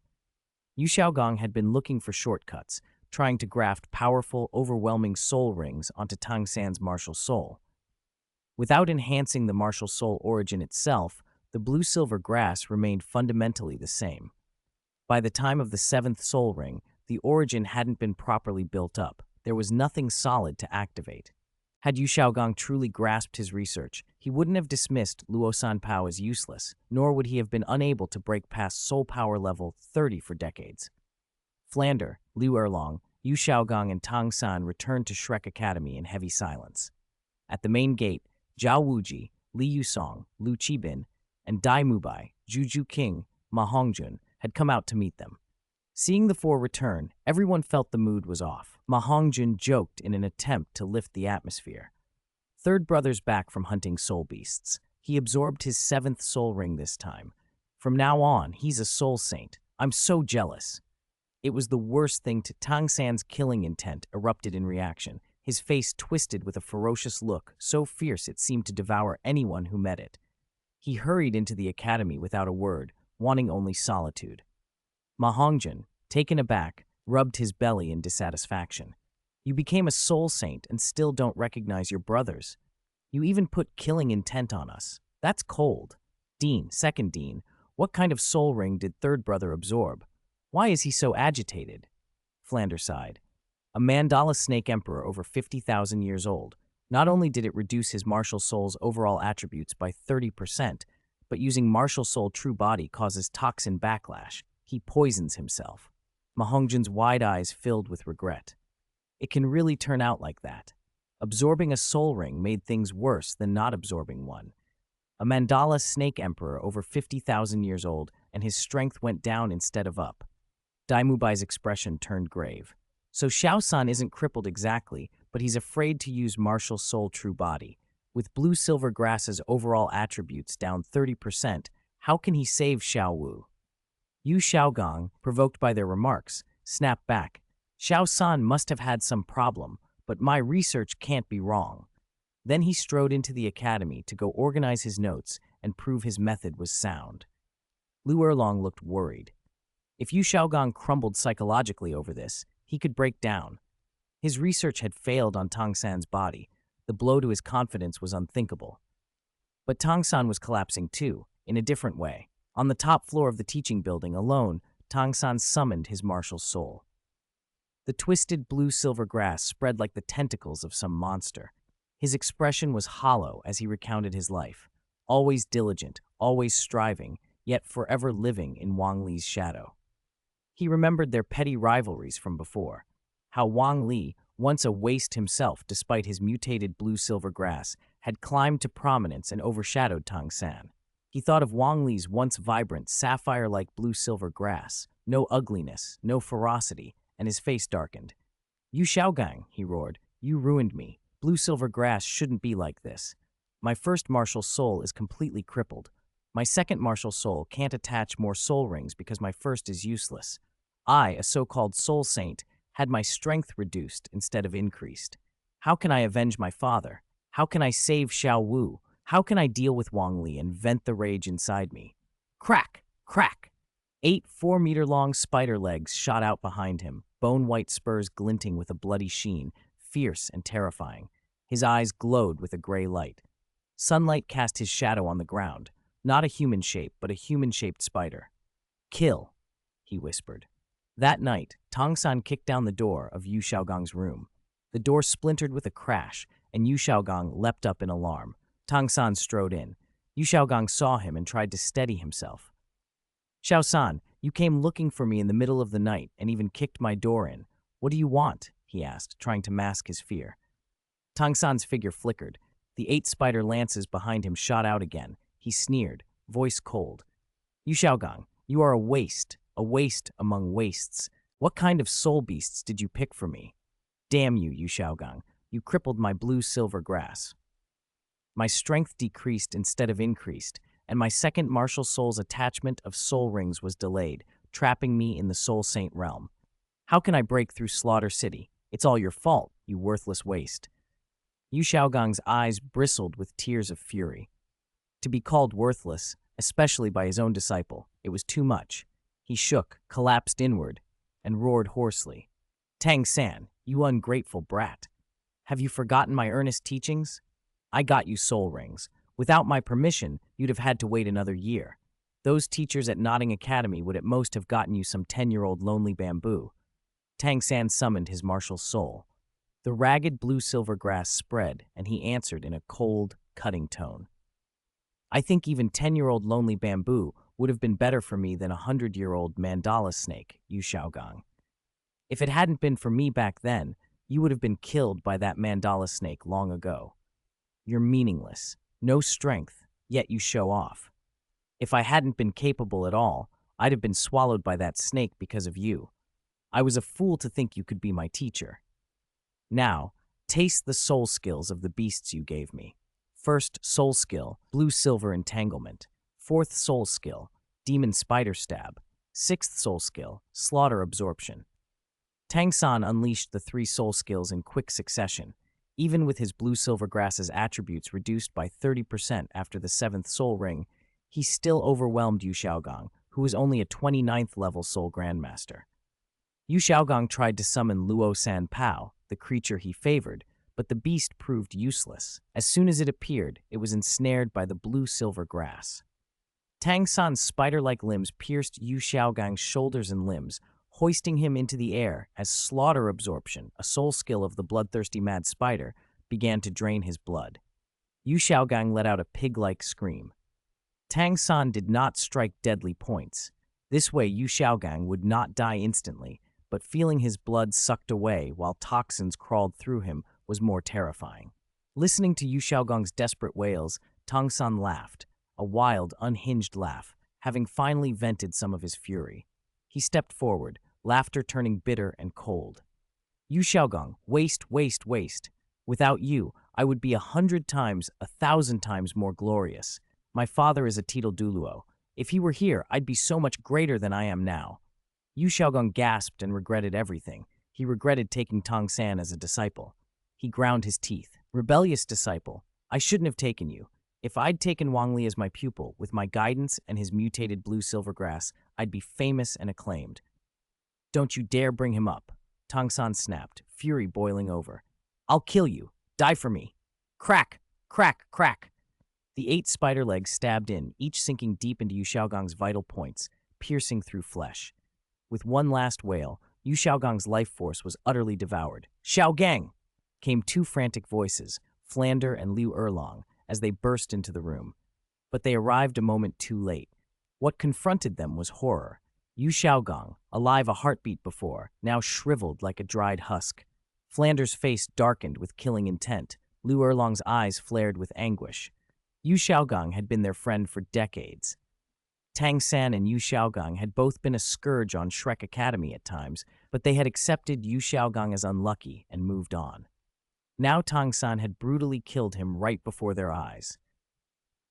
Yu Xiaogong had been looking for shortcuts, trying to graft powerful, overwhelming soul rings onto Tang San's martial soul. Without enhancing the martial soul origin itself, the blue-silver grass remained fundamentally the same. By the time of the 7th soul ring, the origin hadn't been properly built up. There was nothing solid to activate. Had Yu Xiaogong truly grasped his research, he wouldn't have dismissed Luo Sanpao as useless, nor would he have been unable to break past soul power level 30 for decades. Flander, Liu Erlong, Yu Xiaogong, and Tang San returned to Shrek Academy in heavy silence. At the main gate, Zhao Wuji, Li Yusong, Lu Qibin, and Dai Mubai, Juju King, Ma Hongjun, had come out to meet them. Seeing the 4 return, everyone felt the mood was off. Ma Hongjun joked in an attempt to lift the atmosphere. Third brother's back from hunting soul beasts. He absorbed his 7th soul ring this time. From now on, he's a soul saint. I'm so jealous. It was the worst thing to Tang San's killing intent erupted in reaction, his face twisted with a ferocious look, so fierce it seemed to devour anyone who met it. He hurried into the academy without a word, wanting only solitude. Ma Hongjin, taken aback, rubbed his belly in dissatisfaction. You became a soul saint and still don't recognize your brothers. You even put killing intent on us. That's cold. Dean, second Dean, what kind of soul ring did third brother absorb? Why is he so agitated? Flander sighed. A mandala snake emperor over 50,000 years old. Not only did it reduce his martial soul's overall attributes by 30%, but using martial soul true body causes toxin backlash. He poisons himself. Ma Hongjin's wide eyes filled with regret. It can really turn out like that. Absorbing a soul ring made things worse than not absorbing one. A mandala snake emperor over 50,000 years old, and his strength went down instead of up. Daimubai's expression turned grave. So Xiaosan isn't crippled exactly, but he's afraid to use martial soul true body. With blue-silver grass's overall attributes down 30%, how can he save Xiao Wu? Yu Xiaogong, provoked by their remarks, snapped back. Xiaosan must have had some problem, but my research can't be wrong. Then he strode into the academy to go organize his notes and prove his method was sound. Lu Erlong looked worried. If Yu Xiaogong crumbled psychologically over this, he could break down. His research had failed on Tang San's body. The blow to his confidence was unthinkable. But Tang San was collapsing too, in a different way. On the top floor of the teaching building alone, Tang San summoned his martial soul. The twisted blue-silver grass spread like the tentacles of some monster. His expression was hollow as he recounted his life. Always diligent, always striving, yet forever living in Wang Li's shadow. He remembered their petty rivalries from before. How Wang Li, once a waste himself despite his mutated blue-silver grass, had climbed to prominence and overshadowed Tang San. He thought of Wang Li's once vibrant, sapphire-like blue-silver grass. No ugliness, no ferocity, and his face darkened. "You Xiaogang," he roared, "you ruined me. Blue-silver grass shouldn't be like this. My first martial soul is completely crippled. My second martial soul can't attach more soul rings because my first is useless. I, a so-called soul saint, had my strength reduced instead of increased. How can I avenge my father? How can I save Xiao Wu? How can I deal with Wang Li and vent the rage inside me?" Crack! Crack! 8 4-meter-long spider legs shot out behind him, bone-white spurs glinting with a bloody sheen, fierce and terrifying. His eyes glowed with a gray light. Sunlight cast his shadow on the ground, not a human shape, but a human-shaped spider. "Kill," he whispered. That night, Tang San kicked down the door of Yu Xiaogong's room. The door splintered with a crash, and Yu Xiaogong leapt up in alarm. Tang San strode in. Yu Xiaogong saw him and tried to steady himself. "Xiao San, you came looking for me in the middle of the night and even kicked my door in. What do you want?" he asked, trying to mask his fear. Tang San's figure flickered. The 8 spider lances behind him shot out again. He sneered, voice cold. "Yu Xiaogong, you are a waste among wastes. What kind of soul beasts did you pick for me? Damn you, Yu Xiaogong, you crippled my blue-silver grass. My strength decreased instead of increased, and my second martial soul's attachment of soul rings was delayed, trapping me in the soul saint realm. How can I break through Slaughter City? It's all your fault, you worthless waste." Yu Xiaogong's eyes bristled with tears of fury. To be called worthless, especially by his own disciple, it was too much. He shook, collapsed inward, and roared hoarsely. "Tang San, you ungrateful brat. Have you forgotten my earnest teachings? I got you soul rings. Without my permission, you'd have had to wait another year. Those teachers at Notting Academy would at most have gotten you some 10-year-old lonely bamboo." Tang San summoned his martial soul. The ragged blue-silver grass spread, and he answered in a cold, cutting tone. "I think even 10-year-old lonely bamboo would have been better for me than a 100-year-old mandala snake, Yu Xiaogong. If it hadn't been for me back then, you would have been killed by that mandala snake long ago. You're meaningless, no strength, yet you show off. If I hadn't been capable at all, I'd have been swallowed by that snake because of you. I was a fool to think you could be my teacher. Now, taste the soul skills of the beasts you gave me. First soul skill, blue-silver entanglement. Fourth soul skill, demon spider stab. Sixth soul skill, slaughter absorption. Tang San unleashed the 3 soul skills in quick succession, even with his blue-silver grass's attributes reduced by 30% after the 7th soul ring. He still overwhelmed Yu Xiaogong, who was only a 29th level soul grandmaster. Yu Xiaogong tried to summon Luo San Pao, the creature he favored, but the beast proved useless. As soon as it appeared, it was ensnared by the blue-silver grass. Tang San's spider-like limbs pierced Yu Xiaogong's shoulders and limbs, hoisting him into the air as slaughter absorption, a soul skill of the bloodthirsty mad spider, began to drain his blood. Yu Xiaogong let out a pig-like scream. Tang San did not strike deadly points. This way Yu Xiaogong would not die instantly, but feeling his blood sucked away while toxins crawled through him was more terrifying. Listening to Yu Xiaogong's desperate wails, Tang San laughed, a wild, unhinged laugh, having finally vented some of his fury. He stepped forward, laughter turning bitter and cold. Yu Xiaogong, waste, waste, waste. Without you, I would be 100 times, 1,000 times more glorious. My father is a Title Douluo. If he were here, I'd be so much greater than I am now. Yu Xiaogong gasped and regretted everything. He regretted taking Tang San as a disciple. He ground his teeth. Rebellious disciple, I shouldn't have taken you. If I'd taken Wang Li as my pupil, with my guidance and his mutated blue-silver grass, I'd be famous and acclaimed. Don't you dare bring him up, Tang San snapped, fury boiling over. I'll kill you. Die for me. Crack, crack, crack. The 8 spider legs stabbed in, each sinking deep into Yu Xiaogong's vital points, piercing through flesh. With one last wail, Yu Xiaogong's life force was utterly devoured. Xiaogang! Came 2 frantic voices, Flander and Liu Erlong, as they burst into the room. But they arrived a moment too late. What confronted them was horror. Yu Xiaogong, alive a heartbeat before, now shriveled like a dried husk. Flander's face darkened with killing intent. Liu Erlong's eyes flared with anguish. Yu Xiaogong had been their friend for decades. Tang San and Yu Xiaogong had both been a scourge on Shrek Academy at times, but they had accepted Yu Xiaogong as unlucky and moved on. Now Tang San had brutally killed him right before their eyes.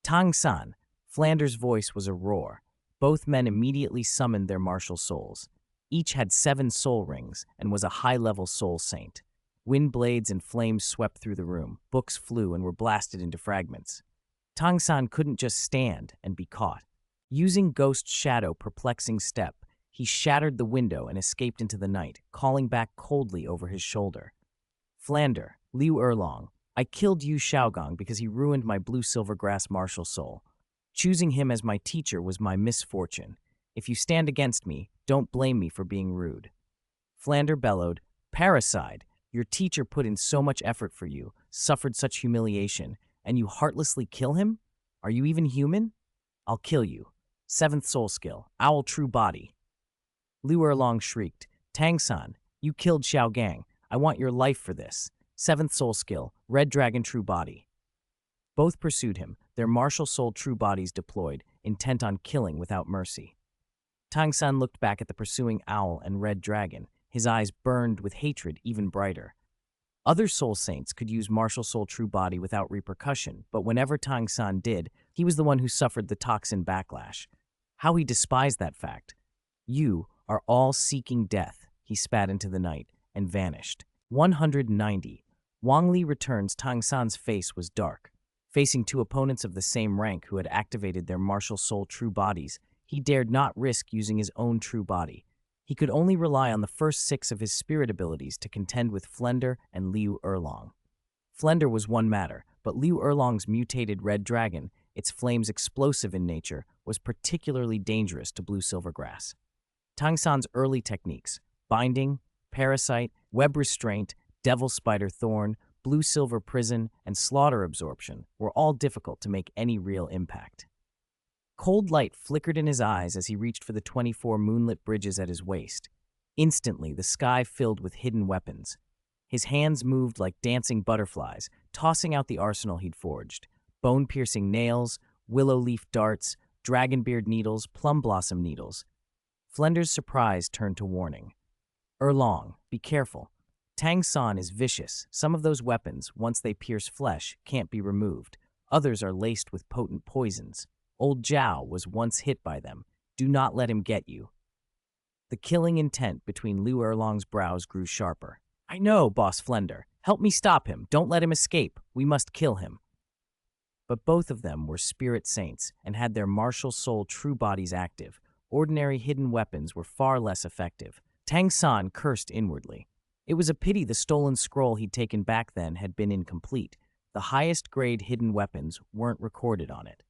Tang San, Flander's voice was a roar. Both men immediately summoned their martial souls. Each had 7 soul rings and was a high-level soul saint. Wind blades and flames swept through the room. Books flew and were blasted into fragments. Tang San couldn't just stand and be caught. Using Ghost Shadow perplexing step, he shattered the window and escaped into the night, calling back coldly over his shoulder. Flander, Liu Erlong, I killed Yu Xiaogong because he ruined my blue-silver grass martial soul. Choosing him as my teacher was my misfortune. If you stand against me, don't blame me for being rude. Flander bellowed, Parricide, your teacher put in so much effort for you, suffered such humiliation, and you heartlessly kill him? Are you even human? I'll kill you. 7th soul skill, Owl True Body. Liu Erlong shrieked, Tang San, you killed Xiaogang. I want your life for this. 7th soul skill, Red Dragon True Body. Both pursued him, their martial soul true bodies deployed, intent on killing without mercy. Tang San looked back at the pursuing owl and red dragon, his eyes burned with hatred even brighter. Other soul saints could use martial soul true body without repercussion, but whenever Tang San did, he was the one who suffered the toxin backlash. How he despised that fact. You are all seeking death, he spat into the night and vanished. 190. Wang Li returns. Tang San's face was dark. Facing 2 opponents of the same rank who had activated their martial soul true bodies, he dared not risk using his own true body. He could only rely on the first 6 of his spirit abilities to contend with Flander and Liu Erlong. Flander was one matter, but Liu Erlong's mutated red dragon, its flames explosive in nature, was particularly dangerous to blue-silver grass. Tang San's early techniques, binding, parasite, web restraint, devil spider thorn, blue-silver prison, and slaughter absorption, were all difficult to make any real impact. Cold light flickered in his eyes as he reached for the 24 moonlit bridges at his waist. Instantly, the sky filled with hidden weapons. His hands moved like dancing butterflies, tossing out the arsenal he'd forged. Bone-piercing nails, willow leaf darts, dragonbeard needles, plum blossom needles. Flender's surprise turned to warning. Erlong, be careful. Tang San is vicious. Some of those weapons, once they pierce flesh, can't be removed. Others are laced with potent poisons. Old Zhao was once hit by them. Do not let him get you. The killing intent between Liu Erlong's brows grew sharper. I know, Boss Flender. Help me stop him. Don't let him escape. We must kill him. But both of them were spirit saints and had their martial soul true bodies active. Ordinary hidden weapons were far less effective. Tang San cursed inwardly. It was a pity the stolen scroll he'd taken back then had been incomplete. The highest grade hidden weapons weren't recorded on it.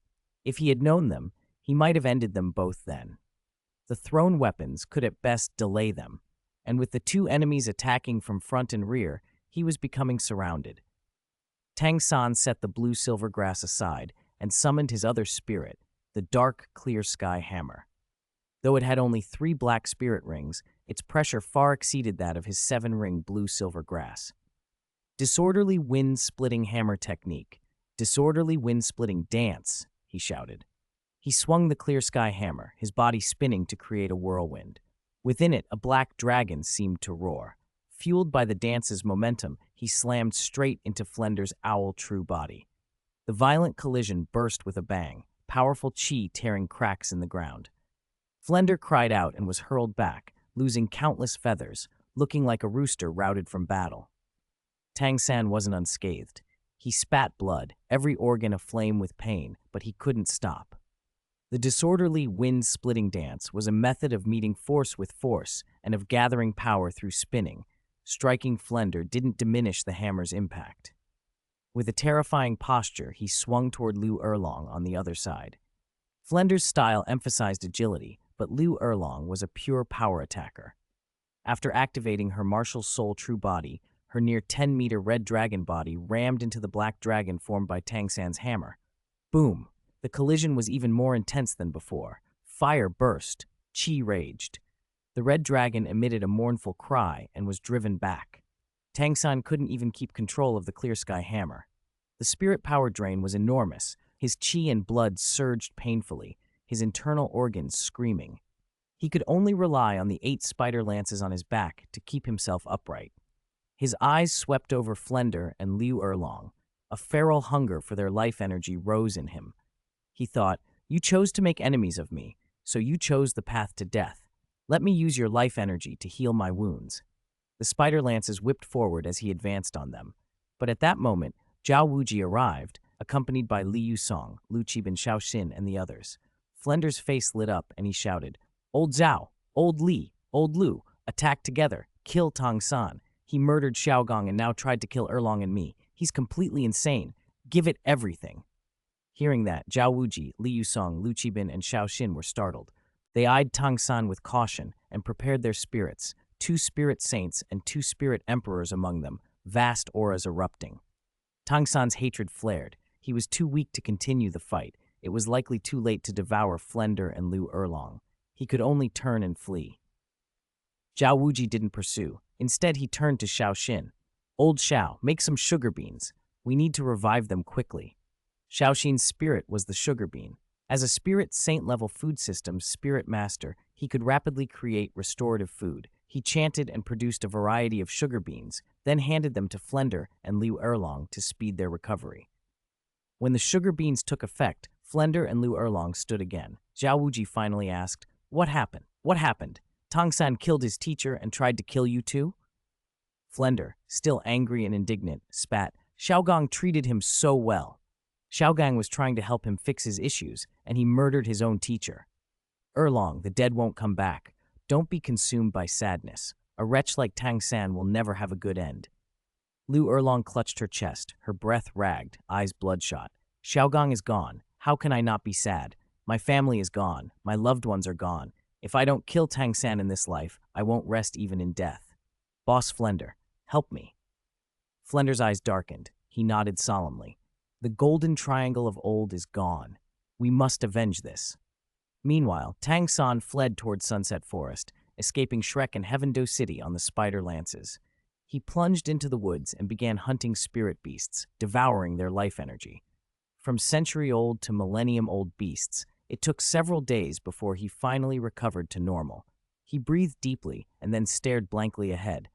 If he had known them, he might have ended them both then. The thrown weapons could at best delay them, and with the two enemies attacking from front and rear, he was becoming surrounded. Tang San set the blue-silver grass aside and summoned his other spirit, the dark, clear sky hammer. Though it had only 3 black spirit rings, its pressure far exceeded that of his 7-ring blue-silver grass. Disorderly wind-splitting hammer technique. Disorderly wind-splitting dance, he shouted. He swung the clear sky hammer, his body spinning to create a whirlwind. Within it, a black dragon seemed to roar. Fueled by the dance's momentum, he slammed straight into Flender's owl true body. The violent collision burst with a bang, powerful chi tearing cracks in the ground. Flender cried out and was hurled back, losing countless feathers, looking like a rooster routed from battle. Tang San wasn't unscathed. He spat blood, every organ aflame with pain, but he couldn't stop. The disorderly wind-splitting dance was a method of meeting force with force and of gathering power through spinning. Striking Flender didn't diminish the hammer's impact. With a terrifying posture, he swung toward Liu Erlong on the other side. Flender's style emphasized agility, but Liu Erlong was a pure power attacker. After activating her martial soul true body, her near 10-meter red dragon body rammed into the black dragon formed by Tang San's hammer. Boom! The collision was even more intense than before. Fire burst. Chi raged. The red dragon emitted a mournful cry and was driven back. Tang San couldn't even keep control of the clear sky hammer. The spirit power drain was enormous. His chi and blood surged painfully, his internal organs screaming. He could only rely on the 8 spider lances on his back to keep himself upright. His eyes swept over Flender and Liu Erlong. A feral hunger for their life energy rose in him. He thought, you chose to make enemies of me, so you chose the path to death. Let me use your life energy to heal my wounds. The spider lances whipped forward as he advanced on them. But at that moment, Zhao Wuji arrived, accompanied by Li Yusong, Lu Qibin, Shaoxin, and the others. Flender's face lit up and he shouted, Old Zhao, Old Li, Old Lu, attack together, kill Tang San. He murdered Xiaogong and now tried to kill Erlong and me. He's completely insane. Give it everything. Hearing that, Zhao Wuji, Li Yusong, Lu Qibin, and Shaoxin were startled. They eyed Tang San with caution and prepared their spirits, 2 spirit saints and 2 spirit emperors among them, vast auras erupting. Tang San's hatred flared. He was too weak to continue the fight. It was likely too late to devour Flender and Liu Erlong. He could only turn and flee. Zhao Wuji didn't pursue. Instead, he turned to Shaoxin. Old Xiao, make some sugar beans. We need to revive them quickly. Shaoxin's spirit was the sugar bean. As a spirit saint-level food system spirit master, he could rapidly create restorative food. He chanted and produced a variety of sugar beans, then handed them to Flender and Liu Erlong to speed their recovery. When the sugar beans took effect, Flender and Liu Erlong stood again. Zhao Wuji finally asked, What happened? What happened? Tang San killed his teacher and tried to kill you too? Flender, still angry and indignant, spat, Xiaogong treated him so well. Xiaogang was trying to help him fix his issues, and he murdered his own teacher. Erlong, the dead won't come back. Don't be consumed by sadness. A wretch like Tang San will never have a good end. Liu Erlong clutched her chest, her breath ragged, eyes bloodshot. Xiaogong is gone. How can I not be sad? My family is gone. My loved ones are gone. If I don't kill Tang San in this life, I won't rest even in death. Boss Flender, help me. Flender's eyes darkened. He nodded solemnly. The golden triangle of old is gone. We must avenge this. Meanwhile, Tang San fled toward Sunset Forest, escaping Shrek and Heavendo City on the spider lances. He plunged into the woods and began hunting spirit beasts, devouring their life energy. From century-old to millennium-old beasts, it took several days before he finally recovered to normal. He breathed deeply and then stared blankly ahead.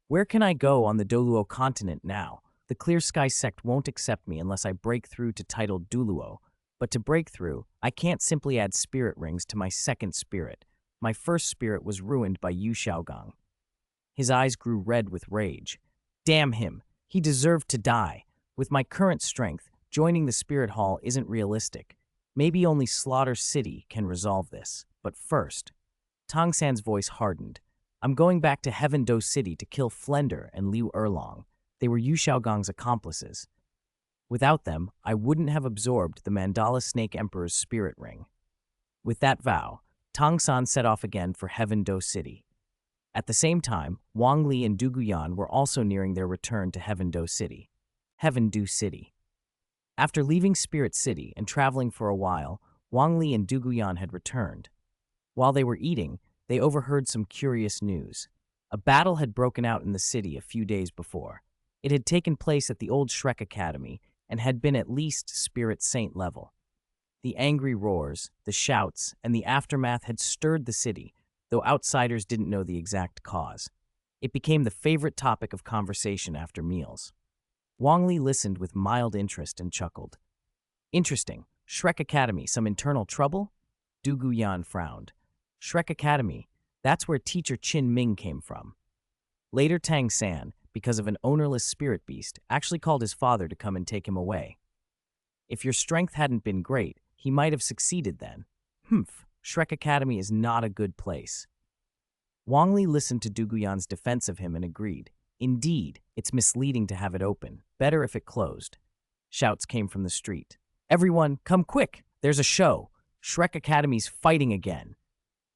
Where can I go on the Douluo Continent now? The Clear Sky sect won't accept me unless I break through to titled Douluo. But to break through, I can't simply add spirit rings to my second spirit. My first spirit was ruined by Yu Xiaogang. His eyes grew red with rage. Damn him! He deserved to die. With my current strength, joining the spirit hall isn't realistic. Maybe only Slaughter City can resolve this. But first, Tang San's voice hardened. I'm going back to Heaven Do City to kill Flender and Liu Erlong. They were Yu Xiaogang's accomplices. Without them, I wouldn't have absorbed the Mandala Snake Emperor's spirit ring. With that vow, Tang San set off again for Heaven Do City. At the same time, Wang Li and Du Guyan were also nearing their return to Heaven Do City. Heaven Do City. After leaving Spirit City and traveling for a while, Wang Li and Du Guyan had returned. While they were eating, they overheard some curious news. A battle had broken out in the city a few days before. It had taken place at the old Shrek Academy and had been at least Spirit Saint level. The angry roars, the shouts, and the aftermath had stirred the city, though outsiders didn't know the exact cause. It became the favorite topic of conversation after meals. Wang Li listened with mild interest and chuckled. Interesting. Shrek Academy, some internal trouble? Du Guyan frowned. Shrek Academy, that's where teacher Qin Ming came from. Later Tang San, because of an ownerless spirit beast, actually called his father to come and take him away. If your strength hadn't been great, he might have succeeded then. Shrek Academy is not a good place. Wang Li listened to Du Guyan's defense of him and agreed. Indeed, it's misleading to have it open. Better if it closed. Shouts came from the street. Everyone, come quick! There's a show! Shrek Academy's fighting again!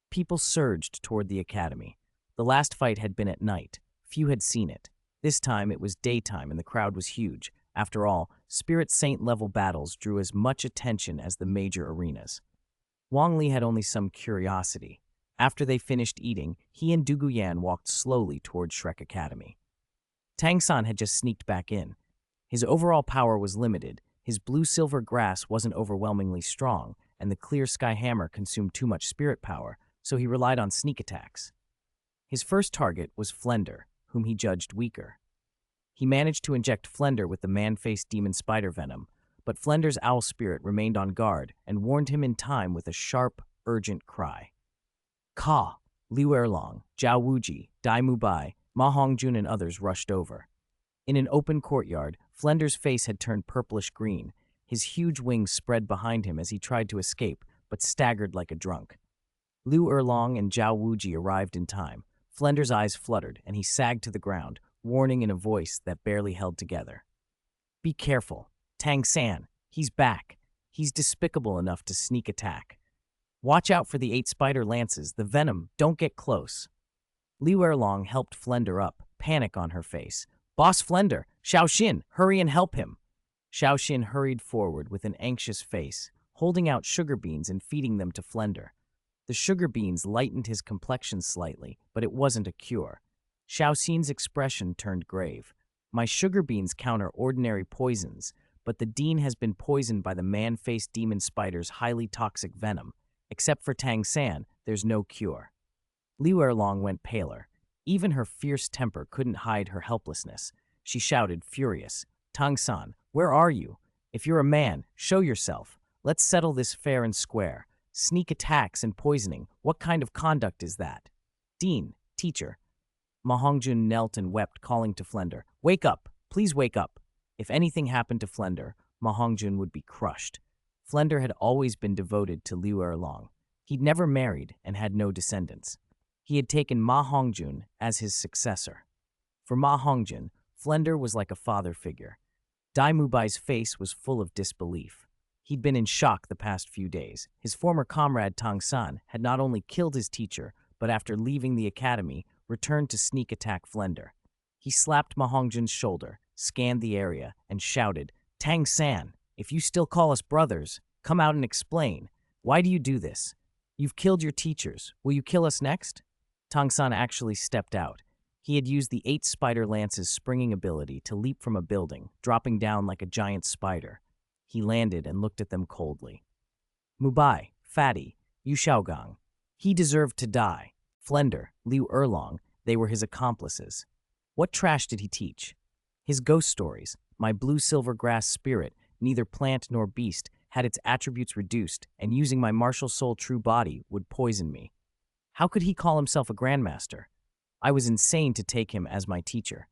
People surged toward the academy. The last fight had been at night. Few had seen it. This time it was daytime and the crowd was huge. After all, Spirit Saint-level battles drew as much attention as the major arenas. Wang Li had only some curiosity. After they finished eating, he and Du Guyan walked slowly toward Shrek Academy. Tang San had just sneaked back in. His overall power was limited, his blue-silver grass wasn't overwhelmingly strong, and the clear sky hammer consumed too much spirit power, so he relied on sneak attacks. His first target was Flender, whom he judged weaker. He managed to inject Flender with the man-faced demon spider venom, but Flender's owl spirit remained on guard and warned him in time with a sharp, urgent cry. Ka, Liu Erlong, Zhao Wuji, Dai Mubai, Ma Hongjun and others rushed over. In an open courtyard, Flender's face had turned purplish-green. His huge wings spread behind him as he tried to escape, but staggered like a drunk. Liu Erlong and Zhao Wuji arrived in time. Flender's eyes fluttered, and he sagged to the ground, warning in a voice that barely held together. Be careful. Tang San, he's back. He's despicable enough to sneak attack. Watch out for the 8 spider lances, the venom, don't get close. Liu Erlong helped Flender up, panic on her face. Boss Flender, Xiaoxin, hurry and help him. Xiaoxin hurried forward with an anxious face, holding out sugar beans and feeding them to Flender. The sugar beans lightened his complexion slightly, but it wasn't a cure. Xiaoxin's expression turned grave. My sugar beans counter ordinary poisons, but the Dean has been poisoned by the man-faced demon spider's highly toxic venom. Except for Tang San, there's no cure. Liu Erlong went paler. Even her fierce temper couldn't hide her helplessness. She shouted, furious, Tang San, where are you? If you're a man, show yourself. Let's settle this fair and square. Sneak attacks and poisoning, what kind of conduct is that? Dean, teacher. Ma Hongjun knelt and wept, calling to Flender, wake up, please wake up. If anything happened to Flender, Ma Hongjun would be crushed. Flender had always been devoted to Liu Erlong. He'd never married and had no descendants. He had taken Ma Hongjun as his successor. For Ma Hongjun, Flender was like a father figure. Dai Mubai's face was full of disbelief. He'd been in shock the past few days. His former comrade Tang San had not only killed his teacher, but after leaving the academy, returned to sneak attack Flender. He slapped Ma Hongjun's shoulder, scanned the area, and shouted, Tang San, if you still call us brothers, come out and explain. Why do you do this? You've killed your teachers. Will you kill us next? Tang San actually stepped out. He had used the 8 spider lance's springing ability to leap from a building, dropping down like a giant spider. He landed and looked at them coldly. Mubai, Fatty, Yu Xiaogang. He deserved to die. Flender, Liu Erlong, they were his accomplices. What trash did he teach? His ghost stories, my blue-silver grass spirit, neither plant nor beast, had its attributes reduced, and using my martial soul true body would poison me. How could he call himself a grandmaster? I was insane to take him as my teacher.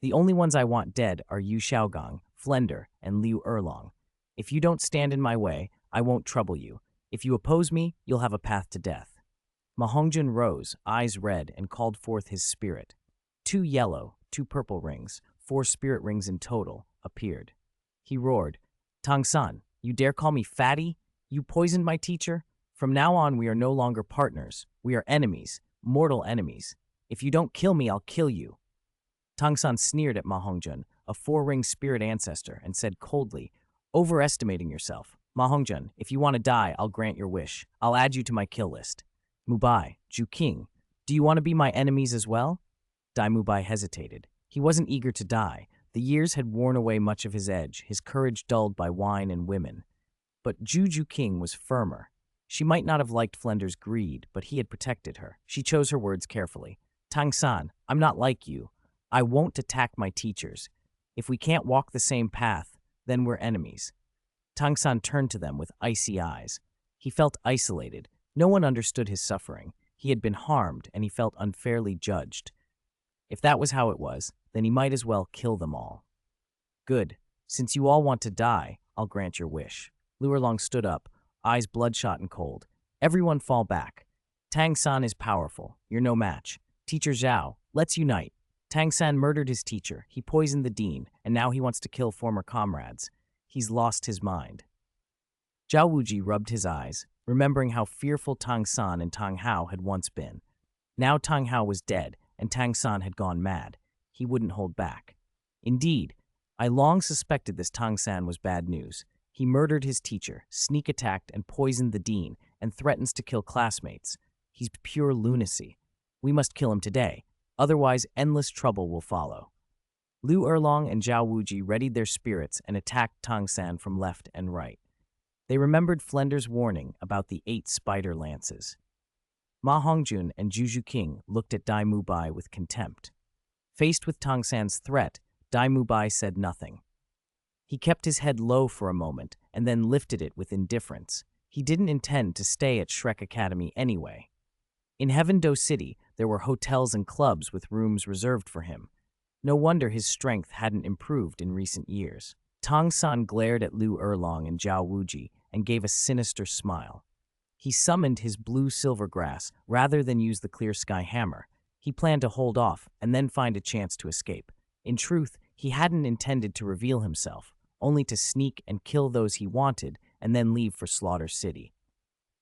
The only ones I want dead are Yu Xiaogang, Flender, and Liu Erlong. If you don't stand in my way, I won't trouble you. If you oppose me, you'll have a path to death. Ma Hongjun rose, eyes red, and called forth his spirit. 2 yellow, 2 purple rings, 4 spirit rings in total, appeared. He roared, Tang San, you dare call me fatty? You poisoned my teacher? From now on, we are no longer partners. We are enemies, mortal enemies. If you don't kill me, I'll kill you. Tang San sneered at Ma Hongjun, a 4-ring spirit ancestor, and said coldly, overestimating yourself. Ma Hongjun, if you want to die, I'll grant your wish. I'll add you to my kill list. Mubai, Ju King, do you want to be my enemies as well? Dai Mubai hesitated. He wasn't eager to die. The years had worn away much of his edge, his courage dulled by wine and women. But Ju King was firmer. She might not have liked Flender's greed, but he had protected her. She chose her words carefully. Tang San, I'm not like you. I won't attack my teachers. If we can't walk the same path, then we're enemies. Tang San turned to them with icy eyes. He felt isolated. No one understood his suffering. He had been harmed, and he felt unfairly judged. If that was how it was, then he might as well kill them all. Good. Since you all want to die, I'll grant your wish. Liu Erlong stood up, eyes bloodshot and cold. Everyone fall back. Tang San is powerful. You're no match. Teacher Zhao, let's unite. Tang San murdered his teacher. He poisoned the dean, and now he wants to kill former comrades. He's lost his mind. Zhao Wuji rubbed his eyes, remembering how fearful Tang San and Tang Hao had once been. Now Tang Hao was dead, and Tang San had gone mad. He wouldn't hold back. Indeed, I long suspected this Tang San was bad news. He murdered his teacher, sneak attacked and poisoned the dean, and threatens to kill classmates. He's pure lunacy. We must kill him today, otherwise endless trouble will follow. Liu Erlong and Zhao Wuji readied their spirits and attacked Tang San from left and right. They remembered Flender's warning about the 8 spider lances. Ma Hongjun and Juju King looked at Dai Mubai with contempt. Faced with Tang San's threat, Dai Mubai said nothing. He kept his head low for a moment and then lifted it with indifference. He didn't intend to stay at Shrek Academy anyway. In Heaven Do City, there were hotels and clubs with rooms reserved for him. No wonder his strength hadn't improved in recent years. Tang San glared at Liu Erlong and Zhao Wuji and gave a sinister smile. He summoned his blue-silver grass rather than use the clear sky hammer. He planned to hold off and then find a chance to escape. In truth, he hadn't intended to reveal himself, only to sneak and kill those he wanted and then leave for Slaughter City.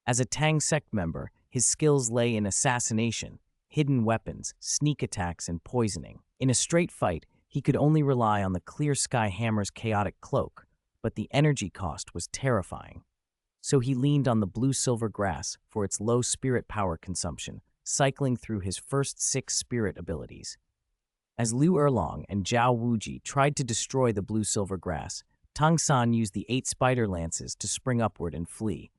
As a Tang sect member, his skills lay in assassination, hidden weapons, sneak attacks, and poisoning. In a straight fight, he could only rely on the clear sky hammer's chaotic cloak, but the energy cost was terrifying. So he leaned on the blue-silver grass for its low spirit power consumption, cycling through his first 6 spirit abilities. As Liu Erlong and Zhao Wuji tried to destroy the blue-silver grass, Tang San used the 8 spider lances to spring upward and flee.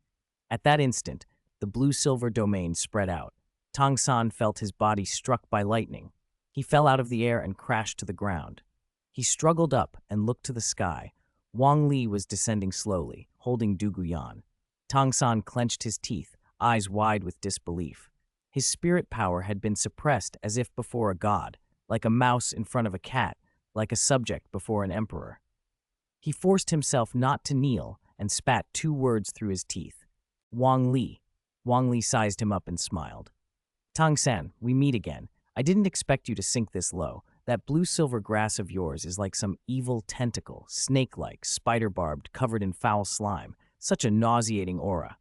At that instant, the blue-silver domain spread out. Tang San felt his body struck by lightning. He fell out of the air and crashed to the ground. He struggled up and looked to the sky. Wang Li was descending slowly, holding Duguyan. Tang San clenched his teeth, eyes wide with disbelief. His spirit power had been suppressed as if before a god, like a mouse in front of a cat, like a subject before an emperor. He forced himself not to kneel and spat 2 words through his teeth. Wang Li. Wang Li sized him up and smiled. Tang San, we meet again. I didn't expect you to sink this low. That blue-silver grass of yours is like some evil tentacle, snake-like, spider-barbed, covered in foul slime. Such a nauseating aura.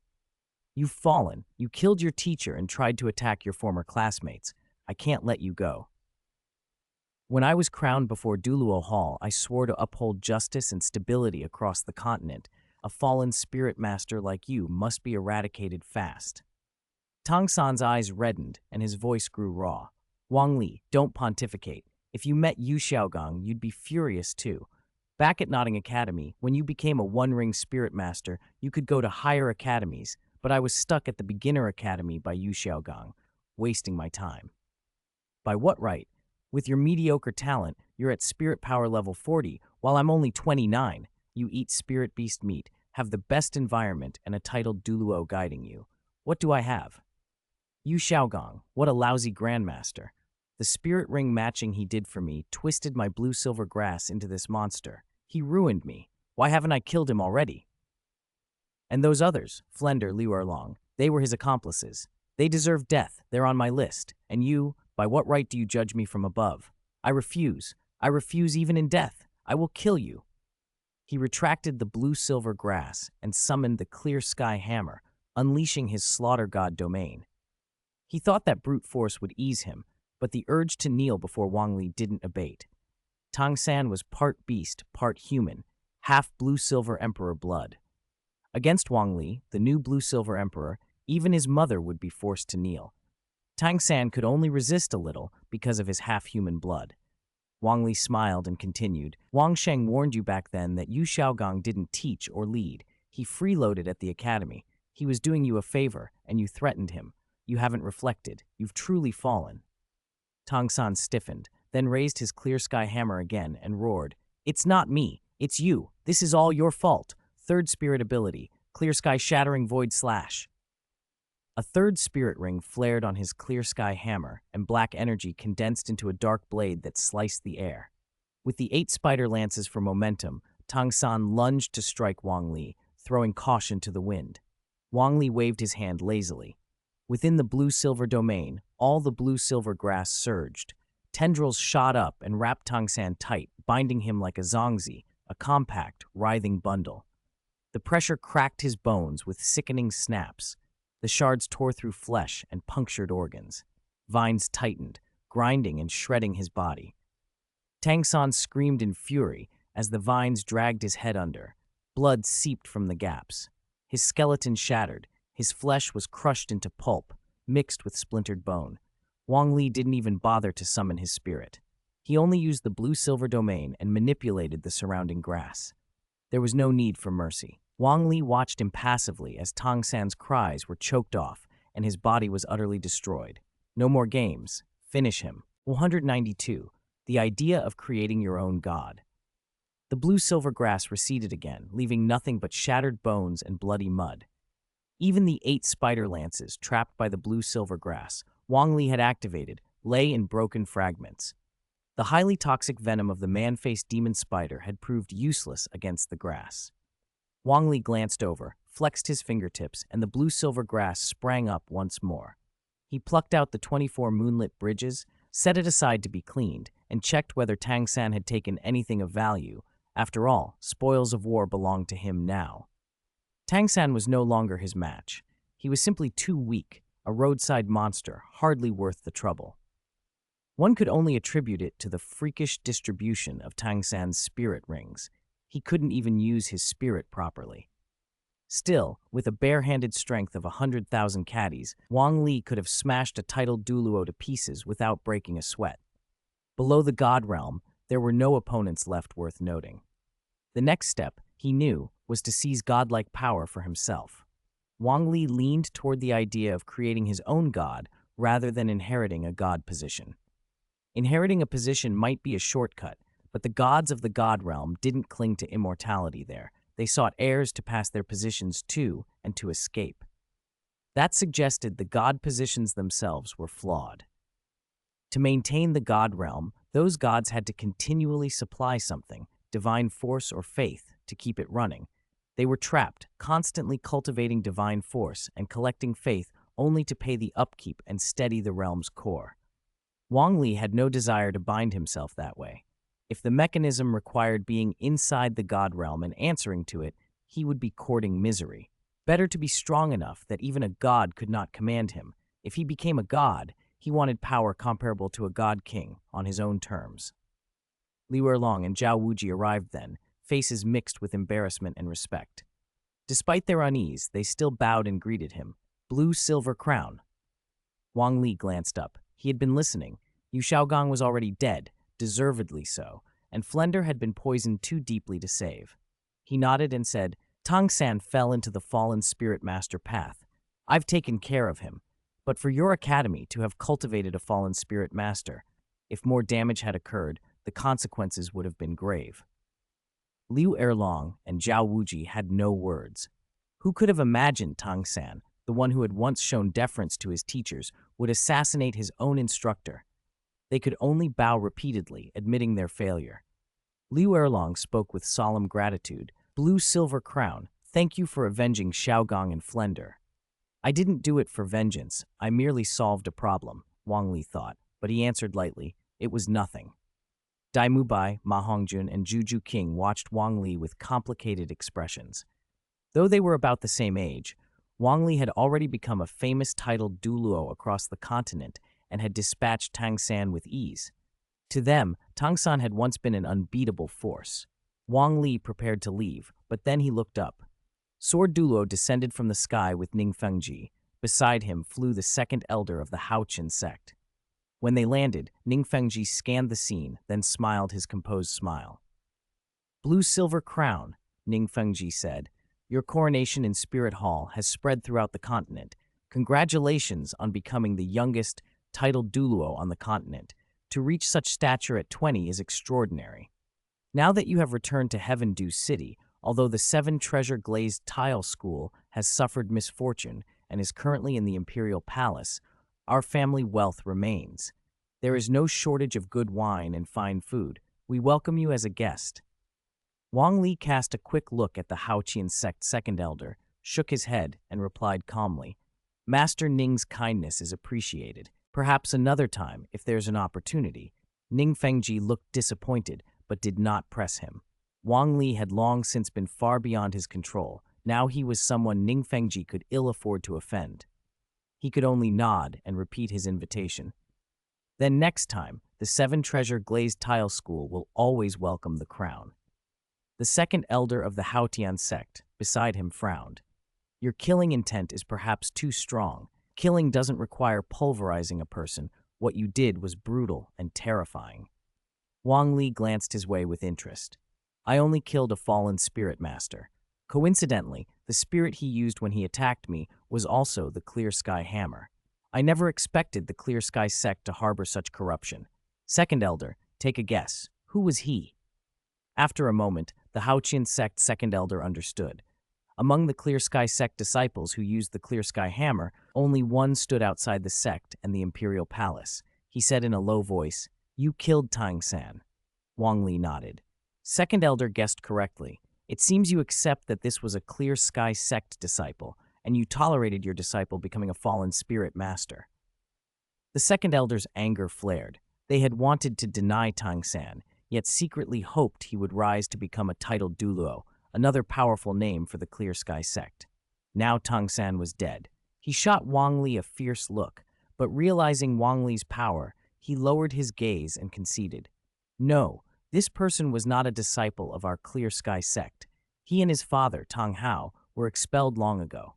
You've fallen. You killed your teacher and tried to attack your former classmates. I can't let you go. When I was crowned before Douluo Hall, I swore to uphold justice and stability across the continent. A fallen spirit master like you must be eradicated fast. Tang San's eyes reddened and his voice grew raw. Wang Li, don't pontificate. If you met Yu Xiaogang, you'd be furious too. Back at Notting Academy, when you became a one-ring spirit master, you could go to higher academies, but I was stuck at the beginner academy by Yu Xiaogang, wasting my time. By what right? With your mediocre talent, you're at spirit power level 40, while I'm only 29. You eat spirit beast meat, have the best environment, and a titled Douluo guiding you. What do I have? Yu Xiaogong, what a lousy grandmaster. The spirit ring matching he did for me twisted my blue-silver grass into this monster. He ruined me. Why haven't I killed him already? And those others, Flender, Liu Erlong, they were his accomplices. They deserve death. They're on my list. And you, by what right do you judge me from above? I refuse. I refuse even in death. I will kill you. He retracted the blue-silver grass and summoned the clear sky hammer, unleashing his slaughter god domain. He thought that brute force would ease him, but the urge to kneel before Wang Li didn't abate. Tang San was part beast, part human, half blue-silver emperor blood. Against Wang Li, the new blue-silver emperor, even his mother would be forced to kneel. Tang San could only resist a little because of his half-human blood. Wang Li smiled and continued, Wang Sheng warned you back then that Yu Xiaogong didn't teach or lead. He freeloaded at the academy. He was doing you a favor, and you threatened him. You haven't reflected. You've truly fallen. Tang San stiffened, then raised his clear sky hammer again and roared, It's not me. It's you. This is all your fault. Third spirit ability, clear sky shattering void slash. A third spirit ring flared on his clear sky hammer, and black energy condensed into a dark blade that sliced the air. With the 8 spider lances for momentum, Tang San lunged to strike Wang Li, throwing caution to the wind. Wang Li waved his hand lazily. Within the blue-silver domain, all the blue-silver grass surged. Tendrils shot up and wrapped Tang San tight, binding him like a zongzi, a compact, writhing bundle. The pressure cracked his bones with sickening snaps. The shards tore through flesh and punctured organs. Vines tightened, grinding and shredding his body. Tang San screamed in fury as the vines dragged his head under. Blood seeped from the gaps. His skeleton shattered. His flesh was crushed into pulp, mixed with splintered bone. Wang Li didn't even bother to summon his spirit. He only used the blue-silver domain and manipulated the surrounding grass. There was no need for mercy. Wang Li watched impassively as Tang San's cries were choked off and his body was utterly destroyed. No more games. Finish him. 192. The idea of creating your own god. The blue-silver grass receded again, leaving nothing but shattered bones and bloody mud. Even the 8 spider lances trapped by the blue-silver grass Wang Li had activated lay in broken fragments. The highly toxic venom of the man-faced demon spider had proved useless against the grass. Wang Li glanced over, flexed his fingertips, and the blue-silver grass sprang up once more. He plucked out the 24 moonlit bridges, set it aside to be cleaned, and checked whether Tang San had taken anything of value. After all, spoils of war belonged to him now. Tang San was no longer his match. He was simply too weak, a roadside monster, hardly worth the trouble. One could only attribute it to the freakish distribution of Tang San's spirit rings. He couldn't even use his spirit properly. Still, with a bare-handed strength of 100,000 caddies, Wang Li could have smashed a titled Douluo to pieces without breaking a sweat. Below the god realm, there were no opponents left worth noting. The next step, he knew, was to seize godlike power for himself. Wang Li leaned toward the idea of creating his own god rather than inheriting a god position. Inheriting a position might be a shortcut, but the gods of the god realm didn't cling to immortality there. They sought heirs to pass their positions to and to escape. That suggested the god positions themselves were flawed. To maintain the god realm, those gods had to continually supply something, divine force or faith, to keep it running. They were trapped, constantly cultivating divine force and collecting faith only to pay the upkeep and steady the realm's core. Wang Li had no desire to bind himself that way. If the mechanism required being inside the god realm and answering to it, he would be courting misery. Better to be strong enough that even a god could not command him. If he became a god, he wanted power comparable to a god king on his own terms. Liu Erlong and Zhao Wuji arrived then, faces mixed with embarrassment and respect. Despite their unease, they still bowed and greeted him. Blue-silver crown. Wang Li glanced up. He had been listening. Yu Xiaogong was already dead, deservedly so, and Flender had been poisoned too deeply to save. He nodded and said, Tang San fell into the fallen spirit master path. I've taken care of him. But for your academy to have cultivated a fallen spirit master, if more damage had occurred, the consequences would have been grave. Liu Erlong and Zhao Wuji had no words. Who could have imagined Tang San, the the one who had once shown deference to his teachers, would assassinate his own instructor. They could only bow repeatedly, admitting their failure. Liu Erlong spoke with solemn gratitude. Blue Silver Crown, thank you for avenging Xiaogong and Flender. I didn't do it for vengeance, I merely solved a problem, Wang Li thought, but he answered lightly, it was nothing. Dai Mubai, Ma Hongjun, and Juju King watched Wang Li with complicated expressions. Though they were about the same age, Wang Li had already become a famous titled Douluo across the continent and had dispatched Tang San with ease. To them, Tang San had once been an unbeatable force. Wang Li prepared to leave, but then he looked up. Sword Douluo descended from the sky with Ning Fengji. Beside him flew the second elder of the Haoqian sect. When they landed, Ning Fengji scanned the scene, then smiled his composed smile. Blue Silver Crown, Ning Fengji said. Your coronation in Spirit Hall has spread throughout the continent. Congratulations on becoming the youngest titled Douluo on the continent. To reach such stature at 20 is extraordinary. Now that you have returned to Heaven Dew City, although the 7 treasure glazed tile school has suffered misfortune and is currently in the Imperial Palace, our family wealth remains. There is no shortage of good wine and fine food. We welcome you as a guest. Wang Li cast a quick look at the Haoqian sect second elder, shook his head, and replied calmly, Master Ning's kindness is appreciated. Perhaps another time, if there's an opportunity. Ning Fengji looked disappointed, but did not press him. Wang Li had long since been far beyond his control. Now he was someone Ning Fengji could ill afford to offend. He could only nod and repeat his invitation. Then next time, the 7 treasure glazed tile school will always welcome the crown. The second elder of the Haotian sect, beside him, frowned. Your killing intent is perhaps too strong. Killing doesn't require pulverizing a person. What you did was brutal and terrifying. Wang Li glanced his way with interest. I only killed a fallen spirit master. Coincidentally, the spirit he used when he attacked me was also the Clear Sky Hammer. I never expected the Clear Sky sect to harbor such corruption. Second elder, take a guess. Who was he? After a moment, the Haoqian sect second elder understood. Among the Clear Sky sect disciples who used the Clear Sky Hammer, only one stood outside the sect and the Imperial Palace. He said in a low voice, You killed Tang San. Wang Li nodded. Second elder guessed correctly. It seems you accept that this was a Clear Sky sect disciple, and you tolerated your disciple becoming a fallen spirit master. The second elder's anger flared. They had wanted to deny Tang San, yet secretly hoped he would rise to become a titled Douluo, another powerful name for the Clear Sky sect. Now Tang San was dead. He shot Wang Li a fierce look, but realizing Wang Li's power, he lowered his gaze and conceded. No, this person was not a disciple of our Clear Sky sect. He and his father, Tang Hao, were expelled long ago.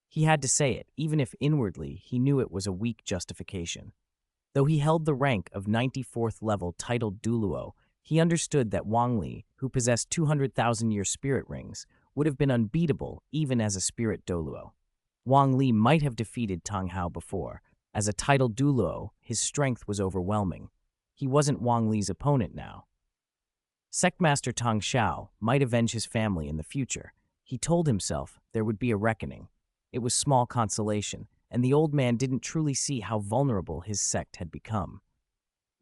He had to say it, even if inwardly he knew it was a weak justification. Though he held the rank of 94th level titled Douluo, he understood that Wang Li, who possessed 200,000-year spirit rings, would have been unbeatable even as a spirit Douluo. Wang Li might have defeated Tang Hao before. As a titled Douluo, his strength was overwhelming. He wasn't Wang Li's opponent now. Sectmaster Tang Xiao might avenge his family in the future. He told himself there would be a reckoning. It was small consolation, and the old man didn't truly see how vulnerable his sect had become.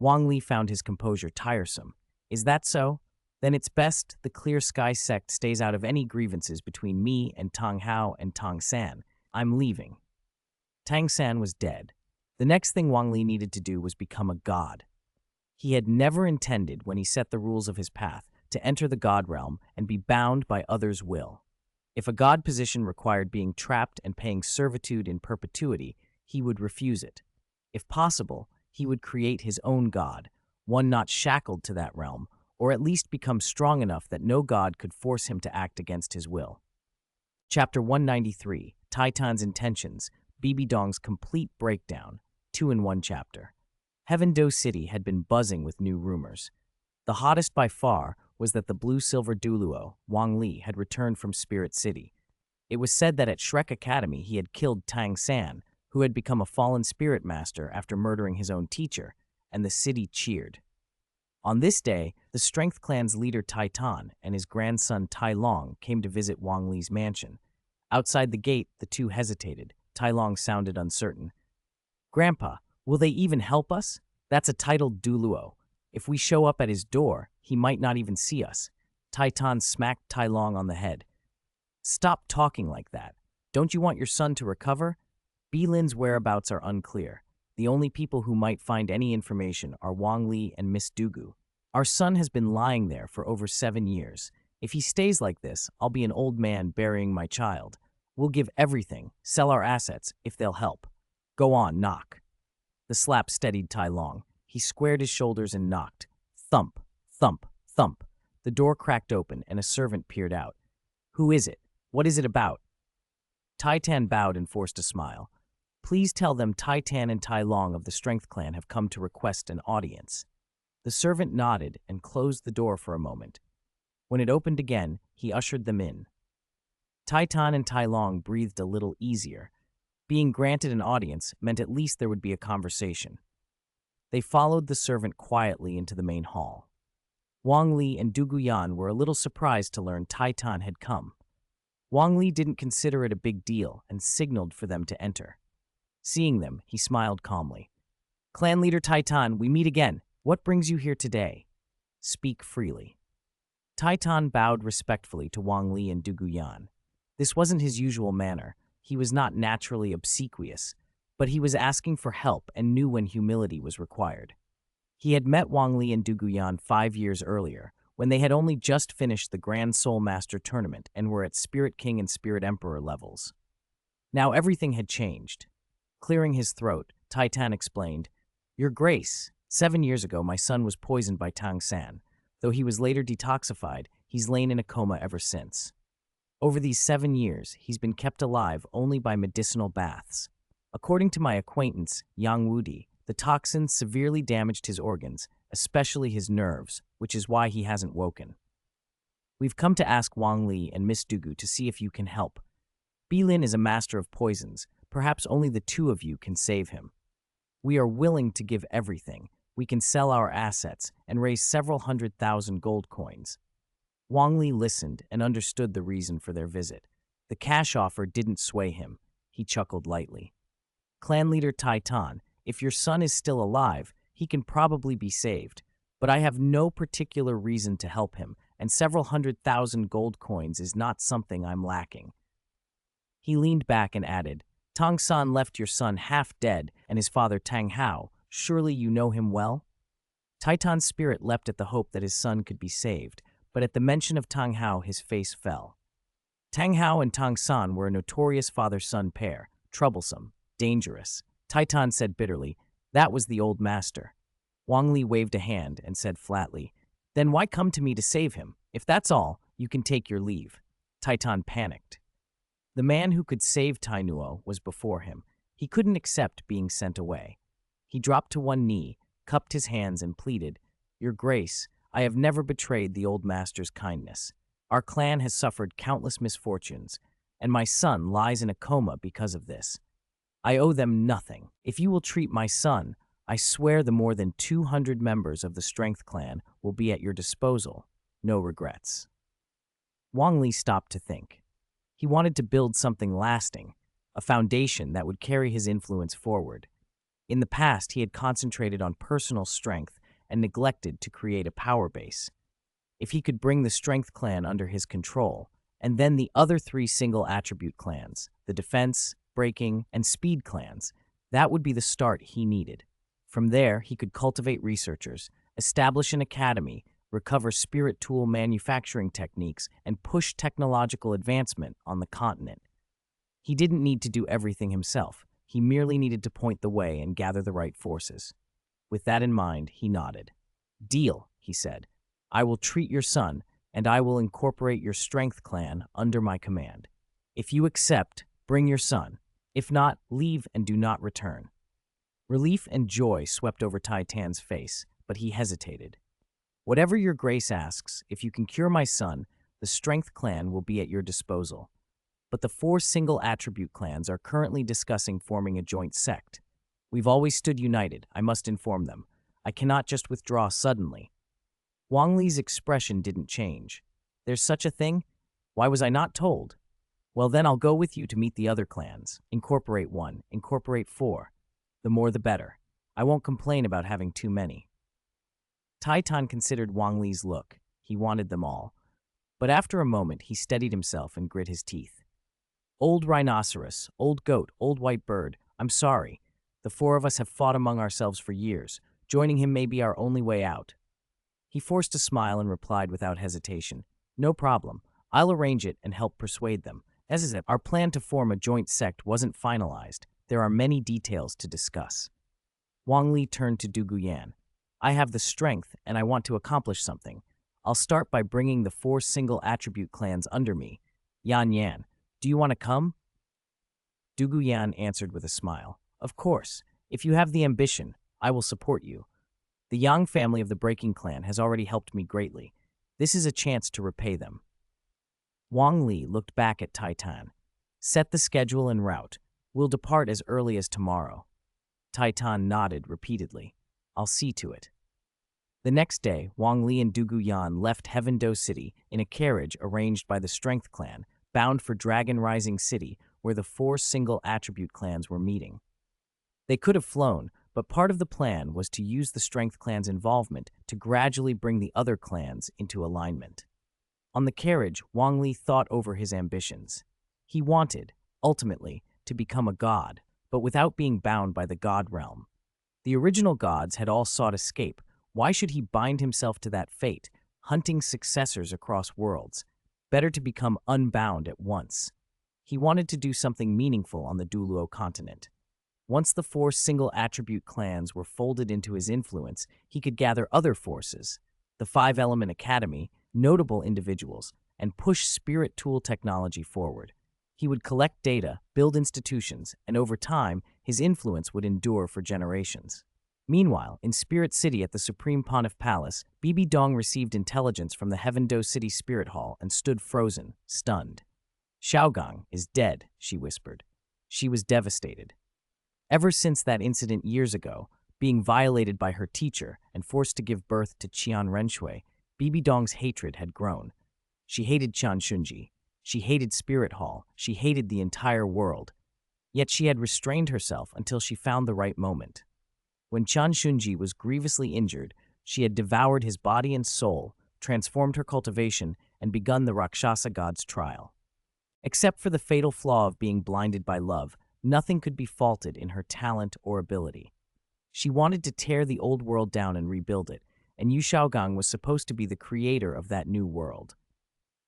Wang Li found his composure tiresome. Is that so? Then it's best the Clear Sky sect stays out of any grievances between me and Tang Hao and Tang San. I'm leaving. Tang San was dead. The next thing Wang Li needed to do was become a god. He had never intended, when he set the rules of his path, to enter the god realm and be bound by others' will. If a god position required being trapped and paying servitude in perpetuity, he would refuse it. If possible, he would create his own god, one not shackled to that realm, or at least become strong enough that no god could force him to act against his will. Chapter 193, Titan's Intentions, Bibi Dong's Complete Breakdown, 2-in-1 chapter. Heaven Dew City had been buzzing with new rumors. The hottest by far was that the blue-silver Douluo, Wang Li, had returned from Spirit City. It was said that at Shrek Academy he had killed Tang San, who had become a fallen spirit master after murdering his own teacher, and the city cheered. On this day, the Strength Clan's leader Titan and his grandson Tai Long came to visit Wang Li's mansion. Outside the gate, the two hesitated. Tai Long sounded uncertain. Grandpa, will they even help us? That's a titled Douluo. If we show up at his door, he might not even see us. Tai Tan smacked Tai Long on the head. Stop talking like that. Don't you want your son to recover? Bilin's whereabouts are unclear. The only people who might find any information are Wang Li and Miss Dugu. Our son has been lying there for over 7 years. If he stays like this, I'll be an old man burying my child. We'll give everything, sell our assets, if they'll help. Go on, knock. The slap steadied Tai Long. He squared his shoulders and knocked. Thump, thump, thump. The door cracked open and a servant peered out. Who is it? What is it about? Tai Tan bowed and forced a smile. Please tell them Tai Tan and Tai Long of the Strength Clan have come to request an audience. The servant nodded and closed the door for a moment. When it opened again, he ushered them in. Tai Tan and Tai Long breathed a little easier. Being granted an audience meant at least there would be a conversation. They followed the servant quietly into the main hall. Wang Li and Dugu Yan were a little surprised to learn Tai Tan had come. Wang Li didn't consider it a big deal and signaled for them to enter. Seeing them, he smiled calmly. Clan leader Tai Tan, we meet again. What brings you here today? Speak freely. Tai Tan bowed respectfully to Wang Li and Dugu Yan. This wasn't his usual manner. He was not naturally obsequious, but he was asking for help and knew when humility was required. He had met Wang Li and Dugu Yan 5 years earlier, when they had only just finished the Grand Soul Master tournament and were at Spirit King and Spirit Emperor levels. Now everything had changed. Clearing his throat, Tai Tan explained, Your Grace, 7 years ago my son was poisoned by Tang San. Though he was later detoxified, he's lain in a coma ever since. Over these 7 years, he's been kept alive only by medicinal baths. According to my acquaintance, Yang Wudi, the toxin severely damaged his organs, especially his nerves, which is why he hasn't woken. We've come to ask Wang Li and Miss Dugu to see if you can help. Bilin is a master of poisons. Perhaps only the two of you can save him. We are willing to give everything. We can sell our assets and raise several 100,000 gold coins. Wang Li listened and understood the reason for their visit. The cash offer didn't sway him. He chuckled lightly. Clan leader Tai Tan, if your son is still alive, he can probably be saved. But I have no particular reason to help him, and several 100,000 gold coins is not something I'm lacking. He leaned back and added, Tang San left your son half dead and his father Tang Hao. Surely you know him well? Tai Tan's spirit leapt at the hope that his son could be saved, but at the mention of Tang Hao his face fell. Tang Hao and Tang San were a notorious father-son pair, troublesome, dangerous. Tai Tan said bitterly, That was the old master. Wang Li waved a hand and said flatly, Then why come to me to save him? If that's all, you can take your leave. Tai Tan panicked. The man who could save Tai Nuo was before him. He couldn't accept being sent away. He dropped to one knee, cupped his hands and pleaded, Your Grace, I have never betrayed the old master's kindness. Our clan has suffered countless misfortunes, and my son lies in a coma because of this. I owe them nothing. If you will treat my son, I swear the more than 200 members of the Strength Clan will be at your disposal. No regrets. Wang Li stopped to think. He wanted to build something lasting, a foundation that would carry his influence forward. In the past, he had concentrated on personal strength and neglected to create a power base. If he could bring the Strength Clan under his control, and then the other 3 single-attribute clans, the Defense, Breaking, and Speed clans, that would be the start he needed. From there, he could cultivate researchers, establish an academy, recover spirit tool manufacturing techniques, and push technological advancement on the continent. He didn't need to do everything himself. He merely needed to point the way and gather the right forces. With that in mind, he nodded. Deal, he said. I will treat your son, and I will incorporate your Strength Clan under my command. If you accept, bring your son. If not, leave and do not return. Relief and joy swept over Tai Tan's face, but he hesitated. Whatever your grace asks, if you can cure my son, the Strength Clan will be at your disposal. But the 4 single-attribute clans are currently discussing forming a joint sect. We've always stood united, I must inform them. I cannot just withdraw suddenly. Wang Li's expression didn't change. There's such a thing? Why was I not told? Well, then I'll go with you to meet the other clans. Incorporate 1, incorporate 4. The more the better. I won't complain about having too many. Taitan considered Wang Li's look. He wanted them all. But after a moment, he steadied himself and grit his teeth. Old rhinoceros, old goat, old white bird, I'm sorry. The 4 of us have fought among ourselves for years. Joining him may be our only way out. He forced a smile and replied without hesitation. No problem. I'll arrange it and help persuade them. As is it, our plan to form a joint sect wasn't finalized. There are many details to discuss. Wang Li turned to Du Guyan. I have the strength and I want to accomplish something. I'll start by bringing the 4 single attribute clans under me. Yan Yan, do you want to come? Du Guyan answered with a smile. Of course. If you have the ambition, I will support you. The Yang family of the Breaking Clan has already helped me greatly. This is a chance to repay them. Wang Li looked back at Taitan. Set the schedule and route. We'll depart as early as tomorrow. Taitan nodded repeatedly. I'll see to it. The next day, Wang Li and Du Guyan left Heaven-Do City in a carriage arranged by the Strength Clan, bound for Dragon Rising City, where the 4 single attribute clans were meeting. They could have flown, but part of the plan was to use the Strength Clan's involvement to gradually bring the other clans into alignment. On the carriage, Wang Li thought over his ambitions. He wanted, ultimately, to become a god, but without being bound by the god realm. The original gods had all sought escape. Why should he bind himself to that fate, hunting successors across worlds? Better to become unbound at once. He wanted to do something meaningful on the Douluo Continent. Once the 4 single attribute clans were folded into his influence, he could gather other forces, the 5-element academy, notable individuals, and push spirit tool technology forward. He would collect data, build institutions, and over time, his influence would endure for generations. Meanwhile, in Spirit City at the Supreme Pontiff Palace, Bibi Dong received intelligence from the Heaven-Do City Spirit Hall and stood frozen, stunned. Xiaogang is dead, she whispered. She was devastated. Ever since that incident years ago, being violated by her teacher and forced to give birth to Qian Renshui, Bibi Dong's hatred had grown. She hated Qian Shunji. She hated Spirit Hall. She hated the entire world. Yet she had restrained herself until she found the right moment. When Qian Shunji was grievously injured, she had devoured his body and soul, transformed her cultivation, and begun the Rakshasa god's trial. Except for the fatal flaw of being blinded by love, nothing could be faulted in her talent or ability. She wanted to tear the old world down and rebuild it, and Yu Xiaogang was supposed to be the creator of that new world.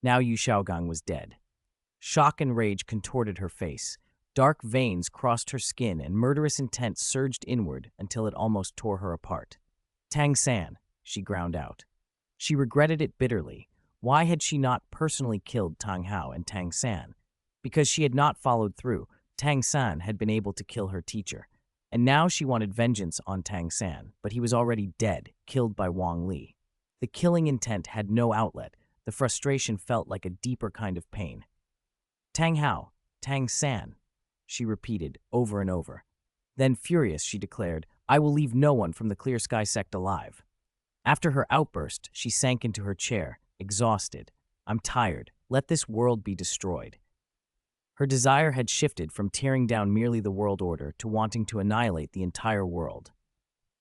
Now Yu Xiaogang was dead. Shock and rage contorted her face. Dark veins crossed her skin and murderous intent surged inward until it almost tore her apart. Tang San, she ground out. She regretted it bitterly. Why had she not personally killed Tang Hao and Tang San? Because she had not followed through, Tang San had been able to kill her teacher. And now she wanted vengeance on Tang San, but he was already dead, killed by Wang Li. The killing intent had no outlet. The frustration felt like a deeper kind of pain. Tang Hao, Tang San, she repeated over and over. Then, furious, she declared, I will leave no one from the Clear Sky sect alive. After her outburst, she sank into her chair, exhausted. I'm tired. Let this world be destroyed. Her desire had shifted from tearing down merely the world order to wanting to annihilate the entire world.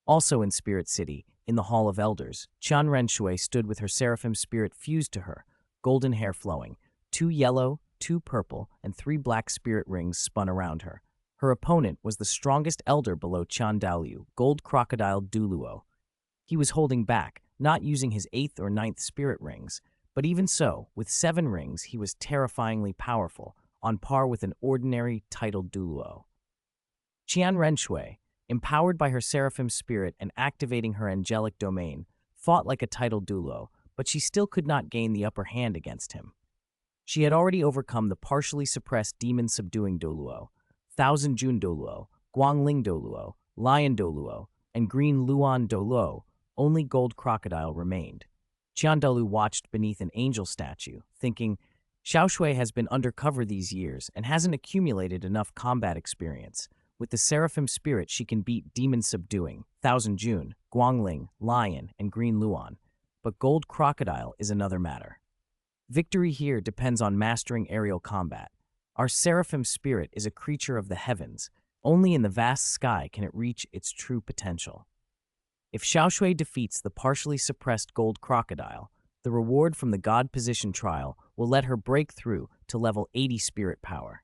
Also in Spirit City, in the Hall of Elders, Qian Renshui stood with her seraphim spirit fused to her, golden hair flowing. 2 yellow, 2 purple, and 3 black spirit rings spun around her. Her opponent was the strongest elder below Qian Daoliu, gold crocodile Douluo. He was holding back, not using his 8th or 9th spirit rings, but even so, with 7 rings, he was terrifyingly powerful, on par with an ordinary titled Douluo. Qian Renshui, empowered by her seraphim spirit and activating her angelic domain, fought like a titled Douluo, but she still could not gain the upper hand against him. She had already overcome the partially suppressed demon-subduing Douluo, Thousand June Douluo, Guangling Douluo, Lion Douluo, and Green Luan Douluo. Only Gold Crocodile remained. Qian Dalu watched beneath an angel statue, thinking, Xiaoshui has been undercover these years and hasn't accumulated enough combat experience. With the Seraphim Spirit, she can beat demon-subduing, Thousand June, Guangling, Lion, and Green Luan. But Gold Crocodile is another matter. Victory here depends on mastering aerial combat. Our seraphim spirit is a creature of the heavens. Only in the vast sky can it reach its true potential. If Xiaoshui defeats the partially suppressed gold crocodile, the reward from the God Position trial will let her break through to level 80 spirit power.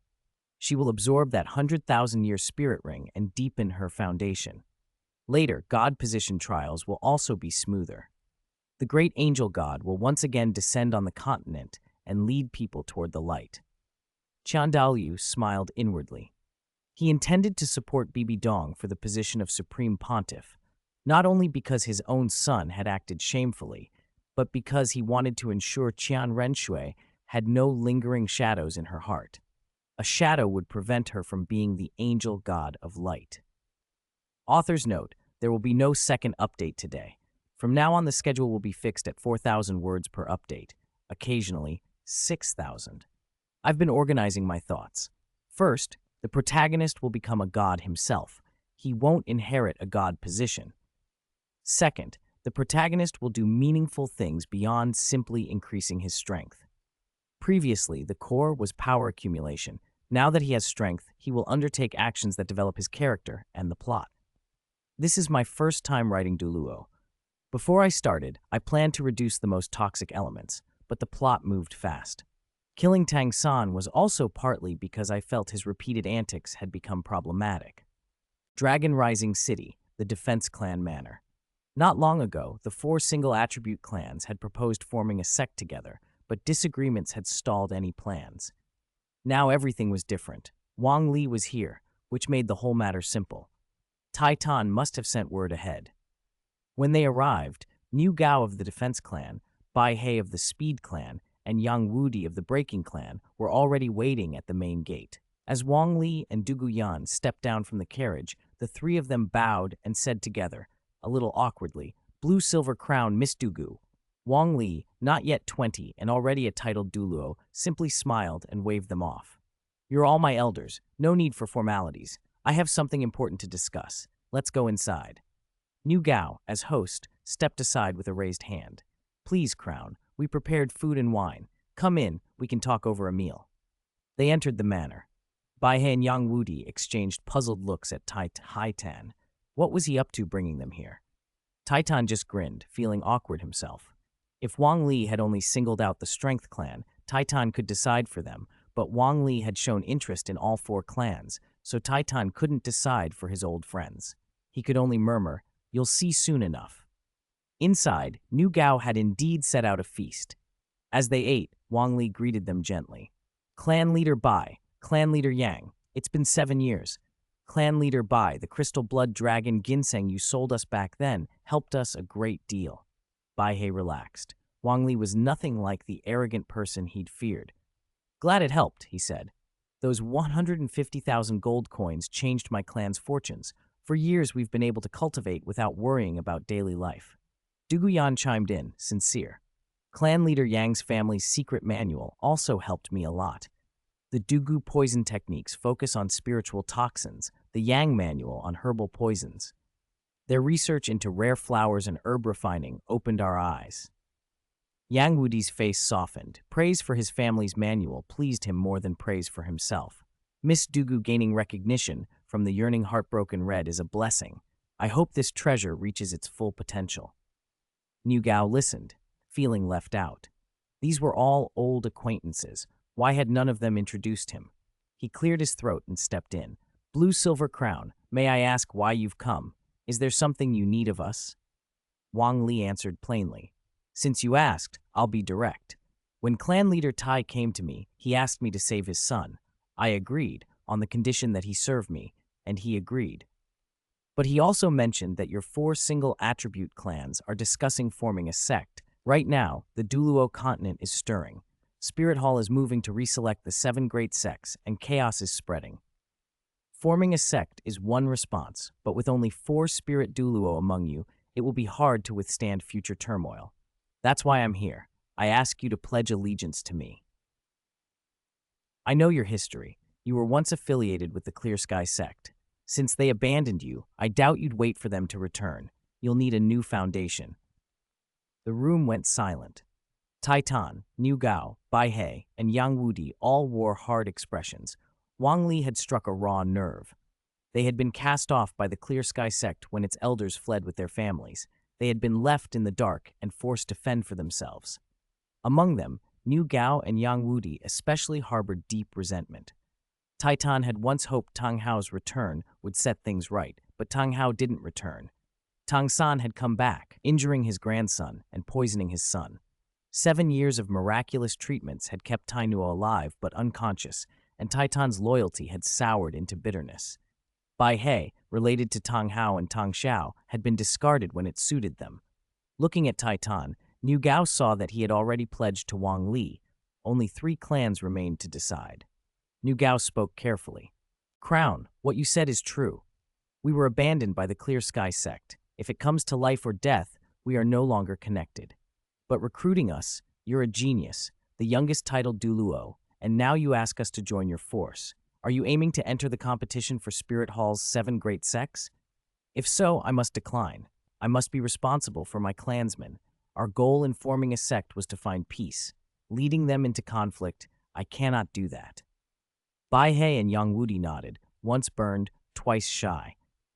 She will absorb that 100,000-year spirit ring and deepen her foundation. Later, God Position trials will also be smoother. The great angel god will once again descend on the continent and lead people toward the light. Qian Daoliu smiled inwardly. He intended to support Bibi Dong for the position of Supreme Pontiff, not only because his own son had acted shamefully, but because he wanted to ensure Qian Renshui had no lingering shadows in her heart. A shadow would prevent her from being the angel god of light. Author's note, there will be no second update today. From now on, the schedule will be fixed at 4,000 words per update, occasionally 6,000. I've been organizing my thoughts. First, the protagonist will become a god himself. He won't inherit a god position. Second, the protagonist will do meaningful things beyond simply increasing his strength. Previously, the core was power accumulation. Now that he has strength, he will undertake actions that develop his character and the plot. This is my first time writing Douluo. Before I started, I planned to reduce the most toxic elements, but the plot moved fast. Killing Tang San was also partly because I felt his repeated antics had become problematic. Dragon Rising City, the Defense Clan Manor. Not long ago, the 4 single-attribute clans had proposed forming a sect together, but disagreements had stalled any plans. Now everything was different. Wang Li was here, which made the whole matter simple. Taitan must have sent word ahead. When they arrived, Niu Gao of the Defense Clan, Bai He of the Speed Clan, and Yang Wudi of the Breaking Clan were already waiting at the main gate. As Wang Li and Dugu Yan stepped down from the carriage, the 3 of them bowed and said together, a little awkwardly, "Blue Silver Crown, Miss Dugu." Wang Li, not yet 20 and already a titled Douluo, simply smiled and waved them off. "You're all my elders. No need for formalities. I have something important to discuss. Let's go inside." Niu Gao, as host, stepped aside with a raised hand. "Please, Crown, we prepared food and wine. Come in, we can talk over a meal." They entered the manor. Bai He and Yang Wudi exchanged puzzled looks at Taitan. What was he up to bringing them here? Taitan just grinned, feeling awkward himself. If Wang Li had only singled out the Strength Clan, Taitan could decide for them, but Wang Li had shown interest in all 4 clans, so Taitan couldn't decide for his old friends. He could only murmur, "You'll see soon enough." Inside, Niu Gao had indeed set out a feast. As they ate, Wang Li greeted them gently. "Clan Leader Bai, Clan Leader Yang, it's been 7 years. Clan Leader Bai, the crystal blood dragon ginseng you sold us back then, helped us a great deal." Bai He relaxed. Wang Li was nothing like the arrogant person he'd feared. "Glad it helped," he said. "Those 150,000 gold coins changed my clan's fortunes. For years we've been able to cultivate without worrying about daily life." Dugu Yan chimed in, sincere. "Clan Leader Yang's family's secret manual also helped me a lot. The Dugu poison techniques focus on spiritual toxins, the Yang manual on herbal poisons. Their research into rare flowers and herb refining opened our eyes." Yang Wudi's face softened. Praise for his family's manual pleased him more than praise for himself. Miss Dugu gaining recognition from the yearning heartbroken red is a blessing. I hope this treasure reaches its full potential. Niu Gao listened, feeling left out. These were all old acquaintances. Why had none of them introduced him? He cleared his throat and stepped in. "Blue Silver Crown, may I ask why you've come? Is there something you need of us?" Wang Li answered plainly. "Since you asked, I'll be direct. When Clan Leader Tai came to me, he asked me to save his son. I agreed, on the condition that he serve me, and he agreed. But he also mentioned that your 4 single-attribute clans are discussing forming a sect. Right now, the Douluo Continent is stirring. Spirit Hall is moving to reselect the 7 great sects, and chaos is spreading. Forming a sect is one response, but with only 4 Spirit Douluo among you, it will be hard to withstand future turmoil. That's why I'm here. I ask you to pledge allegiance to me. I know your history. You were once affiliated with the Clear Sky sect. Since they abandoned you, I doubt you'd wait for them to return. You'll need a new foundation." The room went silent. Taitan, Niu Gao, Bai He, and Yang Wudi all wore hard expressions. Wang Li had struck a raw nerve. They had been cast off by the Clear Sky sect when its elders fled with their families. They had been left in the dark and forced to fend for themselves. Among them, Niu Gao and Yang Wudi especially harbored deep resentment. Taitan had once hoped Tang Hao's return would set things right, but Tang Hao didn't return. Tang San had come back, injuring his grandson and poisoning his son. 7 years of miraculous treatments had kept Tainuo alive but unconscious, and Taitan's loyalty had soured into bitterness. Bai He, related to Tang Hao and Tang Xiao, had been discarded when it suited them. Looking at Taitan, Niu Gao saw that he had already pledged to Wang Li. Only 3 clans remained to decide. Niu Gao spoke carefully. "Crown, what you said is true. We were abandoned by the Clear Sky sect. If it comes to life or death, we are no longer connected. But recruiting us, you're a genius, the youngest titled Douluo, and now you ask us to join your force. Are you aiming to enter the competition for Spirit Hall's 7 great sects? If so, I must decline. I must be responsible for my clansmen. Our goal in forming a sect was to find peace. Leading them into conflict, I cannot do that." Bai He and Yang Wudi nodded, once burned, twice shy.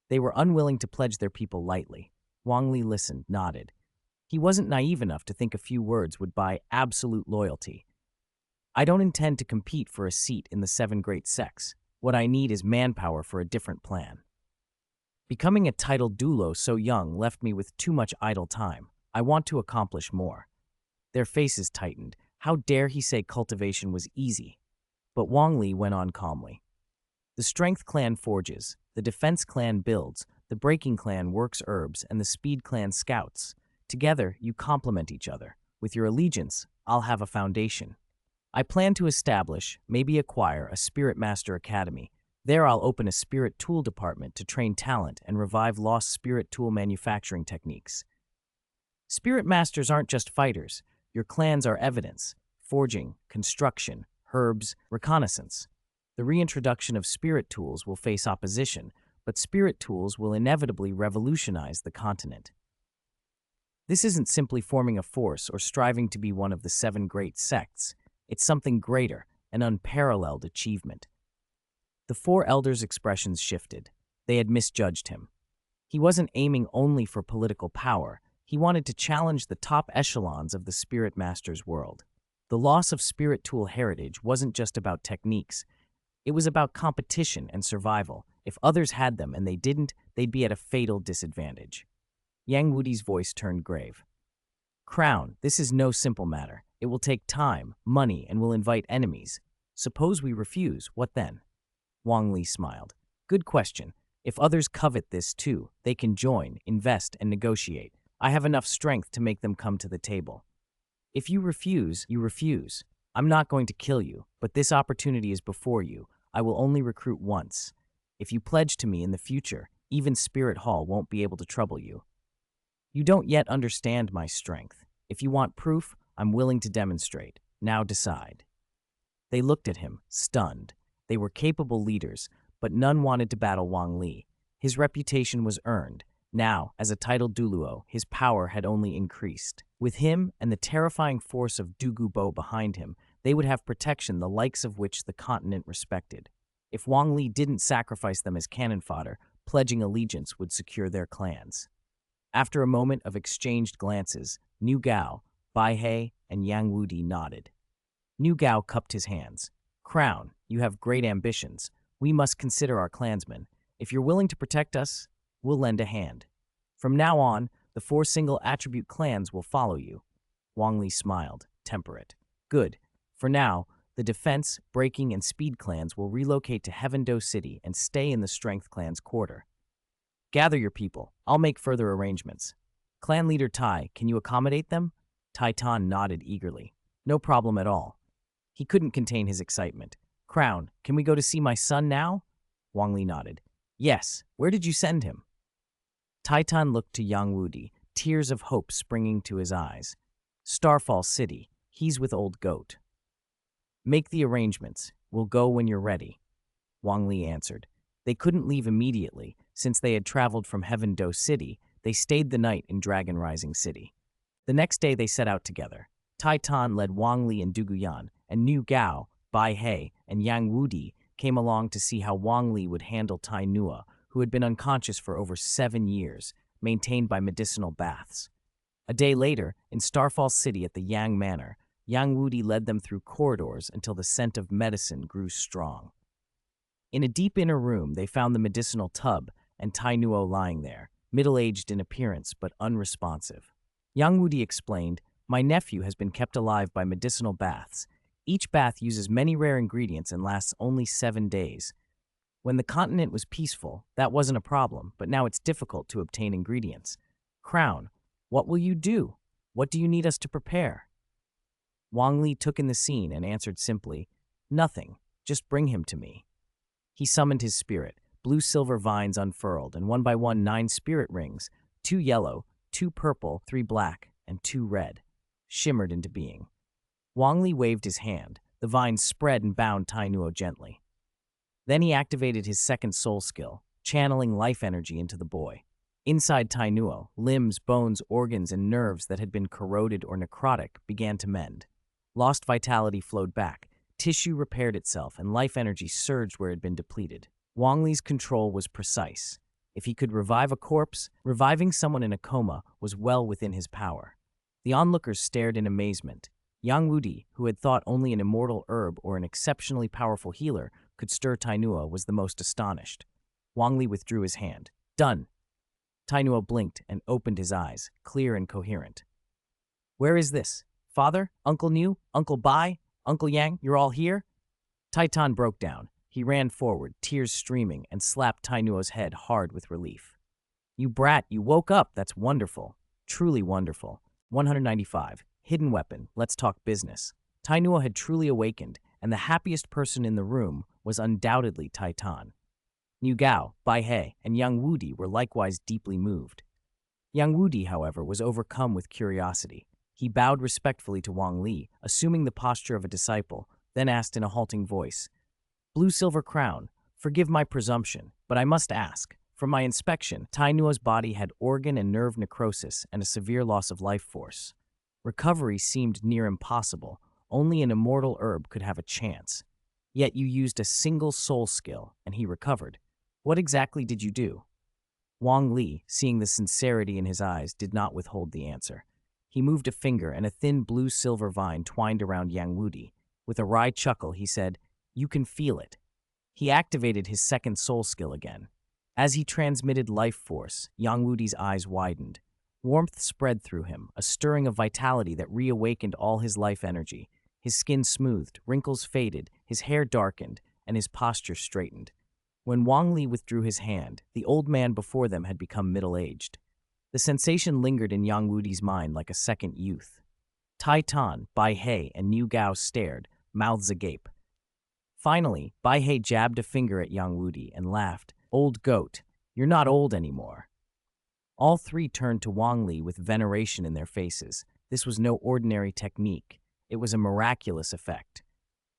They were unwilling to pledge their people lightly. Wang Li listened, nodded. He wasn't naive enough to think a few words would buy absolute loyalty. "I don't intend to compete for a seat in the 7 great sects. What I need is manpower for a different plan. Becoming a titled Douluo so young left me with too much idle time. I want to accomplish more." Their faces tightened. How dare he say cultivation was easy? But Wang Li went on calmly. "The Strength clan forges, the Defense clan builds, the Breaking clan works herbs, and the Speed clan scouts. Together, you complement each other. With your allegiance, I'll have a foundation. I plan to establish, maybe acquire, a Spirit Master Academy. There I'll open a Spirit Tool department to train talent and revive lost Spirit Tool manufacturing techniques. Spirit Masters aren't just fighters. Your clans are evidence: forging, construction, herbs, reconnaissance. The reintroduction of Spirit Tools will face opposition, but Spirit Tools will inevitably revolutionize the continent. This isn't simply forming a force or striving to be one of the 7 great sects. It's something greater, an unparalleled achievement." The 4 elders' expressions shifted. They had misjudged him. He wasn't aiming only for political power. He wanted to challenge the top echelons of the Spirit Master's world. The loss of Spirit Tool heritage wasn't just about techniques. It was about competition and survival. If others had them and they didn't, they'd be at a fatal disadvantage. Yang Wudi's voice turned grave. "Crown, this is no simple matter. It will take time, money, and will invite enemies. Suppose we refuse, what then?" Wang Li smiled. "Good question. If others covet this too, they can join, invest, and negotiate. I have enough strength to make them come to the table. If you refuse, you refuse. I'm not going to kill you, but this opportunity is before you. I will only recruit once. If you pledge to me in the future, even Spirit Hall won't be able to trouble you. You don't yet understand my strength. If you want proof, I'm willing to demonstrate. Now decide." They looked at him, stunned. They were capable leaders, but none wanted to battle Wang Li. His reputation was earned. Now, as a titled Douluo, his power had only increased. With him and the terrifying force of Dugu Bo behind him, they would have protection the likes of which the continent respected. If Wang Li didn't sacrifice them as cannon fodder, pledging allegiance would secure their clans. After a moment of exchanged glances, Niu Gao, Bai He, and Yang Wudi nodded. Niu Gao cupped his hands. "Crown, you have great ambitions. We must consider our clansmen. If you're willing to protect us, we'll lend a hand. From now on, the 4 single-attribute clans will follow you." Wang Li smiled, temperate. "Good. For now, the Defense, Breaking, and Speed clans will relocate to Heaven-Do City and stay in the Strength clan's quarter. Gather your people. I'll make further arrangements. Clan leader Tai, can you accommodate them?" Taitan nodded eagerly. "No problem at all." He couldn't contain his excitement. "Crown, can we go to see my son now?" Wang Li nodded. "Yes. Where did you send him?" Taitan looked to Yang Wudi, tears of hope springing to his eyes. "Starfall City. He's with Old Goat." "Make the arrangements. We'll go when you're ready," Wang Li answered. They couldn't leave immediately. Since they had traveled from Heaven-Do City, they stayed the night in Dragon Rising City. The next day they set out together. Taitan led Wang Li and Duguyan, and Niu Gao, Bai He, and Yang Wudi came along to see how Wang Li would handle Tai Nua, who had been unconscious for over 7 years, maintained by medicinal baths. A day later, in Starfall City at the Yang Manor, Yang Wudi led them through corridors until the scent of medicine grew strong. In a deep inner room, they found the medicinal tub and Tai Nuo lying there, middle-aged in appearance but unresponsive. Yang Wudi explained, "My nephew has been kept alive by medicinal baths. Each bath uses many rare ingredients and lasts only 7 days. When the continent was peaceful, that wasn't a problem, but now it's difficult to obtain ingredients. Crown, what will you do? What do you need us to prepare?" Wang Li took in the scene and answered simply, "Nothing, just bring him to me." He summoned his spirit. Blue-silver vines unfurled, and one by one 9 spirit rings, 2 yellow, 2 purple, 3 black, and 2 red, shimmered into being. Wang Li waved his hand. The vines spread and bound Tai Nuo gently. Then he activated his second soul skill, channeling life energy into the boy. Inside Tai Nuo, limbs, bones, organs, and nerves that had been corroded or necrotic began to mend. Lost vitality flowed back, tissue repaired itself, and life energy surged where it had been depleted. Wang Li's control was precise. If he could revive a corpse, reviving someone in a coma was well within his power. The onlookers stared in amazement. Yang Wudi, who had thought only an immortal herb or an exceptionally powerful healer could stir Tai Nuo, was the most astonished. Wang Li withdrew his hand. "Done." Tai Nuo blinked and opened his eyes, clear and coherent. "Where is this? Father? Uncle Niu? Uncle Bai? Uncle Yang? You're all here?" Taitan broke down. He ran forward, tears streaming, and slapped Tai Nuo's head hard with relief. "You brat, you woke up. That's wonderful. Truly wonderful." 195. Hidden weapon. Let's talk business. Tai Nuo had truly awakened, and the happiest person in the room was undoubtedly Taitan. Niu Gao, Bai He, and Yang Wudi were likewise deeply moved. Yang Wudi, however, was overcome with curiosity. He bowed respectfully to Wang Li, assuming the posture of a disciple, then asked in a halting voice, "Blue-silver crown, forgive my presumption, but I must ask. From my inspection, Tai Nuo's body had organ and nerve necrosis and a severe loss of life force. Recovery seemed near impossible. Only an immortal herb could have a chance. Yet you used a single soul skill, and he recovered. What exactly did you do?" Wang Li, seeing the sincerity in his eyes, did not withhold the answer. He moved a finger, and a thin blue-silver vine twined around Yang Wudi. With a wry chuckle, he said, "You can feel it." He activated his second soul skill again. As he transmitted life force, Yang Wudi's eyes widened. Warmth spread through him, a stirring of vitality that reawakened all his life energy. His skin smoothed, wrinkles faded, his hair darkened, and his posture straightened. When Wang Li withdrew his hand, the old man before them had become middle-aged. The sensation lingered in Yang Wudi's mind like a second youth. Taitan, Bai He, and Niu Gao stared, mouths agape. Finally, Bai He jabbed a finger at Yang Wudi and laughed. "Old goat, you're not old anymore." All three turned to Wang Li with veneration in their faces. This was no ordinary technique. It was a miraculous effect.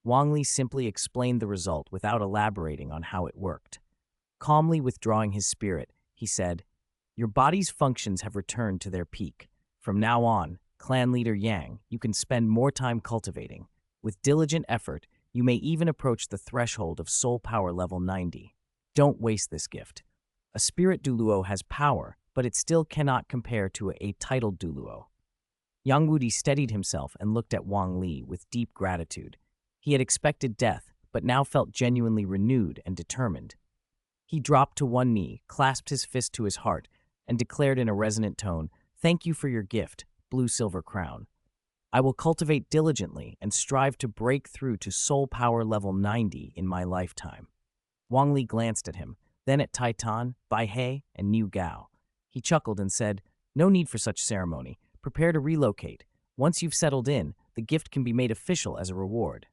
Wang Li simply explained the result without elaborating on how it worked. Calmly withdrawing his spirit, he said, "Your body's functions have returned to their peak. From now on, clan leader Yang, you can spend more time cultivating. With diligent effort, you may even approach the threshold of soul power level 90. Don't waste this gift. A spirit Douluo has power, but it still cannot compare to a titled Douluo." Yang Wudi steadied himself and looked at Wang Li with deep gratitude. He had expected death, but now felt genuinely renewed and determined. He dropped to one knee, clasped his fist to his heart, and declared in a resonant tone, "Thank you for your gift, blue-silver crown. I will cultivate diligently and strive to break through to soul power level 90 in my lifetime." Wang Li glanced at him, then at Taitan, Bai He, and Niu Gao. He chuckled and said, "No need for such ceremony. Prepare to relocate. Once you've settled in, the gift can be made official as a reward."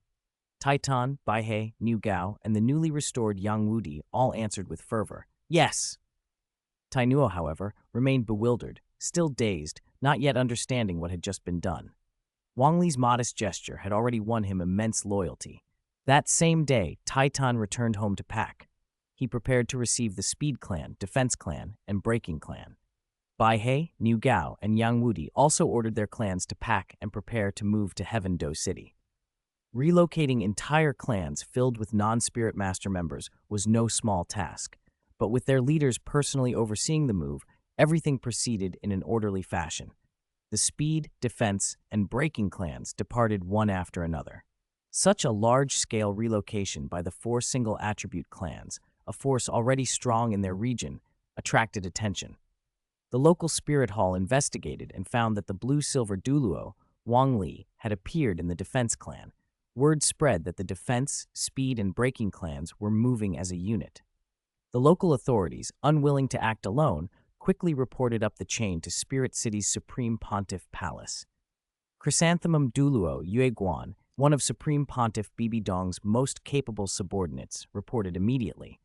Taitan, Bai He, Niu Gao, and the newly restored Yang Wudi all answered with fervor, "Yes!" Tai Nuo, however, remained bewildered, still dazed, not yet understanding what had just been done. Wang Li's modest gesture had already won him immense loyalty. That same day, Taitan returned home to Pack. He prepared to receive the Speed Clan, Defense Clan, and Breaking Clan. Baihe, Niu Gao, and Yang Wudi also ordered their clans to pack and prepare to move to Heaven Do City. Relocating entire clans filled with non-Spirit Master members was no small task, but with their leaders personally overseeing the move, everything proceeded in an orderly fashion. The Speed, Defense, and Breaking clans departed one after another. Such a large-scale relocation by the 4 single-attribute clans, a force already strong in their region, attracted attention. The local spirit hall investigated and found that the blue-silver Douluo, Wang Li, had appeared in the Defense clan. Word spread that the Defense, Speed, and Breaking clans were moving as a unit. The local authorities, unwilling to act alone, quickly reported up the chain to Spirit City's Supreme Pontiff Palace. Chrysanthemum Douluo Yueguan, one of Supreme Pontiff Bibi Dong's most capable subordinates, reported immediately.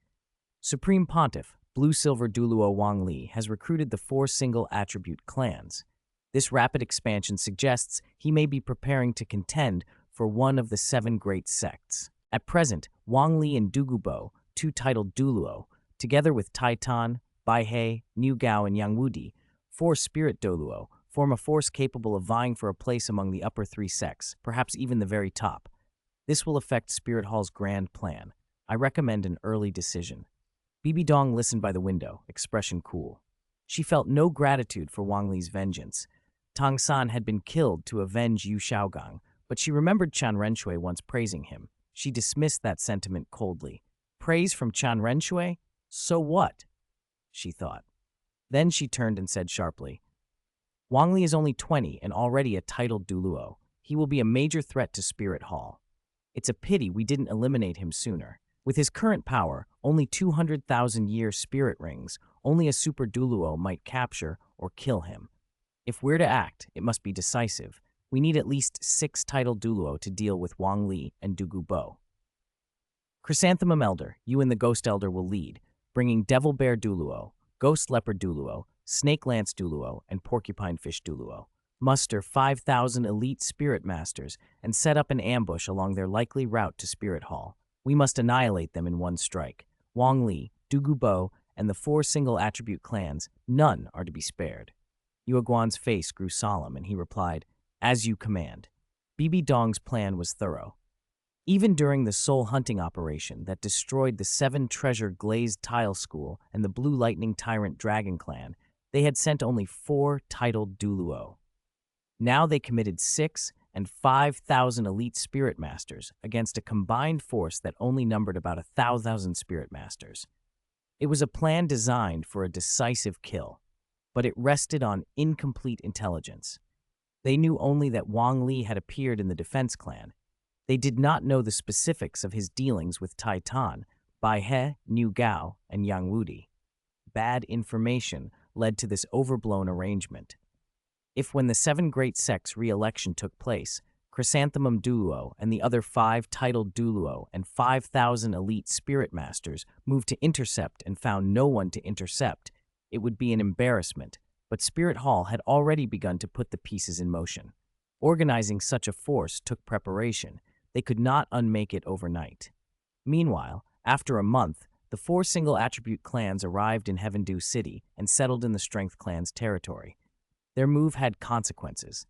Supreme Pontiff, Blue-Silver Douluo Wang Li, has recruited the 4 single-attribute clans. This rapid expansion suggests he may be preparing to contend for one of the 7 great sects. At present, Wang Li and Dugubo, 2 titled Douluo, together with Taitan, Baihe, Niu Gao, and Yang Wudi, 4 Spirit Douluo, form a force capable of vying for a place among the upper 3 sects, perhaps even the very top. This will affect Spirit Hall's grand plan. I recommend an early decision. Bibi Dong listened by the window, expression cool. She felt no gratitude for Wang Li's vengeance. Tang San had been killed to avenge Yu Shaogang, but she remembered Chan Renshui once praising him. She dismissed that sentiment coldly. Praise from Chan Renshui? So what? She thought. Then she turned and said sharply, Wang Li is only 20 and already a titled Douluo. He will be a major threat to Spirit Hall. It's a pity we didn't eliminate him sooner. With his current power, only 200,000-year spirit rings, only a super Douluo might capture or kill him. If we're to act, it must be decisive. We need at least 6 titled Douluo to deal with Wang Li and Dugu Bo. Chrysanthemum Elder, you and the Ghost Elder will lead, bringing Devil Bear Douluo, Ghost Leopard Douluo, Snake Lance Douluo, and Porcupine Fish Douluo. Muster 5,000 elite Spirit Masters and set up an ambush along their likely route to Spirit Hall. We must annihilate them in one strike. Wang Li, Dugu Bo, and the 4 single-attribute clans, none are to be spared. Yueguan's face grew solemn, and he replied, As you command. Bibi Dong's plan was thorough. Even during the soul hunting operation that destroyed the 7 treasure glazed tile school and the Blue Lightning Tyrant Dragon clan, they had sent only 4 titled Douluo. Now they committed 6 and 5,000 elite spirit masters against a combined force that only numbered about 1,000 spirit masters. It was a plan designed for a decisive kill, but it rested on incomplete intelligence. They knew only that Wang Li had appeared in the Defense clan. They did not know the specifics of his dealings with Taitan, Baihe, Niu Gao, and Yang Wudi. Bad information led to this overblown arrangement. If when the 7 great sects re-election took place, Chrysanthemum Douluo and the other 5 titled Douluo and 5,000 elite spirit masters moved to intercept and found no one to intercept, it would be an embarrassment, but Spirit Hall had already begun to put the pieces in motion. Organizing such a force took preparation. They could not unmake it overnight. Meanwhile, after a month, the 4 single-attribute clans arrived in Heaven Do City and settled in the Strength clan's territory. Their move had consequences.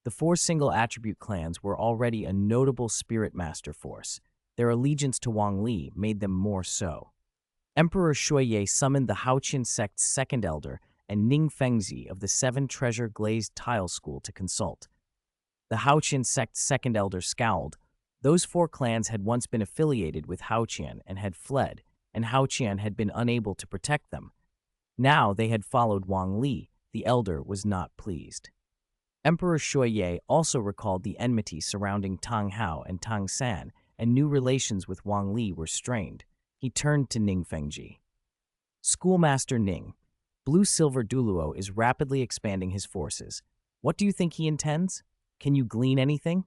The 4 single-attribute clans were already a notable spirit master force. Their allegiance to Wang Li made them more so. Emperor Shuiye summoned the Haoqian sect's 2nd elder and Ning Fengzi of the 7 treasure glazed tile school to consult. The Haoqian sect's 2nd elder scowled. Those 4 clans had once been affiliated with Haoqian and had fled, and Haoqian had been unable to protect them. Now they had followed Wang Li. The elder was not pleased. Emperor Shuiye also recalled the enmity surrounding Tang Hao and Tang San, and new relations with Wang Li were strained. He turned to Ning Fengji. Schoolmaster Ning, Blue-Silver Douluo is rapidly expanding his forces. What do you think he intends? Can you glean anything?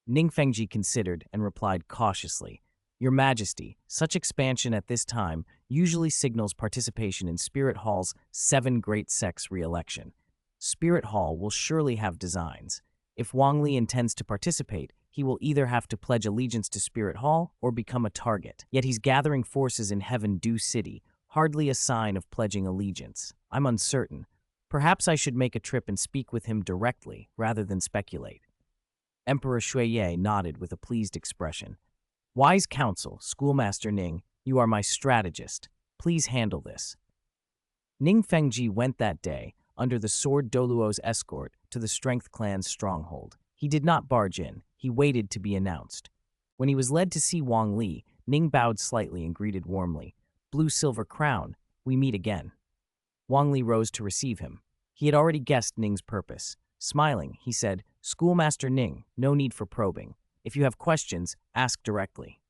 Ning Fengji considered and replied cautiously, Your Majesty, such expansion at this time usually signals participation in Spirit Hall's 7 great sects re-election. Spirit Hall will surely have designs. If Wang Li intends to participate, he will either have to pledge allegiance to Spirit Hall or become a target. Yet he's gathering forces in Heaven Do City, hardly a sign of pledging allegiance. I'm uncertain. Perhaps I should make a trip and speak with him directly, rather than speculate. Emperor Shuiye nodded with a pleased expression. Wise counsel, Schoolmaster Ning, you are my strategist. Please handle this. Ning Fengji went that day, under the sword Douluo's escort, to the Strength Clan's stronghold. He did not barge in, he waited to be announced. When he was led to see Wang Li, Ning bowed slightly and greeted warmly. Blue Silver Crown, we meet again. Wang Li rose to receive him. He had already guessed Ning's purpose. Smiling, he said, Schoolmaster Ning, no need for probing. If you have questions, ask directly.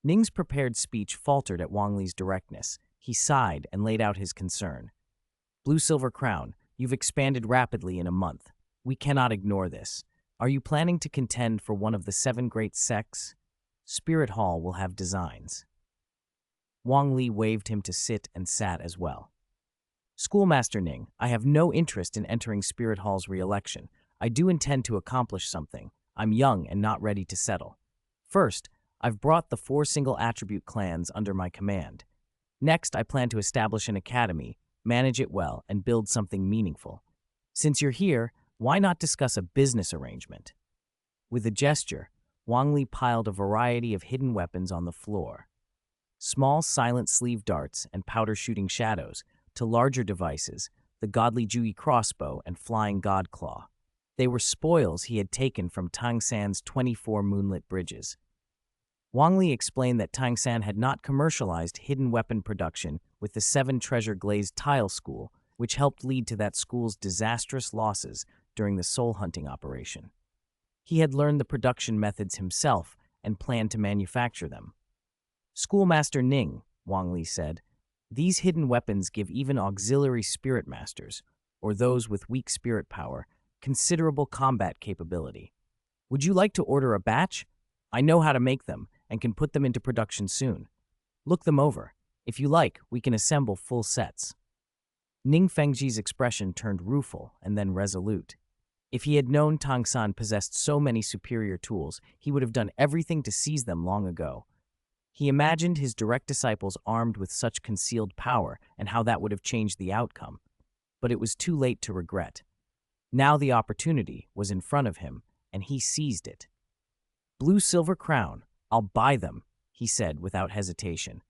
Ning's prepared speech faltered at Wang Li's directness. He sighed and laid out his concern. Blue Silver Crown, you've expanded rapidly in a month. We cannot ignore this. Are you planning to contend for one of the 7 great sects? Spirit Hall will have designs. Wang Li waved him to sit and sat as well. Schoolmaster Ning, I have no interest in entering Spirit Hall's re-election. I do intend to accomplish something. I'm young and not ready to settle. First, I've brought the 4 single-attribute clans under my command. Next, I plan to establish an academy, manage it well, and build something meaningful. Since you're here, why not discuss a business arrangement? With a gesture, Wang Li piled a variety of hidden weapons on the floor. Small silent sleeve darts and powder-shooting shadows, to larger devices, the godly Jui crossbow and flying god claw. They were spoils he had taken from Tangsan's 24 moonlit bridges. Wang Li explained that Tangsan had not commercialized hidden weapon production with the 7 treasure glazed tile school, which helped lead to that school's disastrous losses during the soul hunting operation. He had learned the production methods himself and planned to manufacture them. Schoolmaster Ning, Wang Li said, these hidden weapons give even auxiliary spirit masters, or those with weak spirit power, considerable combat capability. Would you like to order a batch? I know how to make them and can put them into production soon. Look them over. If you like, we can assemble full sets. Ning Fengji's expression turned rueful and then resolute. If he had known Tangsan possessed so many superior tools, he would have done everything to seize them long ago. He imagined his direct disciples armed with such concealed power and how that would have changed the outcome. But it was too late to regret. Now the opportunity was in front of him, and he seized it. Blue Silver Crown, I'll buy them, he said without hesitation.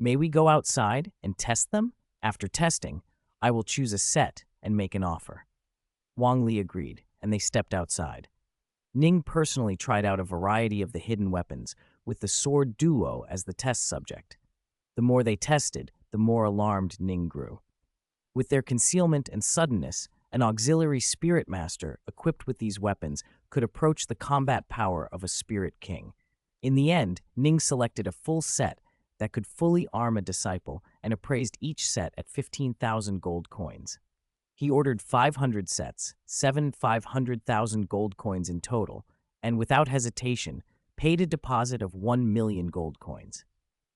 May we go outside and test them? After testing, I will choose a set and make an offer. Wang Li agreed, and they stepped outside. Ning personally tried out a variety of the hidden weapons, with the sword Douluo as the test subject. The more they tested, the more alarmed Ning grew. With their concealment and suddenness, an auxiliary spirit master equipped with these weapons could approach the combat power of a spirit king. In the end, Ning selected a full set that could fully arm a disciple and appraised each set at 15,000 gold coins. He ordered 500 sets, 500,000 gold coins in total, and without hesitation, paid a deposit of 1 million gold coins.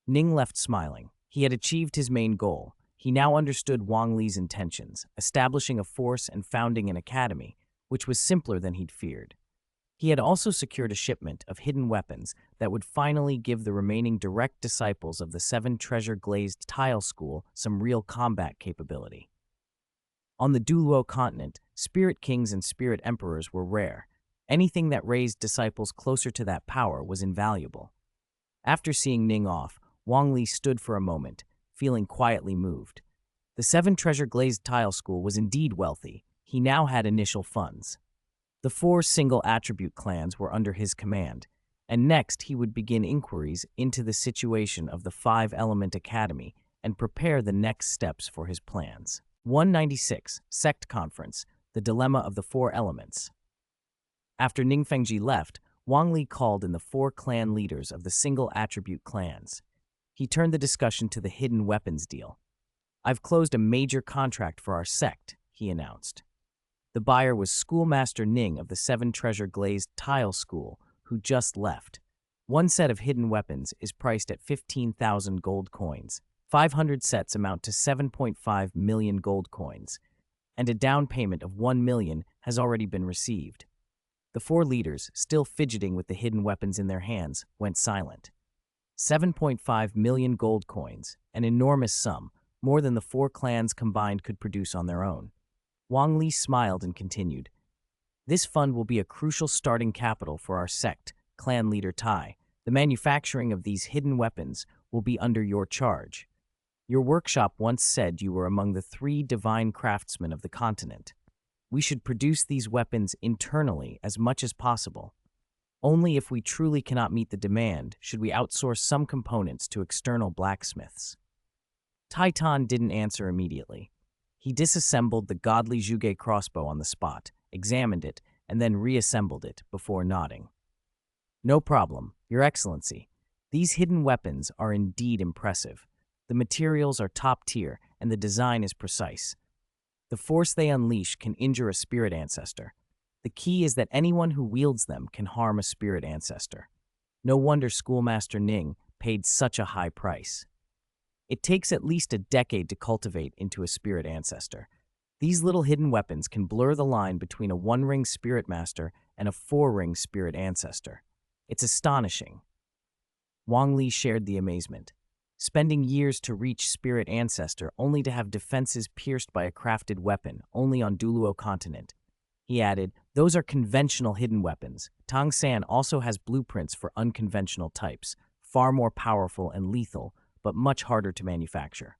Ning left smiling. He had achieved his main goal. He now understood Wang Li's intentions, establishing a force and founding an academy, which was simpler than he'd feared. He had also secured a shipment of hidden weapons that would finally give the remaining direct disciples of the 7 treasure-glazed tile school some real combat capability. On the Douluo Continent, spirit kings and spirit emperors were rare. Anything that raised disciples closer to that power was invaluable. After seeing Ning off, Wang Li stood for a moment, feeling quietly moved. The 7 treasure-glazed tile school was indeed wealthy. He now had initial funds. The 4 single-attribute clans were under his command, and next he would begin inquiries into the situation of the 5-element academy and prepare the next steps for his plans. 196, Sect Conference, The Dilemma of the 4 Elements. After Ning Fengji left, Wang Li called in the 4 clan leaders of the single-attribute clans. He turned the discussion to the hidden weapons deal. I've closed a major contract for our sect, he announced. The buyer was Schoolmaster Ning of the 7 treasure-glazed tile school, who just left. One set of hidden weapons is priced at 15,000 gold coins. 500 sets amount to 7.5 million gold coins, and a down payment of 1 million has already been received. The 4 leaders, still fidgeting with the hidden weapons in their hands, went silent. 7.5 million gold coins, an enormous sum, more than the 4 clans combined could produce on their own. Wang Li smiled and continued. This fund will be a crucial starting capital for our sect, clan leader Tai. The manufacturing of these hidden weapons will be under your charge. Your workshop once said you were among the 3 divine craftsmen of the continent. We should produce these weapons internally as much as possible. Only if we truly cannot meet the demand should we outsource some components to external blacksmiths. Taitan didn't answer immediately. He disassembled the godly Zhuge crossbow on the spot, examined it, and then reassembled it before nodding. No problem, Your Excellency. These hidden weapons are indeed impressive. The materials are top tier, and the design is precise. The force they unleash can injure a spirit ancestor. The key is that anyone who wields them can harm a spirit ancestor. No wonder Schoolmaster Ning paid such a high price. It takes at least a decade to cultivate into a spirit ancestor. These little hidden weapons can blur the line between a 1-ring spirit master and a 4-ring spirit ancestor. It's astonishing. Wang Li shared the amazement. Spending years to reach spirit ancestor only to have defenses pierced by a crafted weapon only on Douluo Continent. He added, those are conventional hidden weapons. Tang San also has blueprints for unconventional types, far more powerful and lethal, but much harder to manufacture.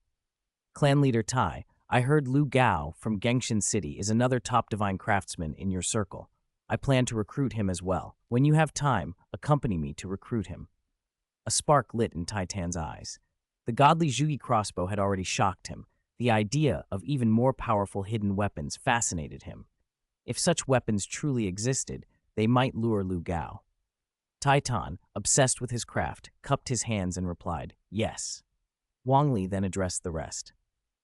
Clan leader Tai, I heard Lu Gao from Gengshan City is another top divine craftsman in your circle. I plan to recruit him as well. When you have time, accompany me to recruit him. A spark lit in Taitan's eyes. The godly Zhuge crossbow had already shocked him. The idea of even more powerful hidden weapons fascinated him. If such weapons truly existed, they might lure Lu Gao. Taitan, obsessed with his craft, cupped his hands and replied, yes. Wang Li then addressed the rest.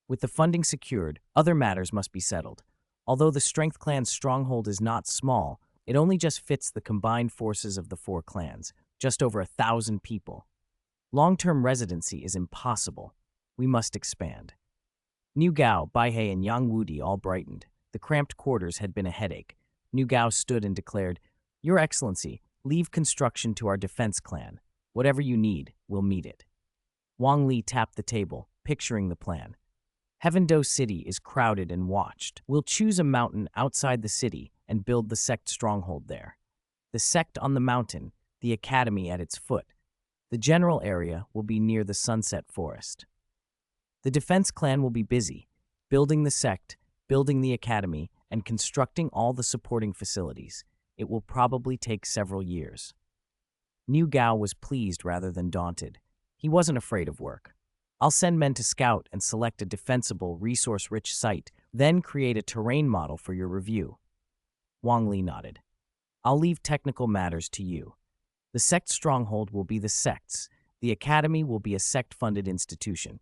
With the funding secured, other matters must be settled. Although the Strength Clan's stronghold is not small, it only just fits the combined forces of the 4 clans, just over 1,000 people. Long-term residency is impossible. We must expand. Niu Gao, Baihei, and Yang Wudi all brightened. The cramped quarters had been a headache. Niu Gao stood and declared, Your Excellency, leave construction to our defense clan. Whatever you need, we'll meet it. Wang Li tapped the table, picturing the plan. Heavendo City is crowded and watched. We'll choose a mountain outside the city and build the sect stronghold there. The sect on the mountain, the academy at its foot. The general area will be near the Sunset Forest. The defense clan will be busy, building the sect, building the academy, and constructing all the supporting facilities. It will probably take several years. Niu Gao was pleased rather than daunted. He wasn't afraid of work. I'll send men to scout and select a defensible, resource-rich site, then create a terrain model for your review. Wang Li nodded. I'll leave technical matters to you. The sect stronghold will be the sect's. The academy will be a sect-funded institution.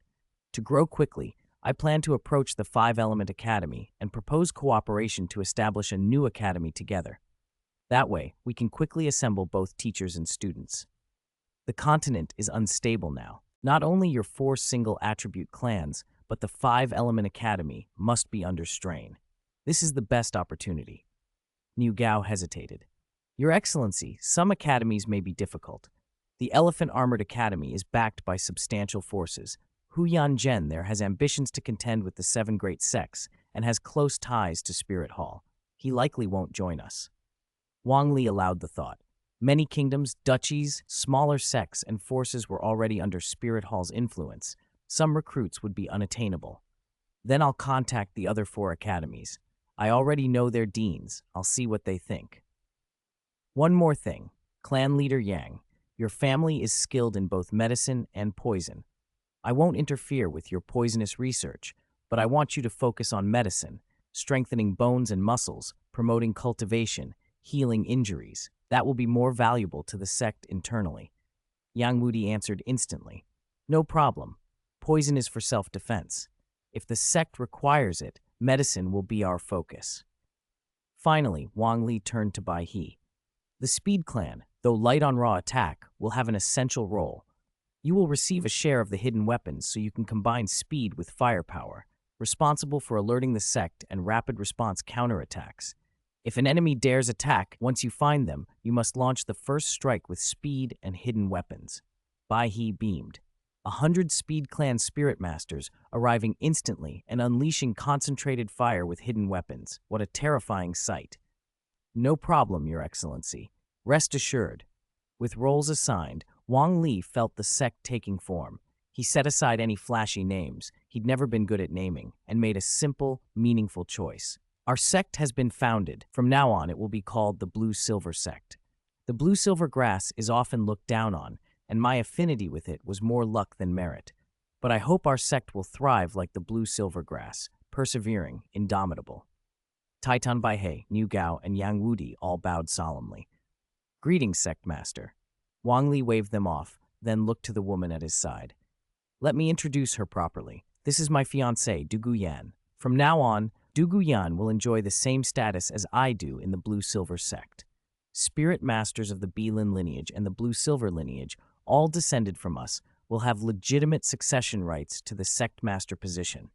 To grow quickly, I plan to approach the 5-element academy and propose cooperation to establish a new academy together. That way, we can quickly assemble both teachers and students. The continent is unstable now. Not only your 4 single-attribute clans, but the 5-element academy must be under strain. This is the best opportunity. Niu Gao hesitated. Your Excellency, some academies may be difficult. The Elephant Armored Academy is backed by substantial forces. Hu Yanzhen there has ambitions to contend with the 7 great sects and has close ties to Spirit Hall. He likely won't join us. Wang Li allowed the thought. Many kingdoms, duchies, smaller sects, and forces were already under Spirit Hall's influence. Some recruits would be unattainable. Then I'll contact the other 4 academies. I already know their deans. I'll see what they think. One more thing. Clan leader Yang, your family is skilled in both medicine and poison. I won't interfere with your poisonous research, but I want you to focus on medicine, strengthening bones and muscles, promoting cultivation, healing injuries. That will be more valuable to the sect internally. Yang Wudi answered instantly. No problem. Poison is for self-defense. If the sect requires it, medicine will be our focus. Finally, Wang Li turned to Bai He. The Speed Clan, though light on raw attack, will have an essential role. You will receive a share of the hidden weapons so you can combine speed with firepower, responsible for alerting the sect and rapid response counterattacks. If an enemy dares attack, once you find them, you must launch the first strike with speed and hidden weapons. Bai He beamed. 100 Speed Clan Spirit Masters arriving instantly and unleashing concentrated fire with hidden weapons. What a terrifying sight. No problem, Your Excellency. Rest assured. With roles assigned, Wang Li felt the sect taking form. He set aside any flashy names, he'd never been good at naming, and made a simple, meaningful choice. Our sect has been founded. From now on, it will be called the Blue-Silver Sect. The blue-silver grass is often looked down on, and my affinity with it was more luck than merit. But I hope our sect will thrive like the blue-silver grass, persevering, indomitable. Titan Baihe, Niu Gao, and Yang Wudi all bowed solemnly. Greetings, Sect Master. Wang Li waved them off, then looked to the woman at his side. Let me introduce her properly. This is my fiancée, Douluo Yan. From now on, Douluo Yan will enjoy the same status as I do in the Blue-Silver Sect. Spirit Masters of the Bilin lineage and the Blue-Silver lineage, all descended from us, will have legitimate succession rights to the Sect Master position.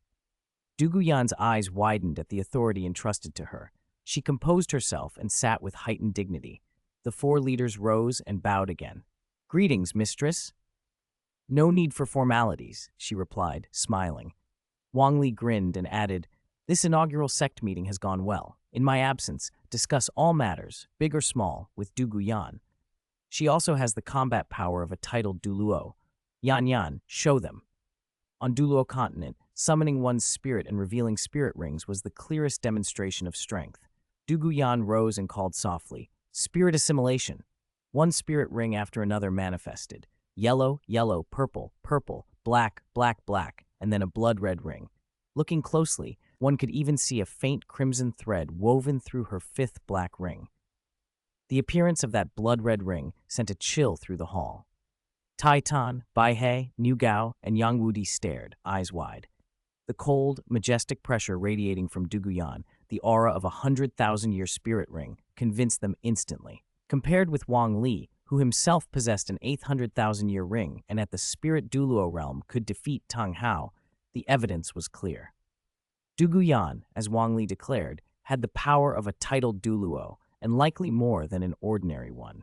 Douluo Yan's eyes widened at the authority entrusted to her. She composed herself and sat with heightened dignity. The four leaders rose and bowed again. Greetings, mistress. No need for formalities, she replied, smiling. Wang Li grinned and added, This inaugural sect meeting has gone well. In my absence, discuss all matters, big or small, with Douluo Yan. She also has the combat power of a titled Douluo. Yan, show them. On Douluo Continent, summoning one's spirit and revealing spirit rings was the clearest demonstration of strength. Douluo Yan rose and called softly, Spirit assimilation. One spirit ring after another manifested. Yellow, yellow, purple, purple, black, black, black, and then a blood-red ring. Looking closely, one could even see a faint crimson thread woven through her fifth black ring. The appearance of that blood-red ring sent a chill through the hall. Titan, Baihe, Niu Gao, and Yang Wudi stared, eyes wide. The cold, majestic pressure radiating from Douluo Yan, the aura of a 100,000-year spirit ring, convinced them instantly. Compared with Wang Li, who himself possessed an 800,000-year ring and at the spirit Douluo realm could defeat Tang Hao, the evidence was clear. Douluo Yan, as Wang Li declared, had the power of a titled Douluo, and likely more than an ordinary one.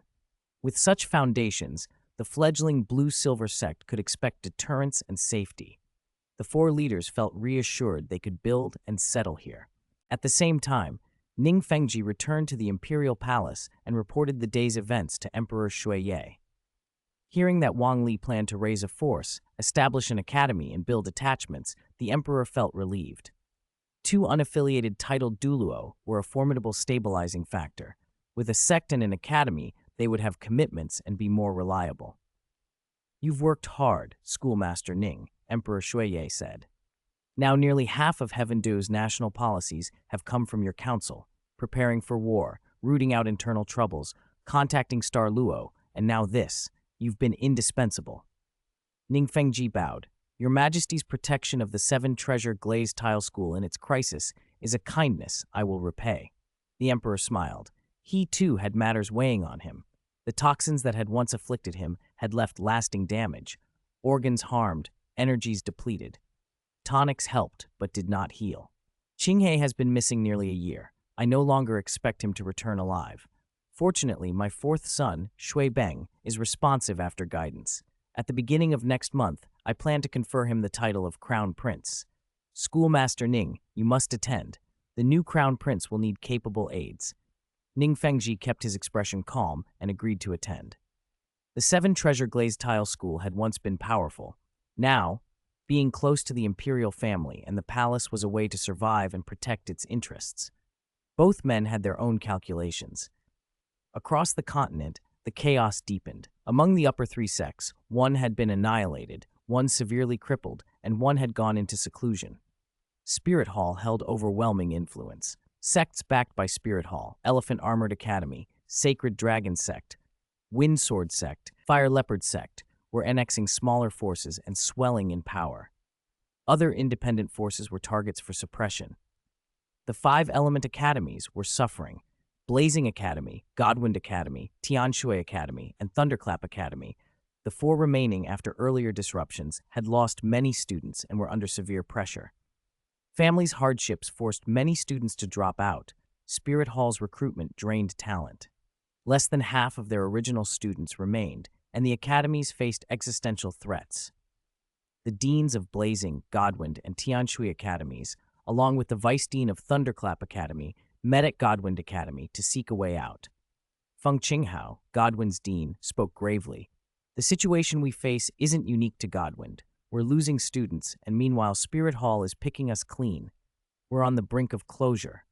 With such foundations, the fledgling Blue-Silver sect could expect deterrence and safety. The four leaders felt reassured they could build and settle here. At the same time, Ning Fengji returned to the imperial palace and reported the day's events to Emperor Shuiye. Hearing that Wang Li planned to raise a force, establish an academy, and build attachments, the emperor felt relieved. Two unaffiliated titled Douluo were a formidable stabilizing factor. With a sect and an academy, they would have commitments and be more reliable. You've worked hard, Schoolmaster Ning, Emperor Shuiye said. Now nearly half of Heaven Du's national policies have come from your council, preparing for war, rooting out internal troubles, contacting Star Luo, and now this. You've been indispensable. Ning Fengji bowed. Your Majesty's protection of the 7-treasure glazed tile school in its crisis is a kindness I will repay. The Emperor smiled. He, too, had matters weighing on him. The toxins that had once afflicted him had left lasting damage. Organs harmed, energies depleted. Tonics helped, but did not heal. Qinghe has been missing nearly a year. I no longer expect him to return alive. Fortunately, my fourth son, Shui Beng, is responsive after guidance. At the beginning of next month, I plan to confer him the title of Crown Prince. Schoolmaster Ning, you must attend. The new Crown Prince will need capable aides. Ning Fengji kept his expression calm and agreed to attend. The 7-treasure glazed tile school had once been powerful. Now, being close to the imperial family and the palace was a way to survive and protect its interests. Both men had their own calculations. Across the continent, the chaos deepened. Among the upper 3 sects, one had been annihilated, one severely crippled, and one had gone into seclusion. Spirit Hall held overwhelming influence. Sects backed by Spirit Hall, Elephant Armored Academy, Sacred Dragon Sect, Wind Sword Sect, Fire Leopard Sect, were annexing smaller forces and swelling in power. Other independent forces were targets for suppression. The 5 element academies were suffering. Blazing Academy, Godwind Academy, Tianshui Academy, and Thunderclap Academy, the 4 remaining after earlier disruptions, had lost many students and were under severe pressure. Families' hardships forced many students to drop out. Spirit Hall's recruitment drained talent. Less than half of their original students remained, and the academies faced existential threats. The deans of Blazing, Godwind, and Tianshui academies, along with the vice dean of Thunderclap Academy, met at Godwind Academy to seek a way out. Feng Qinghao, Godwin's dean, spoke gravely. The situation we face isn't unique to Godwind. We're losing students, and meanwhile Spirit Hall is picking us clean. We're on the brink of closure.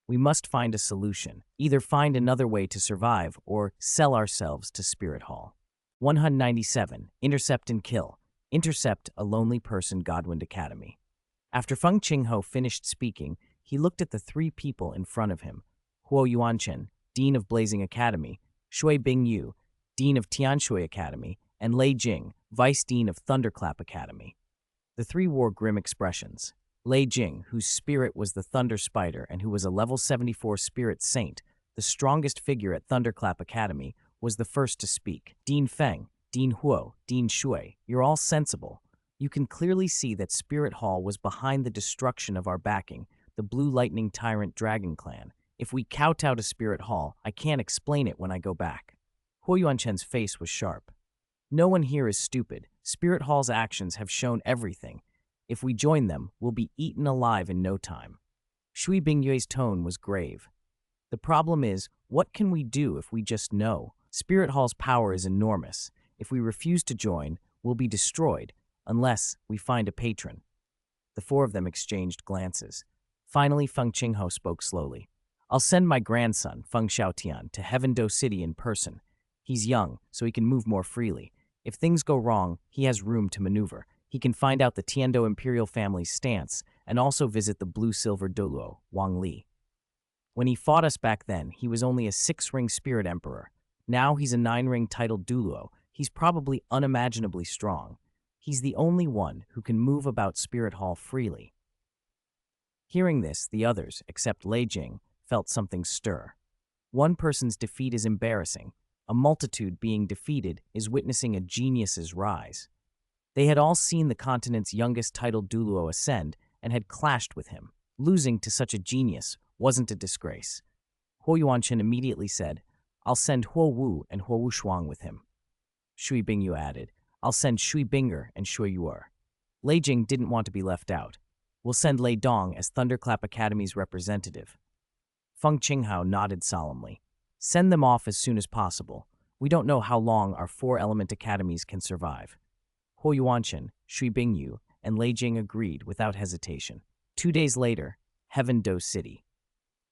We must find a solution, either find another way to survive or sell ourselves to Spirit Hall. 197. Intercept and Kill. Intercept a lonely person, Godwind Academy. After Feng Qinghao finished speaking, he looked at the three people in front of him: Huo Yuanchen, Dean of Blazing Academy; Shui Bingyu, Dean of Tianshui Academy; and Lei Jing, Vice Dean of Thunderclap Academy. The three wore grim expressions. Lei Jing, whose spirit was the Thunder Spider and who was a level 74 Spirit Saint, the strongest figure at Thunderclap Academy, was the first to speak. Dean Feng, Dean Huo, Dean Shui, you're all sensible. You can clearly see that Spirit Hall was behind the destruction of our backing, the Blue Lightning Tyrant Dragon Clan. If we kowtow to Spirit Hall, I can't explain it when I go back. Huo Yuanchen's face was sharp. No one here is stupid. Spirit Hall's actions have shown everything. If we join them, we'll be eaten alive in no time. Shui Bingyue's tone was grave. The problem is, what can we do if we just know? Spirit Hall's power is enormous. If we refuse to join, we'll be destroyed, unless we find a patron. The four of them exchanged glances. Finally, Feng Qinghao spoke slowly. I'll send my grandson, Feng Xiaotian, to Heavendo City in person. He's young, so he can move more freely. If things go wrong, he has room to maneuver. He can find out the Tiando Imperial family's stance and also visit the blue-silver Douluo, Wang Li. When he fought us back then, he was only a 6-ring spirit emperor. Now he's a 9-ring titled Douluo. He's probably unimaginably strong. He's the only one who can move about Spirit Hall freely. Hearing this, the others, except Lei Jing, felt something stir. One person's defeat is embarrassing. A multitude being defeated is witnessing a genius's rise. They had all seen the continent's youngest titled Douluo ascend and had clashed with him. Losing to such a genius wasn't a disgrace. Huo Yuanchen immediately said, I'll send Huo Wu and Huo Wushuang with him. Shui Bingyu added, I'll send Shui Binger and Shui Yuer. Lei Jing didn't want to be left out. We'll send Lei Dong as Thunderclap Academy's representative. Feng Qinghao nodded solemnly. Send them off as soon as possible. We don't know how long our 4-element academies can survive. Huo Yuanchen, Shui Bingyu, and Lei Jing agreed without hesitation. 2 days later, Heavendo City.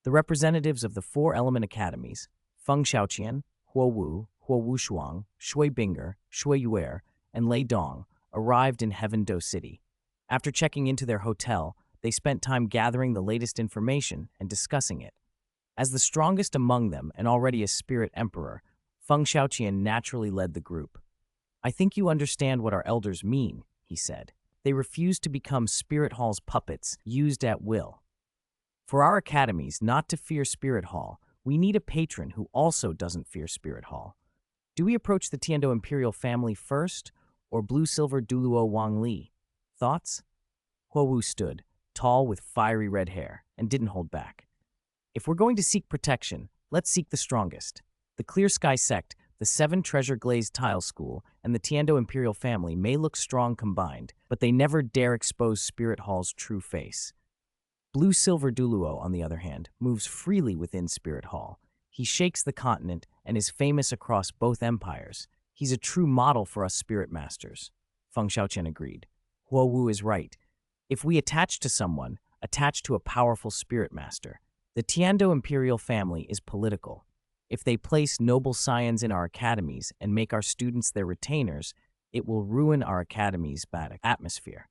The representatives of the 4-element academies, Feng Xiaoqian, Huo Wu, Huo Wushuang, Shui Binger, Shui Yuer, and Lei Dong, arrived in Heavendo City. After checking into their hotel, they spent time gathering the latest information and discussing it. As the strongest among them and already a spirit emperor, Feng Xiaoqian naturally led the group. I think you understand what our elders mean, he said. They refuse to become Spirit Hall's puppets, used at will. For our academies not to fear Spirit Hall, we need a patron who also doesn't fear Spirit Hall. Do we approach the Tiando Imperial family first, or blue-silver Douluo Wang Li? Thoughts? Huo Wu stood, tall with fiery red hair, and didn't hold back. If we're going to seek protection, let's seek the strongest. The Clear Sky Sect, the 7 Treasure Glazed Tile School, and the Tiando Imperial family may look strong combined, but they never dare expose Spirit Hall's true face. Blue-silver Douluo, on the other hand, moves freely within Spirit Hall. He shakes the continent and is famous across both empires. He's a true model for us spirit masters. Feng Xiaoqian agreed. Huo Wu is right. If we attach to someone, attach to a powerful spirit master. The Tiando Imperial family is political. If they place noble scions in our academies and make our students their retainers, it will ruin our academy's bad atmosphere.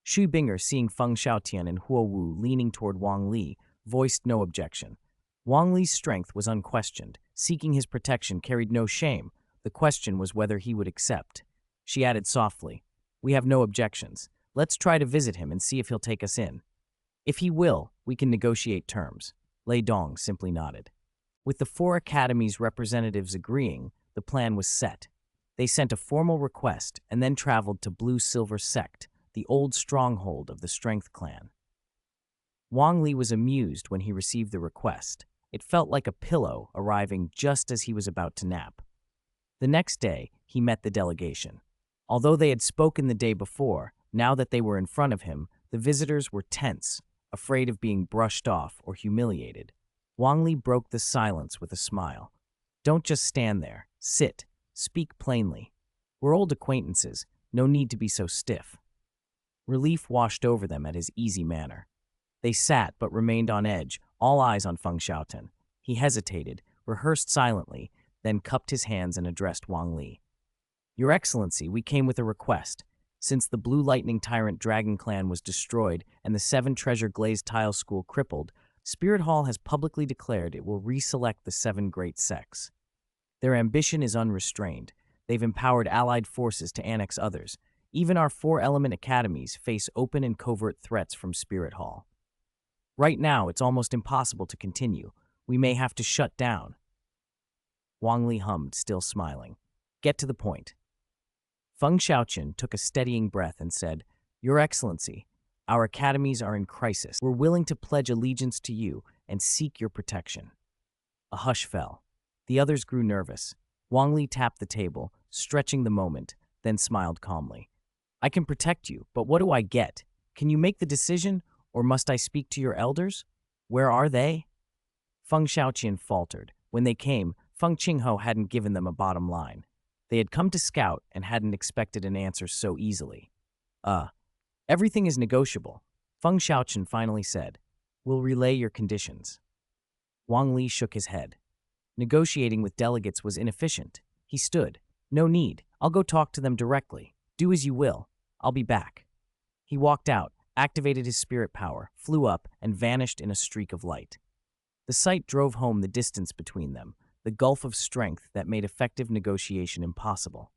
Shui Binger, seeing Feng Xiaotian and Huo Wu leaning toward Wang Li, voiced no objection. Wang Li's strength was unquestioned. Seeking his protection carried no shame. The question was whether he would accept. She added softly, We have no objections. Let's try to visit him and see if he'll take us in. If he will, we can negotiate terms. Lei Dong simply nodded. With the 4 academies' representatives agreeing, the plan was set. They sent a formal request and then traveled to Blue-Silver Sect, the old stronghold of the Strength Clan. Wang Li was amused when he received the request. It felt like a pillow arriving just as he was about to nap. The next day, he met the delegation. Although they had spoken the day before, now that they were in front of him, the visitors were tense, afraid of being brushed off or humiliated. Wang Li broke the silence with a smile. Don't just stand there. Sit. Speak plainly. We're old acquaintances. No need to be so stiff. Relief washed over them at his easy manner. They sat but remained on edge, all eyes on Feng Xiaotan. He hesitated, rehearsed silently, then cupped his hands and addressed Wang Li. Your Excellency, we came with a request. Since the Blue Lightning Tyrant Dragon Clan was destroyed and the 7 Treasure Glazed Tile School crippled, Spirit Hall has publicly declared it will reselect the 7 great sects. Their ambition is unrestrained. They've empowered allied forces to annex others. Even our 4-element academies face open and covert threats from Spirit Hall. Right now, it's almost impossible to continue. We may have to shut down. Wang Li hummed, still smiling. Get to the point. Feng Xiaoqian took a steadying breath and said, Your Excellency, our academies are in crisis. We're willing to pledge allegiance to you and seek your protection. A hush fell. The others grew nervous. Wang Li tapped the table, stretching the moment, then smiled calmly. I can protect you, but what do I get? Can you make the decision, or must I speak to your elders? Where are they? Feng Xiaoqian faltered. When they came, Feng Qingho hadn't given them a bottom line. They had come to scout and hadn't expected an answer so easily. Everything is negotiable, Feng Xiaoqian finally said. We'll relay your conditions. Wang Li shook his head. Negotiating with delegates was inefficient. He stood. No need. I'll go talk to them directly. Do as you will. I'll be back. He walked out, activated his spirit power, flew up, and vanished in a streak of light. The sight drove home the distance between them, the gulf of strength that made effective negotiation impossible.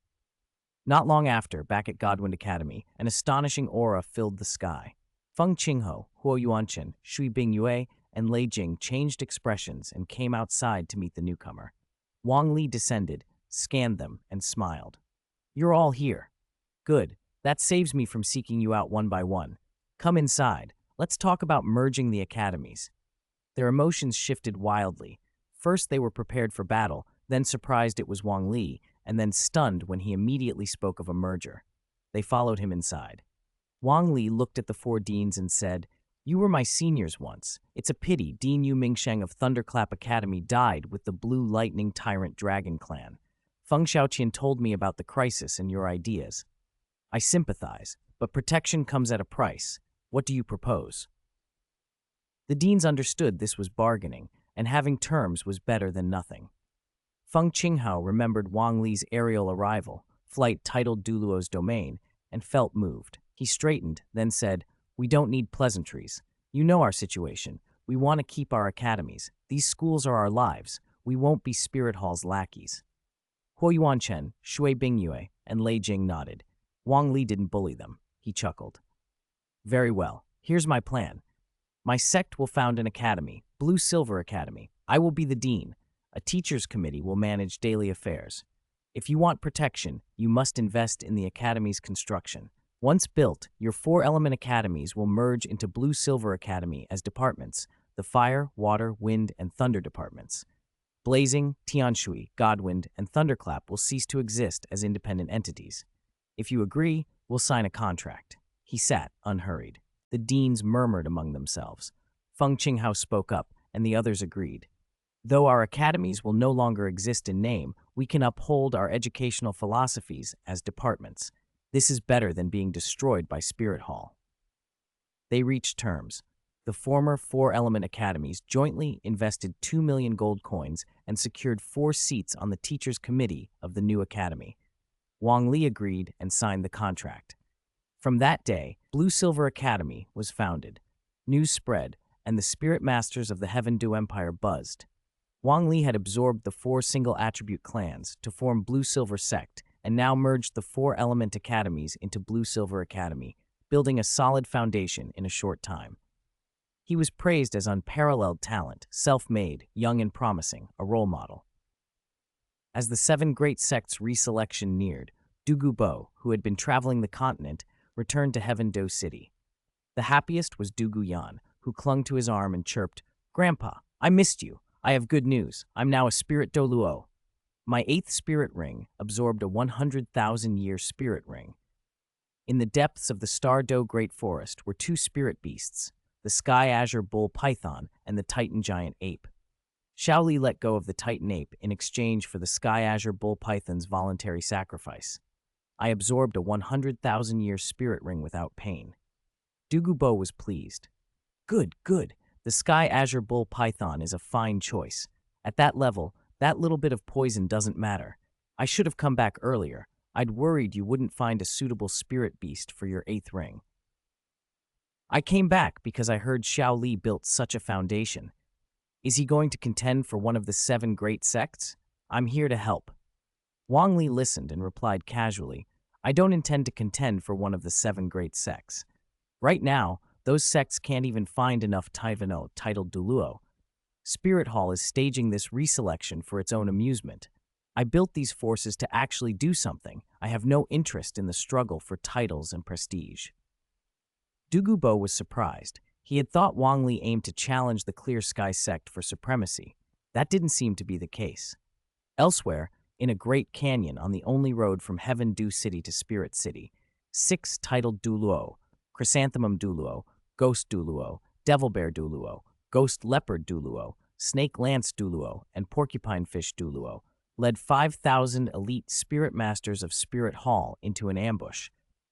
Not long after, back at Godwind Academy, an astonishing aura filled the sky. Feng Qingho, Huo Yuanchen, Shui Bingyue, and Lei Jing changed expressions and came outside to meet the newcomer. Wang Li descended, scanned them, and smiled. You're all here. Good. That saves me from seeking you out one by one. Come inside. Let's talk about merging the academies. Their emotions shifted wildly. First, they were prepared for battle, then surprised it was Wang Li, and then stunned when he immediately spoke of a merger. They followed him inside. Wang Li looked at the 4 deans and said, You were my seniors once. It's a pity Dean Yu Mingsheng of Thunderclap Academy died with the Blue Lightning Tyrant Dragon Clan. Feng Xiaoqian told me about the crisis and your ideas. I sympathize, but protection comes at a price. What do you propose? The deans understood this was bargaining, and having terms was better than nothing. Feng Qinghao remembered Wang Li's aerial arrival, flight titled Douluo's domain, and felt moved. He straightened, then said, We don't need pleasantries. You know our situation. We want to keep our academies. These schools are our lives. We won't be Spirit Hall's lackeys. Huo Yuanchen, Shui Bingyue, and Lei Jing nodded. Wang Li didn't bully them. He chuckled. Very well. Here's my plan. My sect will found an academy, Blue Silver Academy. I will be the dean. A teachers' committee will manage daily affairs. If you want protection, you must invest in the academy's construction. Once built, your 4-element academies will merge into Blue Silver Academy as departments, the Fire, Water, Wind, and Thunder departments. Blazing, Tianshui, Godwind, and Thunderclap will cease to exist as independent entities. If you agree, we'll sign a contract. He sat, unhurried. The deans murmured among themselves. Feng Qinghao spoke up, and the others agreed. Though our academies will no longer exist in name, we can uphold our educational philosophies as departments. This is better than being destroyed by Spirit Hall. They reached terms. The former 4-element academies jointly invested 2 million gold coins and secured 4 seats on the teachers' committee of the new academy. Wang Li agreed and signed the contract. From that day, Blue Silver Academy was founded. News spread, and the spirit masters of the Heaven Du Empire buzzed. Wang Li had absorbed the 4 single-attribute clans to form Blue Silver Sect and now merged the 4-element academies into Blue Silver Academy, building a solid foundation in a short time. He was praised as unparalleled talent, self-made, young and promising, a role model. As the 7 great sects reselection neared, Dugu Bo, who had been traveling the continent, returned to Heaven Do City. The happiest was Dugu Yan, who clung to his arm and chirped, Grandpa, I missed you. I have good news. I'm now a spirit Douluo. My 8th spirit ring absorbed a 100,000-year spirit ring. In the depths of the Star-Do Great Forest were two spirit beasts, the Sky Azure Bull Python and the Titan Giant Ape. Xiao Li let go of the Titan Ape in exchange for the Sky Azure Bull Python's voluntary sacrifice. I absorbed a 100,000-year spirit ring without pain. Douluo was pleased. Good, good. The Sky Azure Bull Python is a fine choice. At that level, that little bit of poison doesn't matter. I should have come back earlier. I'd worried you wouldn't find a suitable spirit beast for your 8th ring. I came back because I heard Xiao Li built such a foundation. Is he going to contend for one of the 7 great sects? I'm here to help. Wang Li listened and replied casually, I don't intend to contend for one of the 7 great sects. Right now, those sects can't even find enough Taivano titled Douluo. Spirit Hall is staging this reselection for its own amusement. I built these forces to actually do something. I have no interest in the struggle for titles and prestige. Douluo was surprised. He had thought Wang Li aimed to challenge the Clear Sky sect for supremacy. That didn't seem to be the case. Elsewhere, in a great canyon on the only road from Heaven Dew City to Spirit City, 6 titled Douluo, Chrysanthemum Douluo, Ghost Douluo, Devil Bear Douluo, Ghost Leopard Douluo, Snake Lance Douluo, and Porcupine Fish Douluo led 5,000 elite spirit masters of Spirit Hall into an ambush.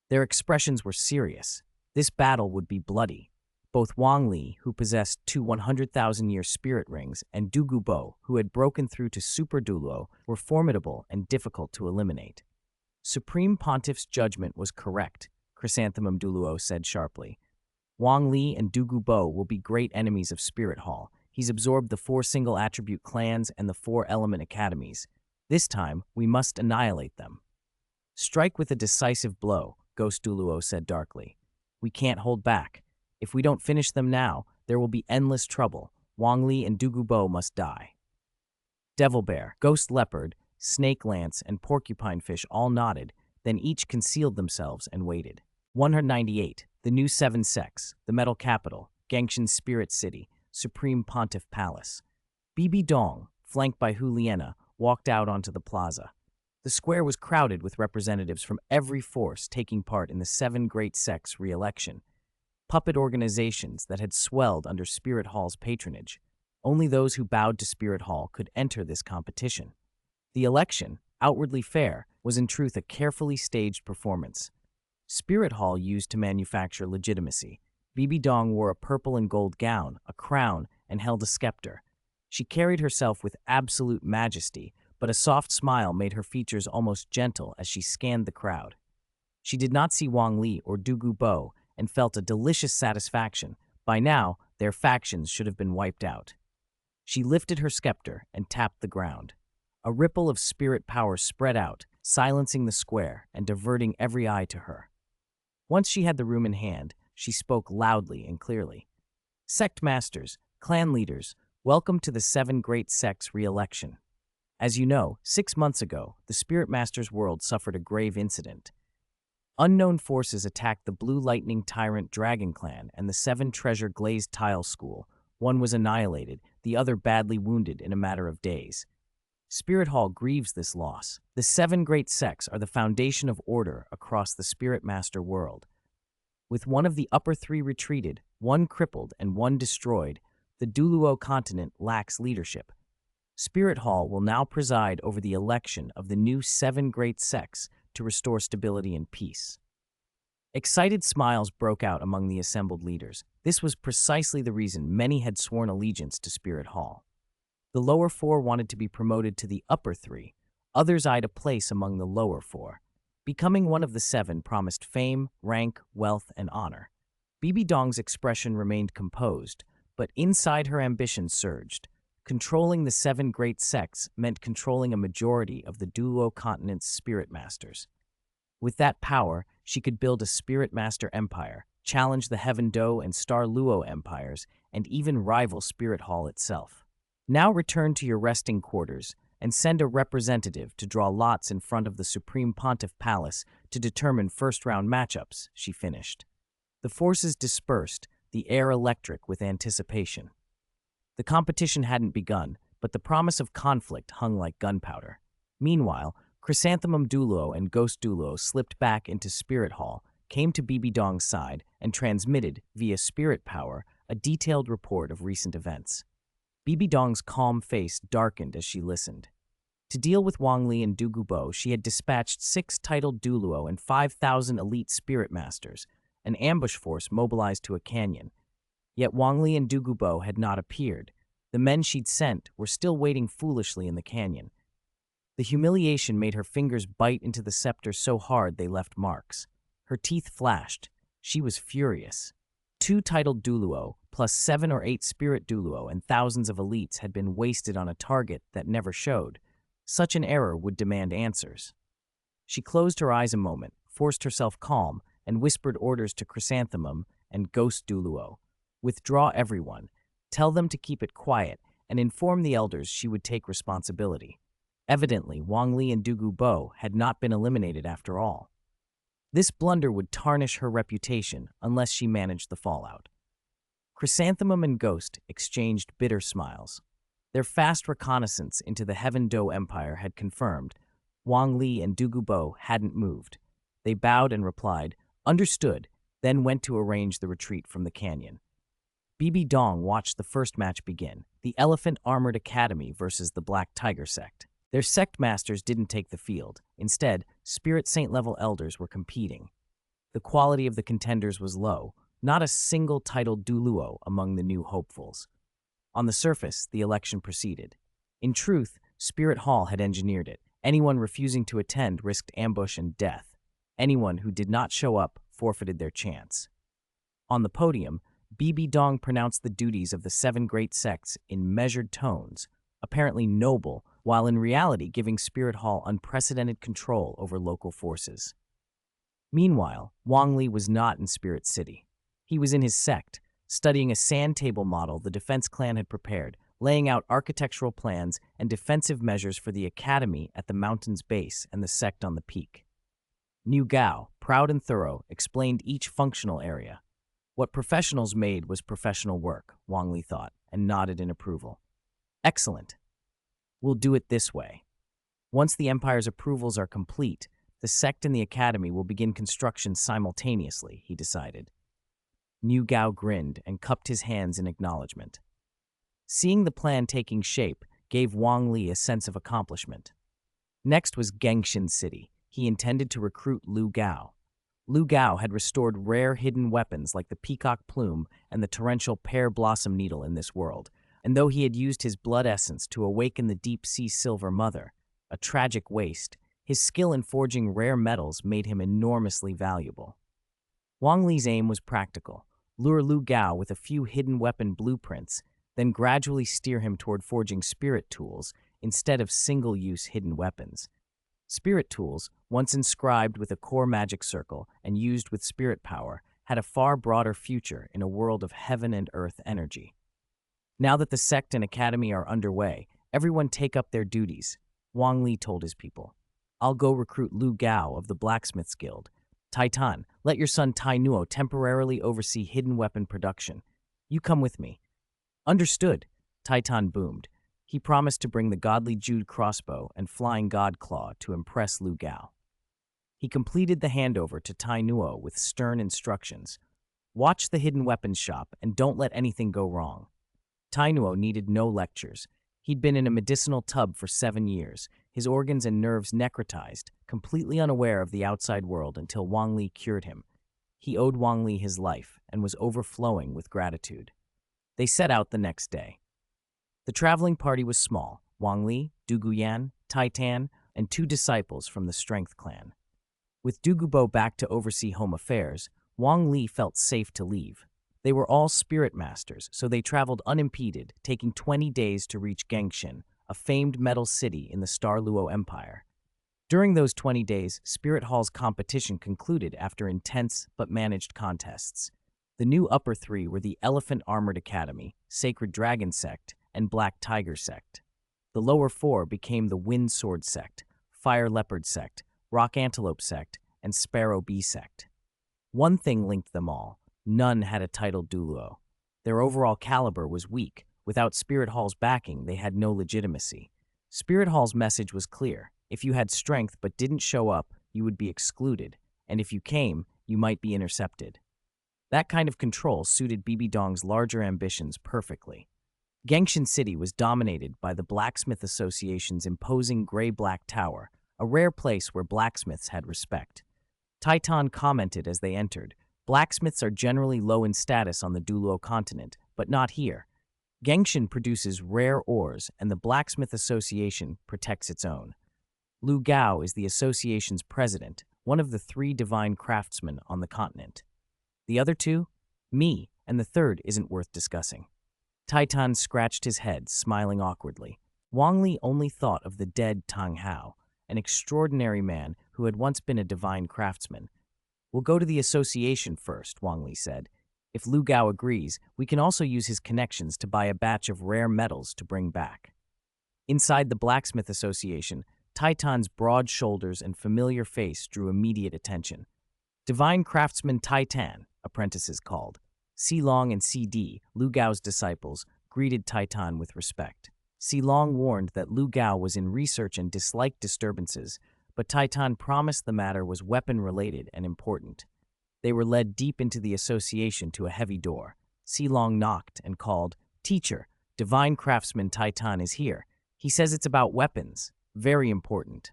Their expressions were serious. This battle would be bloody. Both Wang Li, who possessed 2 100,000-year spirit rings, and Douluo, who had broken through to Super Douluo, were formidable and difficult to eliminate. Supreme Pontiff's judgment was correct, Chrysanthemum Douluo said sharply. Wang Li and Douluo will be great enemies of Spirit Hall. He's absorbed the 4 single-attribute clans and the 4 element academies. This time, we must annihilate them. Strike with a decisive blow, Ghost Douluo said darkly. We can't hold back. If we don't finish them now, there will be endless trouble. Wang Li and Douluo must die. Devil Bear, Ghost Leopard, Snake Lance, and Porcupine Fish all nodded, then each concealed themselves and waited. 198. The new 7 sects, the Metal Capital, Gangshan Spirit City, Supreme Pontiff Palace. Bibi Dong, flanked by Hu Liena, walked out onto the plaza. The square was crowded with representatives from every force taking part in the 7 great sects re-election. Puppet organizations that had swelled under Spirit Hall's patronage. Only those who bowed to Spirit Hall could enter this competition. The election, outwardly fair, was in truth a carefully staged performance. Spirit Hall used to manufacture legitimacy. Bibi Dong wore a purple and gold gown, a crown, and held a scepter. She carried herself with absolute majesty, but a soft smile made her features almost gentle as she scanned the crowd. She did not see Wang Li or Douluo and felt a delicious satisfaction. By now, their factions should have been wiped out. She lifted her scepter and tapped the ground. A ripple of spirit power spread out, silencing the square and diverting every eye to her. Once she had the room in hand, she spoke loudly and clearly. Sect masters, clan leaders, welcome to the 7 great sects re-election. As you know, 6 months ago, the Spirit Master's world suffered a grave incident. Unknown forces attacked the Blue Lightning Tyrant Dragon Clan and the 7 Treasure Glazed Tile School. One was annihilated, the other badly wounded in a matter of days. Spirit Hall grieves this loss. The 7 great sects are the foundation of order across the Spirit Master world. With one of the upper 3 retreated, 1 crippled, and 1 destroyed, the Douluo Continent lacks leadership. Spirit Hall will now preside over the election of the new 7 great sects to restore stability and peace. Excited smiles broke out among the assembled leaders. This was precisely the reason many had sworn allegiance to Spirit Hall. The lower 4 wanted to be promoted to the upper 3. Others eyed a place among the lower 4. Becoming one of the 7 promised fame, rank, wealth, and honor. Bibi Dong's expression remained composed, but inside her ambition surged. Controlling the 7 great sects meant controlling a majority of the Douluo Continent's spirit masters. With that power, she could build a spirit master empire, challenge the Heaven Do and Star Luo empires, and even rival Spirit Hall itself. Now return to your resting quarters and send a representative to draw lots in front of the Supreme Pontiff Palace to determine first-round matchups, she finished. The forces dispersed, the air electric with anticipation. The competition hadn't begun, but the promise of conflict hung like gunpowder. Meanwhile, Chrysanthemum Douluo and Ghost Douluo slipped back into Spirit Hall, came to Bibi Dong's side, and transmitted, via spirit power, a detailed report of recent events. Bibi Dong's calm face darkened as she listened. To deal with Wang Li and Dugubo, she had dispatched 6 titled Douluo and 5,000 elite spirit masters, an ambush force mobilized to a canyon. Yet Wang Li and Dugubo had not appeared. The men she'd sent were still waiting foolishly in the canyon. The humiliation made her fingers bite into the scepter so hard they left marks. Her teeth flashed. She was furious. 2 titled Douluo, plus 7 or 8 spirit Douluo and thousands of elites had been wasted on a target that never showed. Such an error would demand answers. She closed her eyes a moment, forced herself calm, and whispered orders to Chrysanthemum and Ghost Douluo. Withdraw everyone, tell them to keep it quiet, and inform the elders she would take responsibility. Evidently, Wang Li and Dugubo had not been eliminated after all. This blunder would tarnish her reputation unless she managed the fallout. Chrysanthemum and Ghost exchanged bitter smiles. Their fast reconnaissance into the Heaven Do Empire had confirmed Wang Li and Dugubo hadn't moved. They bowed and replied, "Understood," then went to arrange the retreat from the canyon. Bibi Dong watched the first match begin, the Elephant Armored Academy versus the Black Tiger sect. Their sect masters didn't take the field. Instead, Spirit Saint-level elders were competing. The quality of the contenders was low, not a single titled Douluo among the new hopefuls. On the surface, the election proceeded. In truth, Spirit Hall had engineered it. Anyone refusing to attend risked ambush and death. Anyone who did not show up forfeited their chance. On the podium, Bibi Dong pronounced the duties of the 7 great sects in measured tones, apparently noble, while in reality giving Spirit Hall unprecedented control over local forces. Meanwhile, Wang Li was not in Spirit City. He was in his sect, studying a sand table model the defense clan had prepared, laying out architectural plans and defensive measures for the academy at the mountain's base and the sect on the peak. Niu Gao, proud and thorough, explained each functional area. What professionals made was professional work, Wang Li thought, and nodded in approval. Excellent. We'll do it this way. Once the Empire's approvals are complete, the sect and the academy will begin construction simultaneously, he decided. Niu Gao grinned and cupped his hands in acknowledgement. Seeing the plan taking shape gave Wang Li a sense of accomplishment. Next was Gengshin City. He intended to recruit Lu Gao. Lu Gao had restored rare hidden weapons like the peacock plume and the torrential pear blossom needle in this world, and though he had used his blood essence to awaken the deep-sea silver mother, a tragic waste, his skill in forging rare metals made him enormously valuable. Wang Li's aim was practical: lure Lu Gao with a few hidden weapon blueprints, then gradually steer him toward forging spirit tools instead of single-use hidden weapons. Spirit tools, once inscribed with a core magic circle and used with spirit power, had a far broader future in a world of heaven and earth energy. Now that the sect and academy are underway, everyone take up their duties, Wang Li told his people. I'll go recruit Lu Gao of the Blacksmiths Guild. Taitan, let your son Tai Nuo temporarily oversee hidden weapon production. You come with me. Understood, Taitan boomed. He promised to bring the godly Jude crossbow and flying god claw to impress Lu Gao. He completed the handover to Tai Nuo with stern instructions. Watch the hidden weapons shop and don't let anything go wrong. Tai Nuo needed no lectures. He'd been in a medicinal tub for 7 years, his organs and nerves necrotized, completely unaware of the outside world until Wang Li cured him. He owed Wang Li his life and was overflowing with gratitude. They set out the next day. The traveling party was small: Wang Li, Du Guyan, Taitan, and 2 disciples from the Strength clan. With Dugubo back to oversee home affairs, Wang Li felt safe to leave. They were all spirit masters, so they traveled unimpeded, taking 20 days to reach Gengshin, a famed metal city in the Star Luo Empire. During those 20 days, Spirit Hall's competition concluded after intense but managed contests. The new upper 3 were the Elephant Armored Academy, Sacred Dragon Sect, and Black Tiger Sect. The lower 4 became the Wind Sword Sect, Fire Leopard Sect, Rock Antelope Sect, and Sparrow Bee Sect. One thing linked them all: none had a titled Douluo. Their overall caliber was weak. Without Spirit Hall's backing, they had no legitimacy. Spirit Hall's message was clear: If you had strength but didn't show up, you would be excluded, and if you came, you might be intercepted. That kind of control suited Bibi Dong's larger ambitions perfectly. Gangshan City was dominated by the Blacksmith Association's imposing gray-black tower, a rare place where blacksmiths had respect. Titan commented as they entered, "Blacksmiths are generally low in status on the Douluo Continent, but not here. Gangshan produces rare ores, and the Blacksmith Association protects its own. Lu Gao is the association's president, one of the 3 divine craftsmen on the continent. The other 2? Me, and the third isn't worth discussing." Titan scratched his head, smiling awkwardly. Wang Li only thought of the dead Tang Hao, an extraordinary man who had once been a divine craftsman. "We'll go to the association first," Wang Li said. "If Lu Gao agrees, we can also use his connections to buy a batch of rare metals to bring back." Inside the Blacksmith Association, Titan's broad shoulders and familiar face drew immediate attention. "Divine Craftsman Titan," apprentices called. Silong and CD, Lu Gao's disciples, greeted Titan with respect. Silong warned that Lu Gao was in research and disliked disturbances, but Titan promised the matter was weapon-related and important. They were led deep into the association to a heavy door. Silong knocked and called, "Teacher, Divine Craftsman Titan is here. He says it's about weapons. Very important."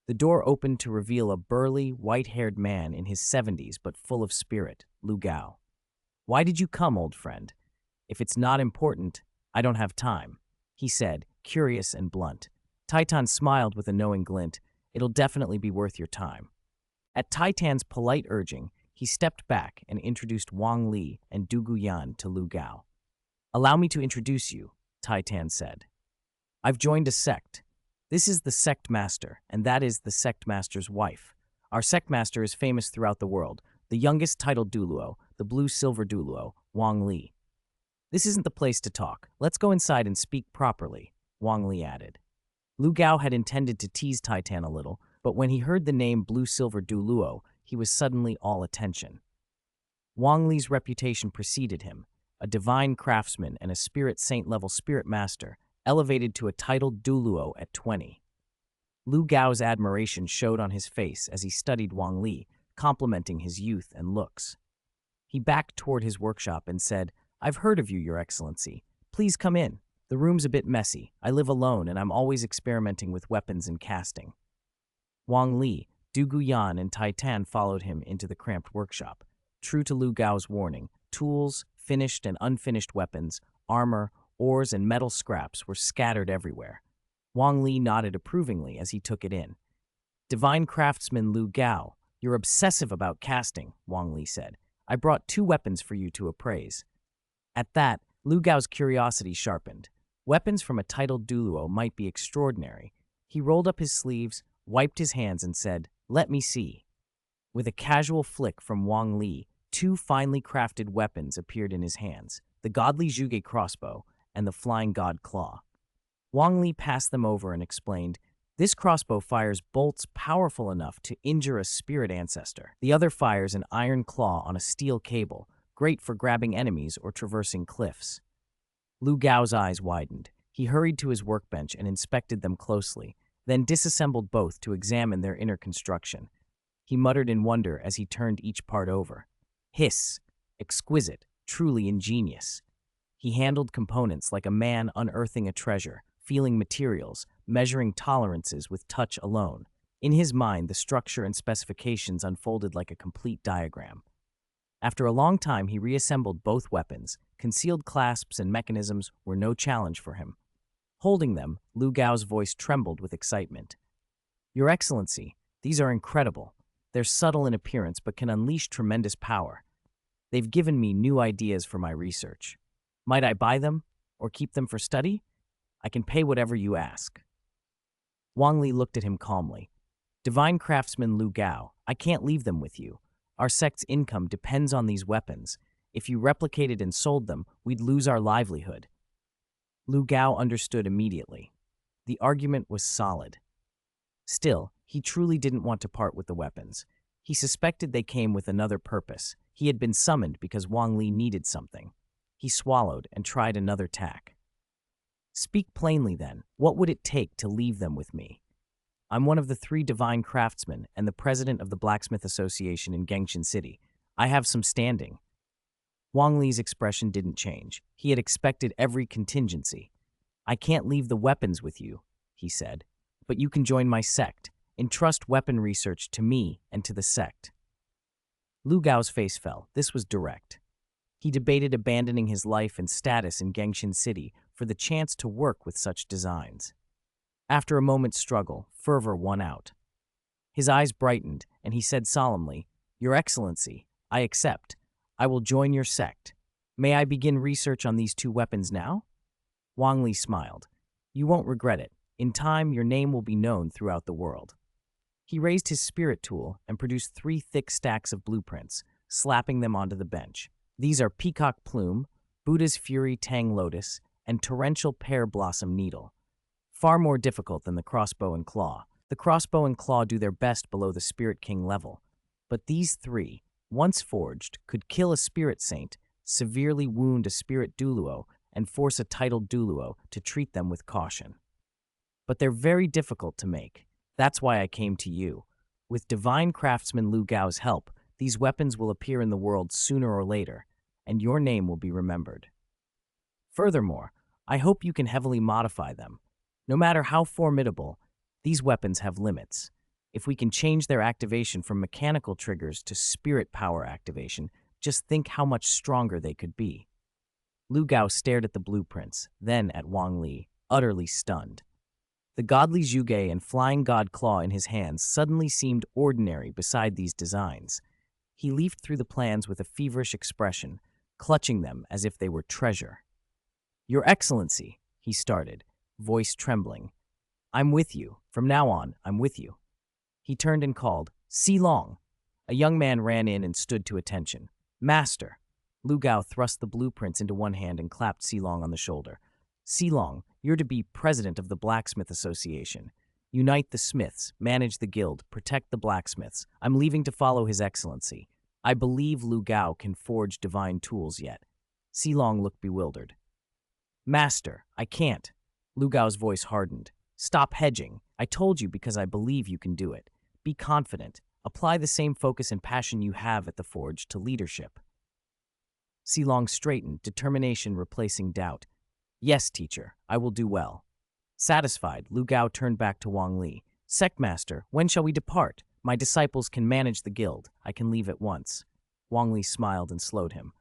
The door opened to reveal a burly, white-haired man in his 70s but full of spirit, Lu Gao. "Why did you come, old friend? If it's not important, I don't have time," he said, curious and blunt. Titan smiled with a knowing glint. "It'll definitely be worth your time." At Titan's polite urging, he stepped back and introduced Wang Li and Du Yan to Lu Gao. "Allow me to introduce you," Titan said. "I've joined a sect. This is the sect master, and that is the sect master's wife. Our sect master is famous throughout the world, the youngest titled Douluo, the blue-silver Douluo, Wang Li." "This isn't the place to talk. Let's go inside and speak properly," Wang Li added. Lu Gao had intended to tease Titan a little, but when he heard the name blue-silver Douluo, he was suddenly all attention. Wang Li's reputation preceded him, a divine craftsman and a spirit saint-level spirit master, elevated to a titled Douluo at 20. Lu Gao's admiration showed on his face as he studied Wang Li, complimenting his youth and looks. He backed toward his workshop and said, "I've heard of you, Your Excellency. Please come in. The room's a bit messy. I live alone and I'm always experimenting with weapons and casting." Wang Li, Du Yan, and Titan followed him into the cramped workshop. True to Lu Gao's warning, tools, finished and unfinished weapons, armor, ores, and metal scraps were scattered everywhere. Wang Li nodded approvingly as he took it in. "Divine craftsman Lu Gao, you're obsessive about casting," Wang Li said. "I brought 2 weapons for you to appraise." At that, Lu Gao's curiosity sharpened. Weapons from a titled Douluo might be extraordinary. He rolled up his sleeves, wiped his hands, and said, "Let me see." With a casual flick from Wang Li, 2 finely crafted weapons appeared in his hands, the godly Zhuge crossbow and the flying god claw. Wang Li passed them over and explained, "This crossbow fires bolts powerful enough to injure a spirit ancestor. The other fires an iron claw on a steel cable, great for grabbing enemies or traversing cliffs." Lu Gao's eyes widened. He hurried to his workbench and inspected them closely, then disassembled both to examine their inner construction. He muttered in wonder as he turned each part over. Hiss! Exquisite, truly ingenious. He handled components like a man unearthing a treasure, feeling materials, measuring tolerances with touch alone. In his mind, the structure and specifications unfolded like a complete diagram. After a long time, he reassembled both weapons. Concealed clasps and mechanisms were no challenge for him. Holding them, Lu Gao's voice trembled with excitement. "Your Excellency, these are incredible. They're subtle in appearance but can unleash tremendous power. They've given me new ideas for my research. Might I buy them or keep them for study? I can pay whatever you ask." Wang Li looked at him calmly. "Divine craftsman Lu Gao, I can't leave them with you. Our sect's income depends on these weapons. If you replicated and sold them, we'd lose our livelihood." Lu Gao understood immediately. The argument was solid. Still, he truly didn't want to part with the weapons. He suspected they came with another purpose. He had been summoned because Wang Li needed something. He swallowed and tried another tack. "Speak plainly then. What would it take to leave them with me?" I'm one of the 3 divine craftsmen and the president of the Blacksmith Association in Gengchen City. I have some standing. Wang Li's expression didn't change. He had expected every contingency. I can't leave the weapons with you, he said, but you can join my sect. Entrust weapon research to me and to the sect. Lu Gao's face fell. This was direct. He debated abandoning his life and status in Gengchen City for the chance to work with such designs. After a moment's struggle, fervor won out. His eyes brightened, and he said solemnly, "Your Excellency, I accept. I will join your sect. May I begin research on these 2 weapons now?" Wang Li smiled. "You won't regret it. In time, your name will be known throughout the world." He raised his spirit tool and produced 3 thick stacks of blueprints, slapping them onto the bench. These are Peacock Plume, Buddha's Fury Tang Lotus, and Torrential Pear Blossom Needle. Far more difficult than the crossbow and claw. The crossbow and claw do their best below the Spirit King level. But these 3, once forged, could kill a spirit saint, severely wound a spirit Douluo, and force a titled Douluo to treat them with caution. But they're very difficult to make. That's why I came to you. With divine craftsman Lu Gao's help, these weapons will appear in the world sooner or later, and your name will be remembered. Furthermore, I hope you can heavily modify them. No matter how formidable, these weapons have limits. If we can change their activation from mechanical triggers to spirit power activation, just think how much stronger they could be. Lu Gao stared at the blueprints, then at Wang Li, utterly stunned. The godly Zhuge and flying god claw in his hands suddenly seemed ordinary beside these designs. He leafed through the plans with a feverish expression, clutching them as if they were treasure. "Your Excellency," he started, voice trembling. "I'm with you. From now on, I'm with you." He turned and called, "Si Long." A young man ran in and stood to attention. "Master." Lu Gao thrust the blueprints into one hand and clapped Si Long on the shoulder. "Si Long, you're to be president of the Blacksmith Association. Unite the smiths, manage the guild, protect the blacksmiths. I'm leaving to follow His Excellency. I believe Lu Gao can forge divine tools yet." Si Long looked bewildered. "Master, I can't." Lu Gao's voice hardened. "Stop hedging. I told you because I believe you can do it. Be confident. Apply the same focus and passion you have at the forge to leadership." Si Long straightened, determination replacing doubt. "Yes, teacher, I will do well." Satisfied, Lu Gao turned back to Wang Li. "Sectmaster, when shall we depart? My disciples can manage the guild. I can leave at once." Wang Li smiled and slowed him.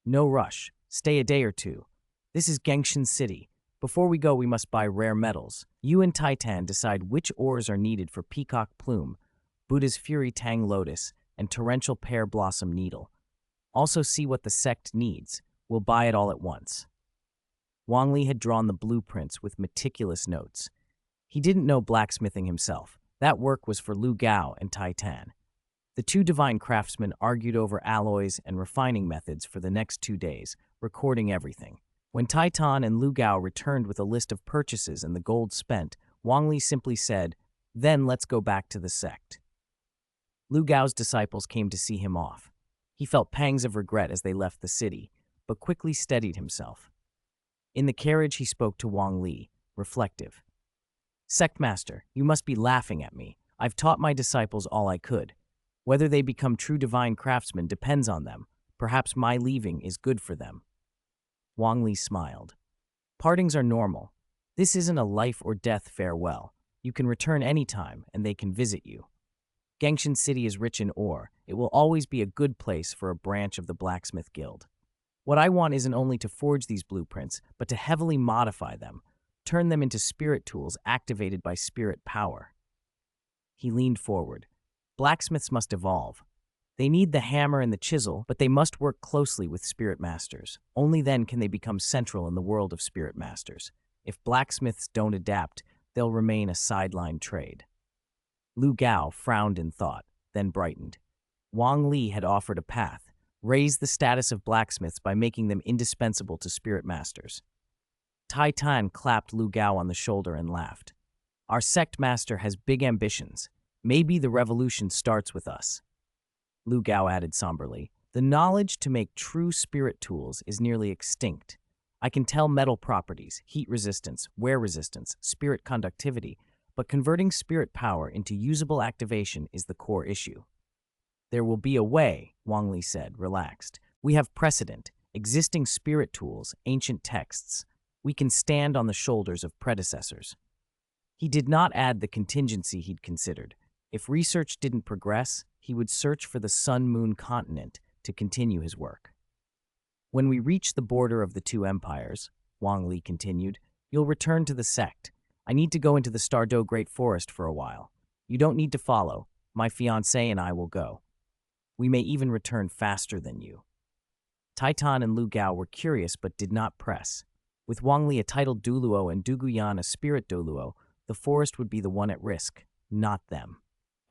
"No rush. Stay a day or 2. This is Gengchen City. Before we go, we must buy rare metals. You and Titan decide which ores are needed for Peacock Plume, Buddha's Fury Tang Lotus, and Torrential Pear Blossom Needle. Also see what the sect needs. We'll buy it all at once." Wang Li had drawn the blueprints with meticulous notes. He didn't know blacksmithing himself. That work was for Lu Gao and Titan. The 2 divine craftsmen argued over alloys and refining methods for the next 2 days, recording everything. When Titan and Lu Gao returned with a list of purchases and the gold spent, Wang Li simply said, "Then let's go back to the sect." Lu Gao's disciples came to see him off. He felt pangs of regret as they left the city, but quickly steadied himself. In the carriage, he spoke to Wang Li, reflective. "Sectmaster, you must be laughing at me. I've taught my disciples all I could. Whether they become true divine craftsmen depends on them. Perhaps my leaving is good for them." Wang Li smiled. "Partings are normal. This isn't a life or death farewell. You can return anytime, and they can visit you. Gengchen City is rich in ore. It will always be a good place for a branch of the Blacksmith Guild. What I want isn't only to forge these blueprints, but to heavily modify them, turn them into spirit tools activated by spirit power." He leaned forward. "Blacksmiths must evolve. They need the hammer and the chisel, but they must work closely with spirit masters. Only then can they become central in the world of spirit masters. If blacksmiths don't adapt, they'll remain a sideline trade." Lu Gao frowned in thought, then brightened. Wang Li had offered a path, raise the status of blacksmiths by making them indispensable to spirit masters. Titan clapped Lu Gao on the shoulder and laughed. "Our sect master has big ambitions. Maybe the revolution starts with us." Lu Gao added somberly, "The knowledge to make true spirit tools is nearly extinct. I can tell metal properties, heat resistance, wear resistance, spirit conductivity, but converting spirit power into usable activation is the core issue. There will be a way, Wang Li said, relaxed. We have precedent, existing spirit tools, ancient texts. We can stand on the shoulders of predecessors. He did not add the contingency he'd considered. If research didn't progress, he would search for the Sun-Moon continent to continue his work. When we reach the border of the two empires, Wang Li continued, you'll return to the sect. I need to go into the Stardo Great Forest for a while. You don't need to follow. My fiancé and I will go. We may even return faster than you. Taitan and Lu Gao were curious but did not press. With Wang Li a titled Douluo and Duguyan a spirit Douluo, the forest would be the one at risk, not them.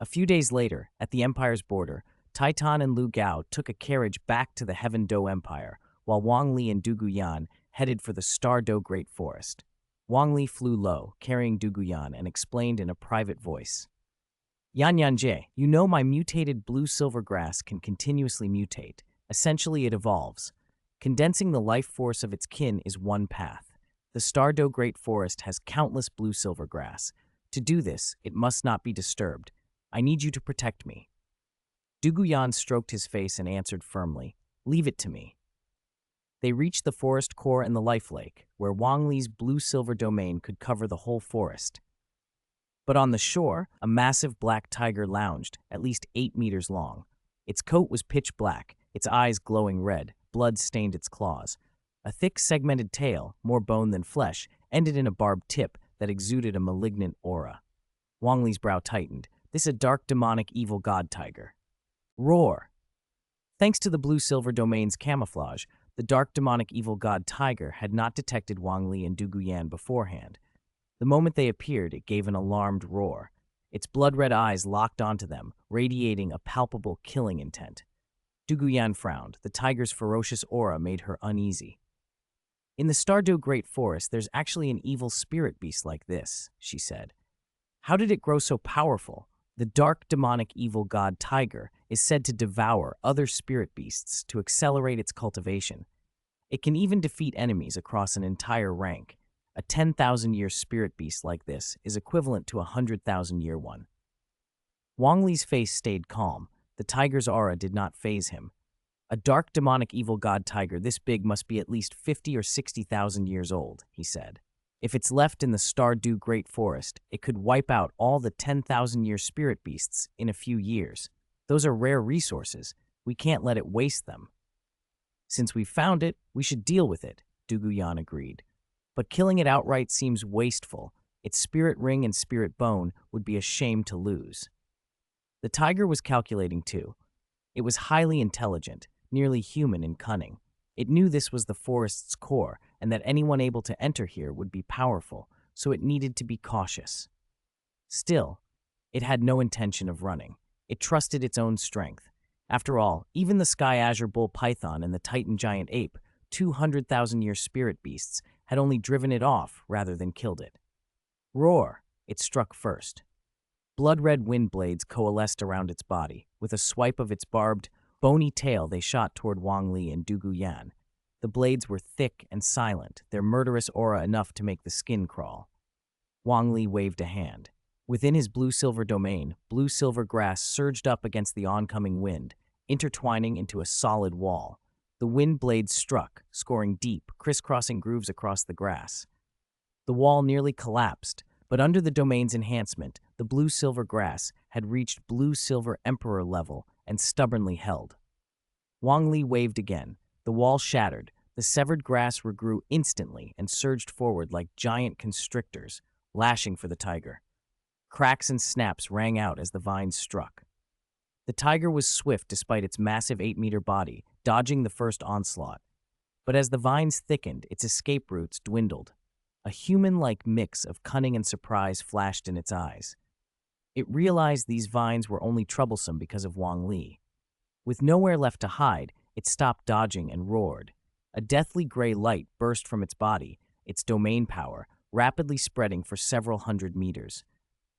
A few days later, at the empire's border, Taitan and Lu Gao took a carriage back to the Heaven Do Empire, while Wang Li and Duguyan headed for the Stardo Great Forest. Wang Li flew low, carrying Duguyan, and explained in a private voice. Yanyanjie, you know my mutated blue-silver grass can continuously mutate. Essentially, it evolves. Condensing the life force of its kin is one path. The Stardo Great Forest has countless blue-silver grass. To do this, it must not be disturbed. I need you to protect me. Duguyan stroked his face and answered firmly, leave it to me. They reached the forest core and the life lake, where Wang Li's blue-silver domain could cover the whole forest. But on the shore, a massive black tiger lounged, at least 8 meters long. Its coat was pitch black, its eyes glowing red, blood stained its claws. A thick, segmented tail, more bone than flesh, ended in a barbed tip that exuded a malignant aura. Wang Li's brow tightened. This is a dark, demonic, evil god tiger. Roar! Thanks to the blue-silver domain's camouflage, the dark, demonic, evil god tiger had not detected Wang Li and Duguyan beforehand. The moment they appeared, it gave an alarmed roar. Its blood-red eyes locked onto them, radiating a palpable killing intent. Duguyan frowned. The tiger's ferocious aura made her uneasy. In the Stardo Great Forest, there's actually an evil spirit beast like this, she said. How did it grow so powerful? The dark, demonic, evil god tiger is said to devour other spirit beasts to accelerate its cultivation. It can even defeat enemies across an entire rank. A 10,000-year spirit beast like this is equivalent to a 100,000-year one. Wang Li's face stayed calm. The tiger's aura did not faze him. A dark, demonic, evil god tiger this big must be at least 50 or 60,000 years old, he said. If it's left in the Stardo Great Forest, it could wipe out all the 10,000-year spirit beasts in a few years. Those are rare resources. We can't let it waste them. Since we've found it, we should deal with it, Duguyan agreed. But killing it outright seems wasteful. Its spirit ring and spirit bone would be a shame to lose. The tiger was calculating too. It was highly intelligent, nearly human in cunning. It knew this was the forest's core and that anyone able to enter here would be powerful, so it needed to be cautious. Still, it had no intention of running. It trusted its own strength. After all, even the Sky Azure Bull Python and the Titan Giant Ape, 200,000-year spirit beasts, had only driven it off rather than killed it. Roar! It struck first. Blood-red wind blades coalesced around its body. With a swipe of its barbed, bony tail, they shot toward Wang Li and Duguyan. The blades were thick and silent, their murderous aura enough to make the skin crawl. Wang Li waved a hand. Within his blue-silver domain, blue-silver grass surged up against the oncoming wind, intertwining into a solid wall. The wind blades struck, scoring deep, crisscrossing grooves across the grass. The wall nearly collapsed, but under the domain's enhancement, the blue-silver grass had reached blue-silver emperor level and stubbornly held. Wang Li waved again. The wall shattered. The severed grass regrew instantly and surged forward like giant constrictors, lashing for the tiger. Cracks and snaps rang out as the vines struck. The tiger was swift despite its massive 8-meter body, dodging the first onslaught. But as the vines thickened, its escape routes dwindled. A human-like mix of cunning and surprise flashed in its eyes. It realized these vines were only troublesome because of Wang Li. With nowhere left to hide, it stopped dodging and roared. A deathly gray light burst from its body, its domain power, rapidly spreading for several hundred meters.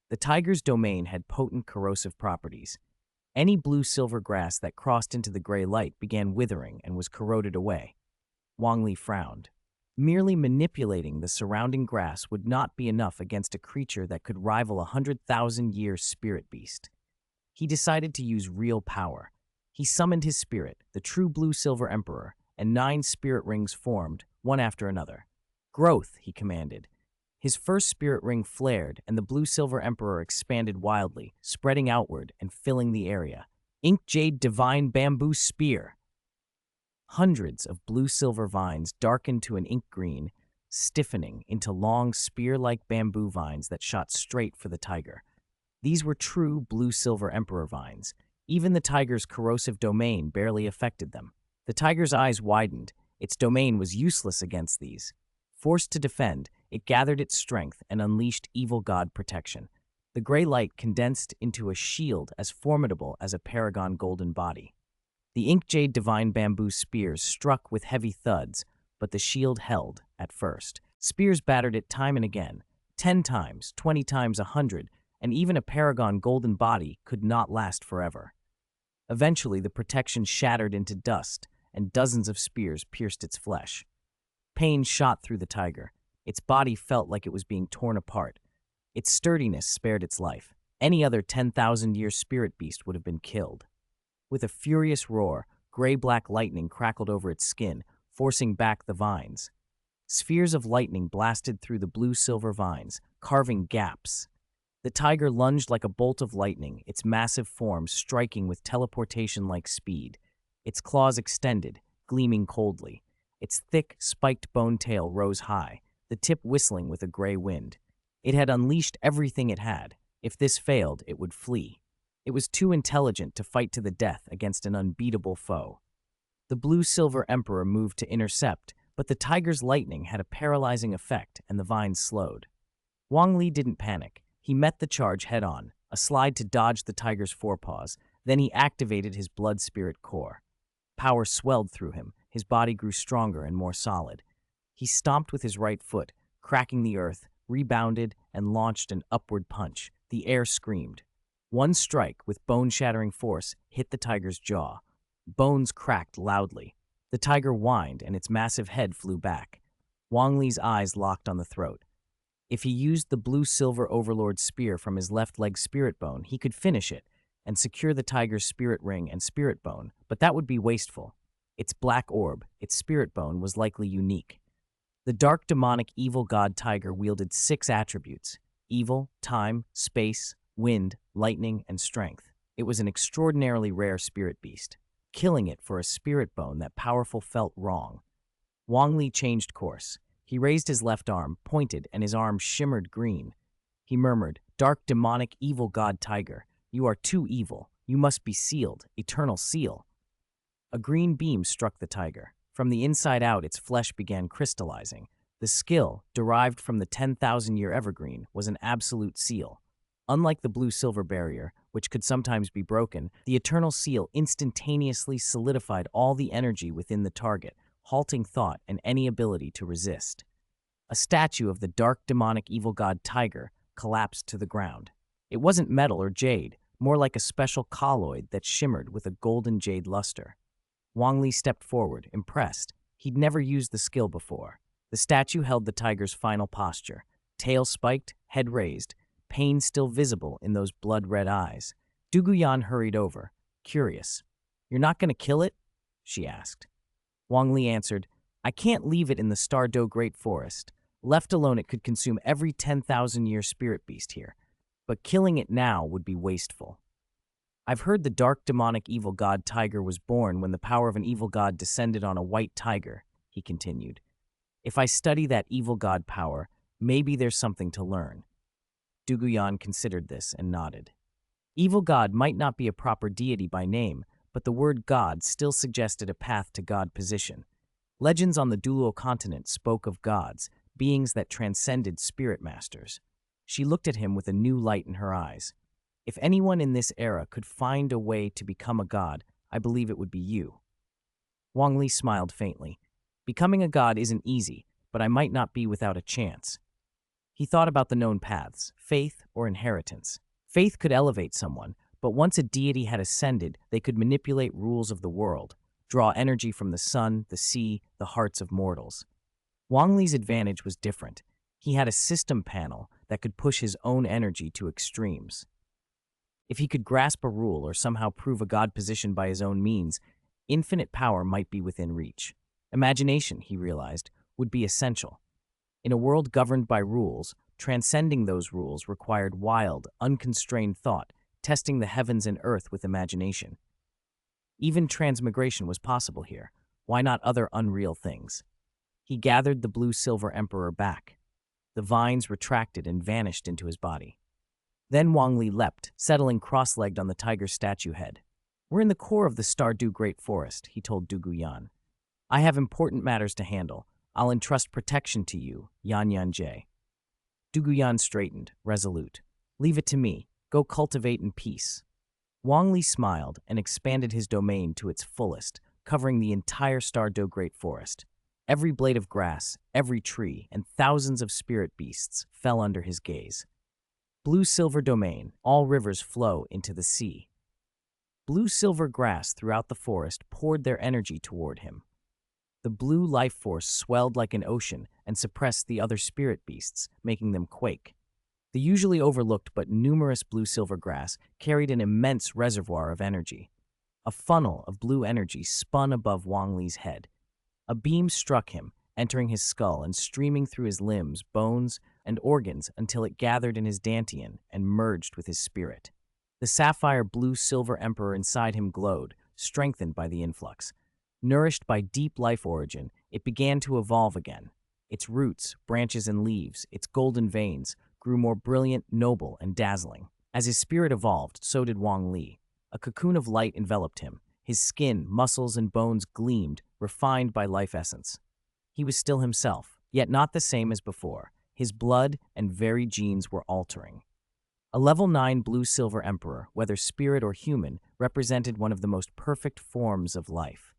The tiger's domain had potent corrosive properties. Any blue-silver grass that crossed into the gray light began withering and was corroded away. Wang Li frowned. Merely manipulating the surrounding grass would not be enough against a creature that could rival a 100,000-year spirit beast. He decided to use real power. He summoned his spirit, the true blue-silver emperor, and 9 spirit rings formed, one after another. "Growth," he commanded. His first spirit ring flared, and the blue-silver emperor expanded wildly, spreading outward and filling the area. Ink Jade Divine Bamboo Spear. Hundreds of blue-silver vines darkened to an ink green, stiffening into long spear-like bamboo vines that shot straight for the tiger. These were true blue-silver emperor vines. Even the tiger's corrosive domain barely affected them. The tiger's eyes widened. Its domain was useless against these. Forced to defend, it gathered its strength and unleashed evil god protection. The gray light condensed into a shield as formidable as a paragon golden body. The Ink Jade Divine Bamboo Spears struck with heavy thuds, but the shield held at first. Spears battered it time and again, 10 times, 20 times, 100, and even a paragon golden body could not last forever. Eventually, the protection shattered into dust, and dozens of spears pierced its flesh. Pain shot through the tiger. Its body felt like it was being torn apart. Its sturdiness spared its life. Any other 10,000-year spirit beast would have been killed. With a furious roar, gray-black lightning crackled over its skin, forcing back the vines. Spheres of lightning blasted through the blue-silver vines, carving gaps. The tiger lunged like a bolt of lightning, its massive form striking with teleportation-like speed. Its claws extended, gleaming coldly. Its thick, spiked bone tail rose high, the tip whistling with a gray wind. It had unleashed everything it had. If this failed, it would flee. It was too intelligent to fight to the death against an unbeatable foe. The blue-silver emperor moved to intercept, but the tiger's lightning had a paralyzing effect and the vines slowed. Wang Li didn't panic. He met the charge head-on, a slide to dodge the tiger's forepaws. Then he activated his blood spirit core. Power swelled through him. His body grew stronger and more solid. He stomped with his right foot, cracking the earth, rebounded, and launched an upward punch. The air screamed. One strike, with bone-shattering force, hit the tiger's jaw. Bones cracked loudly. The tiger whined, and its massive head flew back. Wang Li's eyes locked on the throat. If he used the blue-silver overlord spear from his left leg spirit bone, he could finish it and secure the tiger's spirit ring and spirit bone, but that would be wasteful. Its black orb, its spirit bone, was likely unique. The dark demonic evil god tiger wielded 6 attributes: evil, time, space, wind, lightning, and strength. It was an extraordinarily rare spirit beast. Killing it for a spirit bone that powerful felt wrong. Wang Li changed course. He raised his left arm, pointed, and his arm shimmered green. He murmured, "Dark demonic evil god tiger, you are too evil. You must be sealed, eternal seal." A green beam struck the tiger. From the inside out, its flesh began crystallizing. The skill, derived from the 10,000-year evergreen, was an absolute seal. Unlike the blue-silver barrier, which could sometimes be broken, the eternal seal instantaneously solidified all the energy within the target, halting thought and any ability to resist. A statue of the dark demonic evil god tiger collapsed to the ground. It wasn't metal or jade, more like a special colloid that shimmered with a golden jade luster. Wang Li stepped forward, impressed. He'd never used the skill before. The statue held the tiger's final posture, tail spiked, head raised, pain still visible in those blood-red eyes. Duguyan hurried over, curious. "You're not going to kill it?" she asked. Wang Li answered, "I can't leave it in the Stardo Great Forest. Left alone, it could consume every 10,000-year spirit beast here. But killing it now would be wasteful. I've heard the dark demonic evil god tiger was born when the power of an evil god descended on a white tiger," he continued. "If I study that evil god power, maybe there's something to learn." Duguyan considered this and nodded. Evil god might not be a proper deity by name, but the word god still suggested a path to god position. Legends on the Douluo Continent spoke of gods, beings that transcended spirit masters. She looked at him with a new light in her eyes. "If anyone in this era could find a way to become a god, I believe it would be you." Wang Li smiled faintly. "Becoming a god isn't easy, but I might not be without a chance." He thought about the known paths, faith or inheritance. Faith could elevate someone, but once a deity had ascended, they could manipulate rules of the world, draw energy from the sun, the sea, the hearts of mortals. Wang Li's advantage was different. He had a system panel that could push his own energy to extremes. If he could grasp a rule or somehow prove a god position by his own means, infinite power might be within reach. Imagination, he realized, would be essential. In a world governed by rules, transcending those rules required wild, unconstrained thought, testing the heavens and earth with imagination. Even transmigration was possible here. Why not other unreal things? He gathered the blue-silver emperor back. The vines retracted and vanished into his body. Then Wang Li leapt, settling cross-legged on the tiger's statue head. "We're in the core of the Stardew Great Forest," he told Duguyan. "I have important matters to handle. I'll entrust protection to you, Yan Yanjie." Duguyan straightened, resolute. "Leave it to me. Go cultivate in peace." Wang Li smiled and expanded his domain to its fullest, covering the entire Stardew Great Forest. Every blade of grass, every tree, and thousands of spirit beasts fell under his gaze. Blue-silver domain, all rivers flow into the sea. Blue-silver grass throughout the forest poured their energy toward him. The blue life force swelled like an ocean and suppressed the other spirit beasts, making them quake. The usually overlooked but numerous blue-silver grass carried an immense reservoir of energy. A funnel of blue energy spun above Wang Li's head. A beam struck him, entering his skull and streaming through his limbs, bones, and organs until it gathered in his dantian and merged with his spirit. The sapphire blue-silver emperor inside him glowed, strengthened by the influx. Nourished by deep life origin, it began to evolve again. Its roots, branches, and leaves, its golden veins, grew more brilliant, noble, and dazzling. As his spirit evolved, so did Wang Li. A cocoon of light enveloped him. His skin, muscles, and bones gleamed, refined by life essence. He was still himself, yet not the same as before. His blood and very genes were altering. A level 9 blue-silver emperor, whether spirit or human, represented one of the most perfect forms of life.